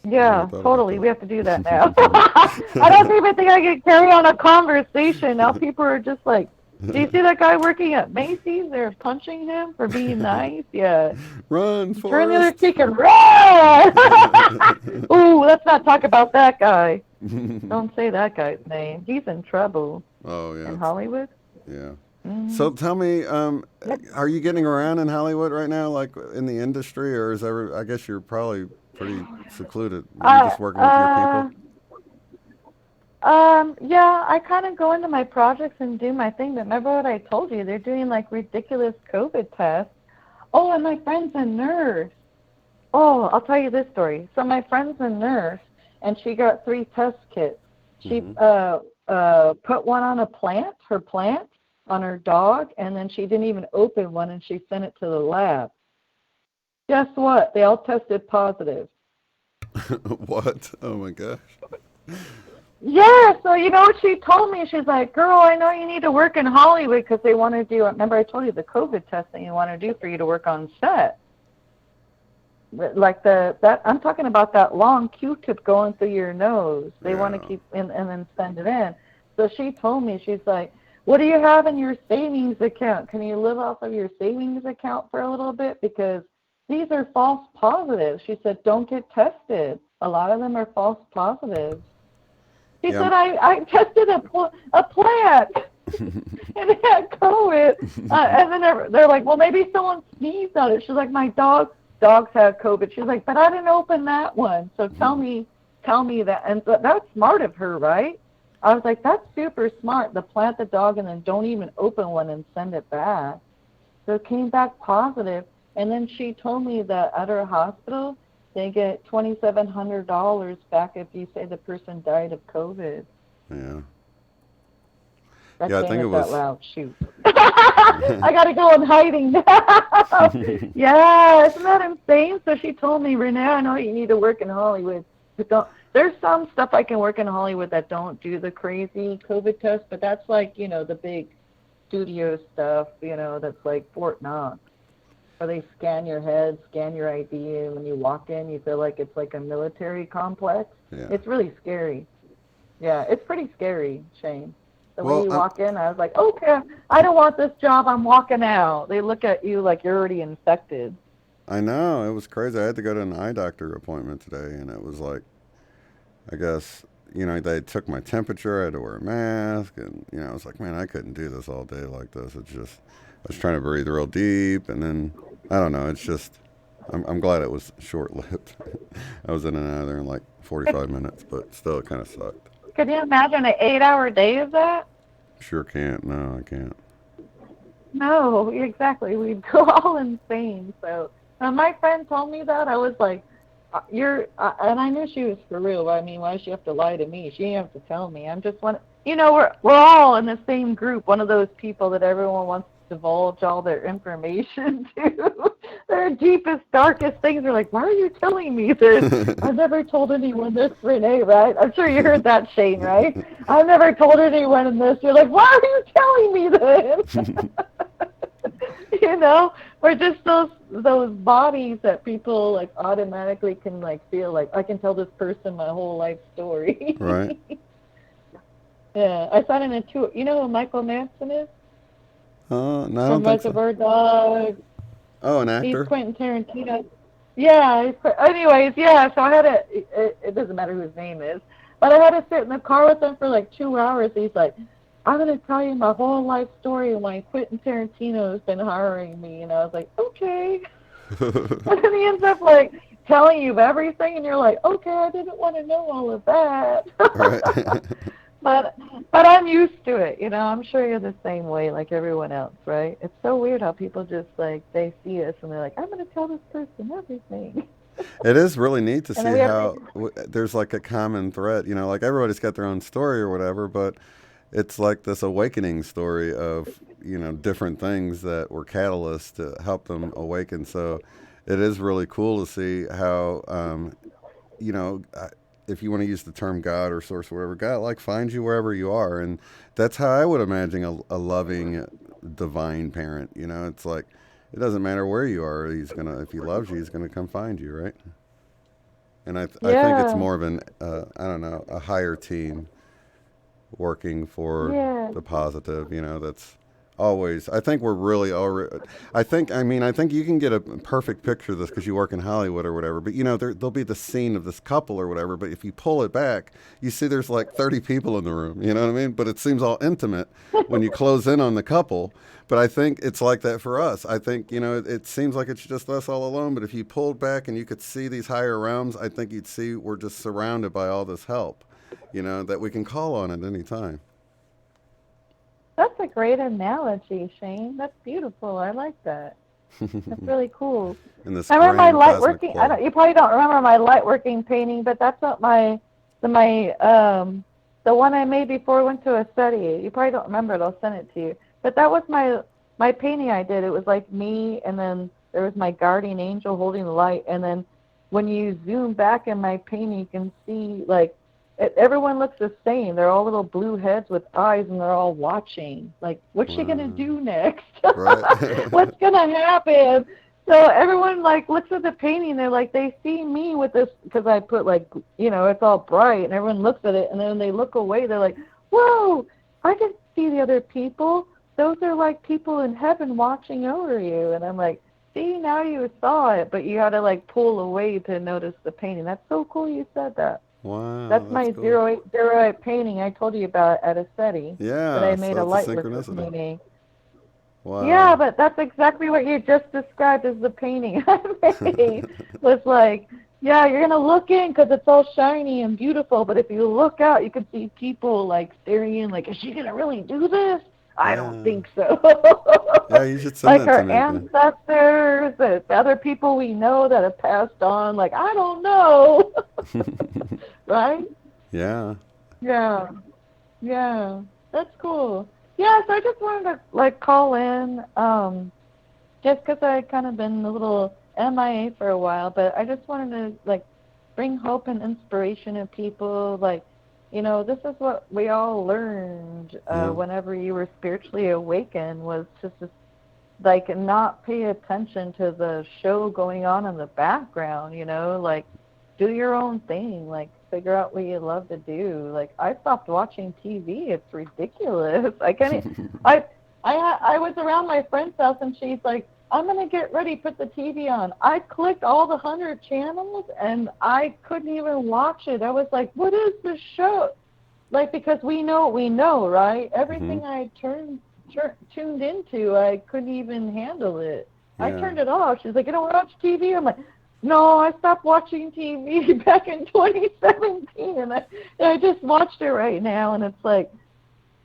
Yeah, totally. We have to do that now. I don't even think I can carry on a conversation. Now people are just like, do you see that guy working at Macy's? They're punching him for being nice. Yeah. Run, Forrest. Turn the other cheek and run! Ooh, let's not talk about that guy. Don't say that guy's name. He's in trouble. Oh, yeah. In Hollywood? Yeah. So tell me, are you getting around in Hollywood right now, like in the industry, or I guess you're probably pretty secluded. Are you just working with your people? Yeah, I kind of go into my projects and do my thing, but remember what I told you? They're doing like ridiculous COVID tests. Oh, and my friend's a nurse. Oh, I'll tell you this story. So my friend's a nurse, and she got 3 test kits. She put one on her plant, on her dog, and then she didn't even open one, and she sent it to the lab. Guess what? They all tested positive. What? Oh my gosh. Yeah, so you know what she told me? She's like, girl, I know you need to work in Hollywood because they want to do, remember I told you the COVID testing you want to do for you to work on set. Like I'm talking about that long Q-tip going through your nose. They want to keep, and then send it in. So she told me, she's like, what do you have in your savings account? Can you live off of your savings account for a little bit? Because these are false positives. She said, don't get tested. A lot of them are false positives. She said, I tested a plant and it had COVID. And then they're like, well, maybe someone sneezed on it. She's like, my dogs have COVID. She's like, but I didn't open that one. So tell me that. And so that's smart of her, right? I was like, that's super smart. To plant the dog and then don't even open one and send it back. So it came back positive. And then she told me that at her hospital, they get $2,700 back if you say the person died of COVID. Yeah. That's I think it was. That loud. Shoot. I got to go in hiding now. Yeah, isn't that insane? So she told me, Renee, I know you need to work in Hollywood, but don't. There's some stuff I can work in Hollywood that don't do the crazy COVID test, but that's like, you know, the big studio stuff, you know, that's like Fort Knox, where they scan your head, scan your ID, and when you walk in, you feel like it's like a military complex. Yeah. It's really scary. Yeah, it's pretty scary, Shane. The way you walk in, I was like, okay, I don't want this job, I'm walking out. They look at you like you're already infected. I know, it was crazy. I had to go to an eye doctor appointment today, and it was like, I guess, you know, they took my temperature, I had to wear a mask, and, you know, I was like, man, I couldn't do this all day like this. It's just, I was trying to breathe real deep, and then, I don't know, it's just, I'm glad it was short-lived. I was in and out of there in like 45 minutes, but still, it kind of sucked. Could you imagine an 8-hour day of that? Sure can't. No, I can't. No, exactly. We'd go all insane. So when my friend told me that, I was like, and I knew she was for real. I mean, why does she have to lie to me? She didn't have to tell me. I'm just one. You know, we're all in the same group. One of those people that everyone wants to divulge all their information to. Their deepest, darkest things are like, why are you telling me this? I've never told anyone this, Renee, right? I'm sure you heard that, Shane, right? I've never told anyone this. You're like, why are you telling me this? You know, we're just those bodies that people like automatically can like feel like I can tell this person my whole life story. Right. Yeah, I sat in a tour. You know who Michael Madsen is? No, I From don't think so. Reservoir Dogs. Oh, an actor? He's Quentin Tarantino. Yeah. Anyways, yeah. So I had it doesn't matter who his name is, but I had to sit in the car with him for like 2 hours. He's like, I'm going to tell you my whole life story and why Quentin Tarantino has been hiring me. And I was like, okay. And then he ends up like telling you everything, and you're like, okay, I didn't want to know all of that. Right. But I'm used to it, you know. I'm sure you're the same way, like everyone else, right? It's so weird how people just like they see us and they're like, I'm going to tell this person everything. It is really neat to And see we have- how there's like a common thread, you know, like everybody's got their own story or whatever, but it's like this awakening story of, you know, different things that were catalysts to help them awaken. So it is really cool to see how, you know, if you want to use the term God or source or whatever, God like finds you wherever you are. And that's how I would imagine a loving divine parent. You know, it's like, it doesn't matter where you are. If he loves you, he's going to come find you. Right. And I think it's more of an, I don't know, a higher team working for the positive, you know, that's always, I think we're really already, I think you can get a perfect picture of this because you work in Hollywood or whatever, but you know, there'll be the scene of this couple or whatever, but if you pull it back, you see there's like 30 people in the room, you know what I mean? But it seems all intimate when you close in on the couple. But I think it's like that for us. I think, you know, it seems like it's just us all alone, but if you pulled back and you could see these higher realms, I think you'd see we're just surrounded by all this help, you know, that we can call on at any time. That's a great analogy, Shane. That's beautiful. I like that. That's really cool. In this I remember my grand light cosmic working. flow. You probably don't remember my light working painting, but that's not the one I made before I went to a study. You probably don't remember it. I'll send it to you. But that was my painting I did. It was like me, and then there was my guardian angel holding the light, and then when you zoom back in my painting, you can see like everyone looks the same. They're all little blue heads with eyes, and they're all watching. Like, what's she gonna do next? Right. What's gonna happen? So everyone like looks at the painting. They're like, they see me with this because I put like, you know, it's all bright, and everyone looks at it, and then they look away. They're like, whoa, I can see the other people. Those are like people in heaven watching over you. And I'm like, see, now you saw it, but you had to like pull away to notice the painting. That's so cool you said that. Wow. That's my cool. zero eight painting I told you about at a SETI. Yeah. That I made so a light it's work painting. Wow. Yeah, but that's exactly what you just described as the painting I made. Was like, yeah, you're gonna look in because it's all shiny and beautiful, but if you look out, you can see people like staring in, like, is she gonna really do this? I don't think so. Yeah, you should send like that our to me. ancestors, the other people we know that have passed on. Like, I don't know, right? Yeah. Yeah, yeah, that's cool. Yeah, so I just wanted to like call in, just because I kind of been a little MIA for a while, but I just wanted to like bring hope and inspiration to people. Like, you know, this is what we all learned whenever you were spiritually awakened, was just like not pay attention to the show going on in the background. You know, like do your own thing. Like figure out what you love to do. Like I stopped watching TV. It's ridiculous. I can't. I was around my friend's house and she's like, I'm going to get ready, put the TV on. I clicked all the 100 channels, and I couldn't even watch it. I was like, what is this show? Like, because we know what we know, right? Everything I tuned into, I couldn't even handle it. I turned it off. She's like, you don't watch TV? I'm like, no, I stopped watching TV back in 2017, and I just watched it right now, and it's like,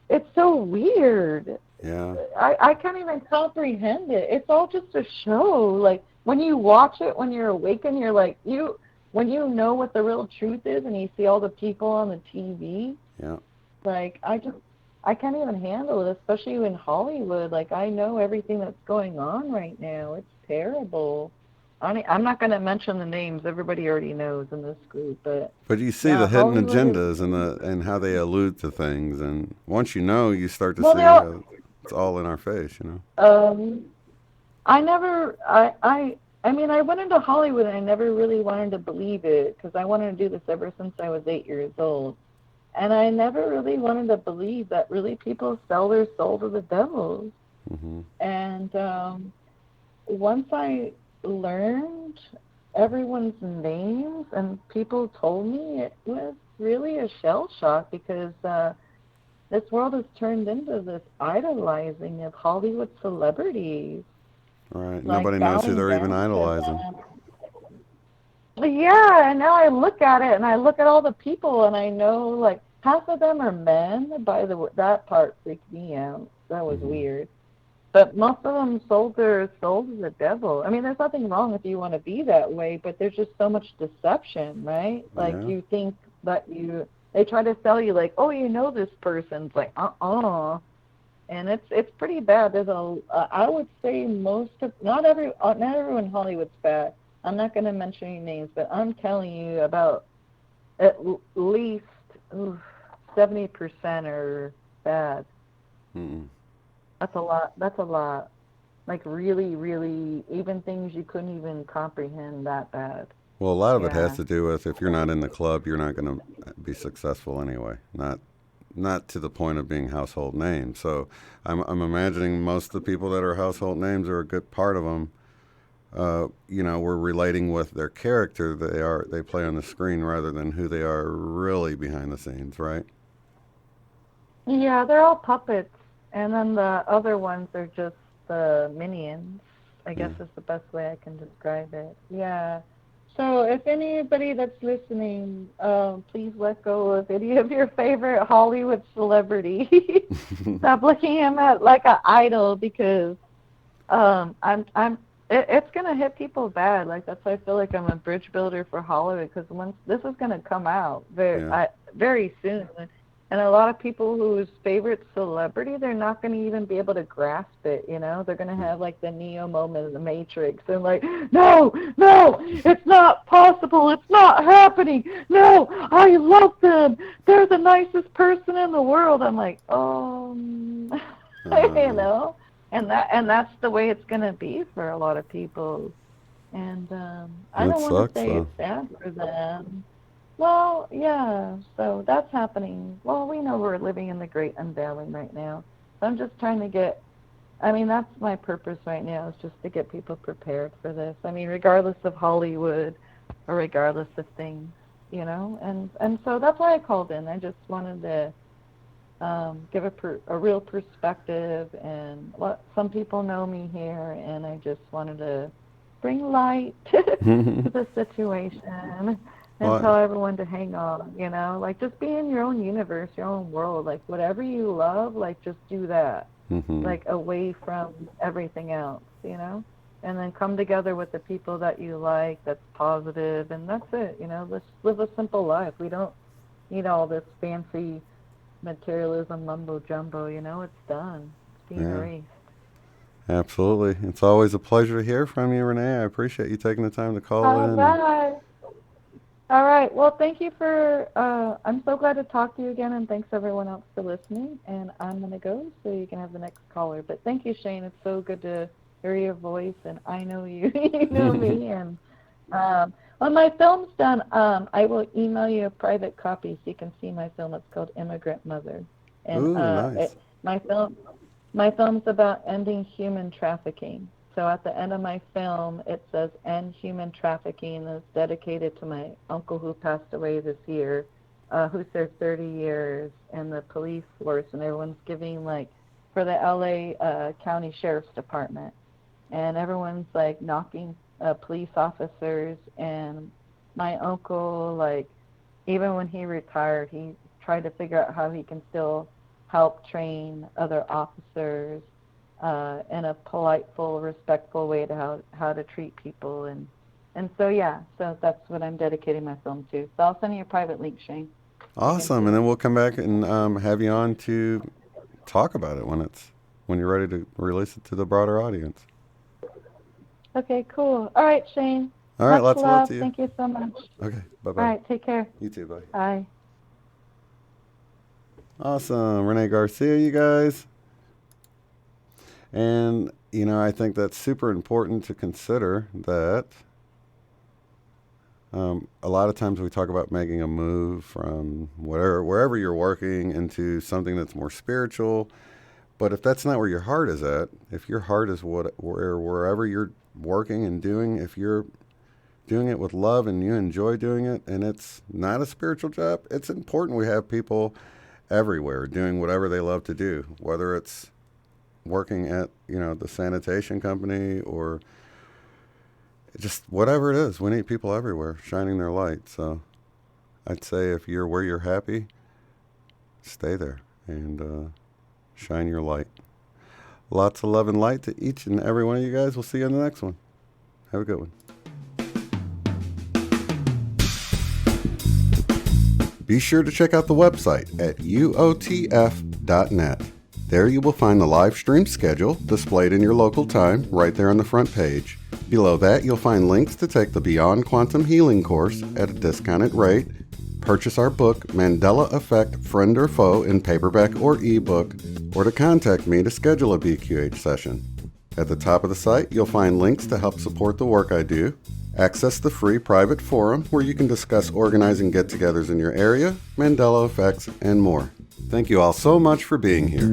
it's so weird. Yeah. I can't even comprehend it. It's all just a show. Like when you watch it, when you're awakened, you're like when you know what the real truth is, and you see all the people on the TV. Yeah. Like I can't even handle it, especially in Hollywood. Like I know everything that's going on right now. It's terrible. I'm not going to mention the names. Everybody already knows in this group, but you see the hidden agendas and how they allude to things, and once you know, you start to see how it's all in our face, you know. I mean, I went into Hollywood and I never really wanted to believe it because I wanted to do this ever since I was 8 years old, and I never really wanted to believe that really people sell their soul to the devil. And once I learned everyone's names and people told me, it was really a shell shock because this world has turned into this idolizing of Hollywood celebrities. Right. Like nobody knows who they're even idolizing. Yeah, and now I look at it and I look at all the people and I know like half of them are men. By the way, that part freaked me out. That was weird. But most of them sold their soul to the devil. I mean, there's nothing wrong if you want to be that way, but there's just so much deception, right? Like you think that they try to sell you like, oh, you know this person. It's like, and it's pretty bad. There's I would say not everyone in Hollywood's bad. I'm not going to mention any names, but I'm telling you about at least 70% are bad. That's a lot. Like really, really, even things you couldn't even comprehend that bad. Well, a lot of it has to do with if you're not in the club, you're not going to be successful anyway. Not to the point of being household names. So I'm imagining most of the people that are household names, or a good part of them, you know, we're relating with their character they play on the screen rather than who they are really behind the scenes, right? Yeah, they're all puppets. And then the other ones are just the minions, I guess is the best way I can describe it. Yeah. So if anybody that's listening, please let go of any of your favorite Hollywood celebrities. Stop looking at them like an idol, because it's going to hit people bad. Like that's why I feel like I'm a bridge builder for Hollywood, because once this is going to come out very soon. And a lot of people whose favorite celebrity, they're not going to even be able to grasp it, you know? They're going to have, like, the Neo moment in the Matrix. And, like, no, it's not possible. It's not happening. No, I love them. They're the nicest person in the world. I'm like, you know? And that's the way it's going to be for a lot of people. And I don't want to say it's sad for them. Well, yeah, so that's happening. Well, we know we're living in the great unveiling right now. So I'm just trying to that's my purpose right now, is just to get people prepared for this. I mean, regardless of Hollywood or regardless of things, you know. And so that's why I called in. I just wanted to give a real perspective. And some people know me here, and I just wanted to bring light to the situation. And tell everyone to hang on, you know, like just be in your own universe, your own world, like whatever you love, like just do that, like away from everything else, you know, and then come together with the people that you like, that's positive, and that's it, you know, let's live a simple life. We don't need all this fancy materialism mumbo jumbo, you know, it's done. It's being erased. Absolutely. It's always a pleasure to hear from you, Renee. I appreciate you taking the time to call in. All right. Well, thank you for, I'm so glad to talk to you again, and thanks everyone else for listening. And I'm going to go so you can have the next caller. But thank you, Shane. It's so good to hear your voice, and I know you, you know me. And when my film's done, I will email you a private copy so you can see my film. It's called Immigrant Mother. And nice. My film's about ending human trafficking. So at the end of my film, it says End Human Trafficking, and it's dedicated to my uncle who passed away this year, who served 30 years in the police force, and everyone's giving, like, for the LA County Sheriff's Department. And everyone's, like, knocking police officers, and my uncle, like, even when he retired, he tried to figure out how he can still help train other officers in a politeful, respectful way to how to treat people, and so that's what I'm dedicating my film to. So I'll send you a private link, Shane. Awesome, and then we'll come back and have you on to talk about it when you're ready to release it to the broader audience. Okay, cool. All right, Shane. All right, lots of love. love to you. Thank you so much. Okay, bye-bye. All right, take care. You too, bye. Bye. Awesome, Renee Garcia, you guys. And, you know, I think that's super important to consider that a lot of times we talk about making a move from wherever you're working into something that's more spiritual. But if that's not where your heart is at, if your heart is wherever you're working and doing, if you're doing it with love and you enjoy doing it and it's not a spiritual job, it's important we have people everywhere doing whatever they love to do, whether it's working at, you know, the sanitation company or just whatever it is. We need people everywhere shining their light. So I'd say if you're where you're happy, stay there and shine your light. Lots of love and light to each and every one of you guys. We'll see you on the next one. Have a good one. Be sure to check out the website at uotf.net. There you will find the live stream schedule displayed in your local time right there on the front page. Below that, you'll find links to take the Beyond Quantum Healing course at a discounted rate, purchase our book, Mandela Effect, Friend or Foe, in paperback or ebook, or to contact me to schedule a BQH session. At the top of the site, you'll find links to help support the work I do, access the free private forum where you can discuss organizing get-togethers in your area, Mandela effects, and more. Thank you all so much for being here.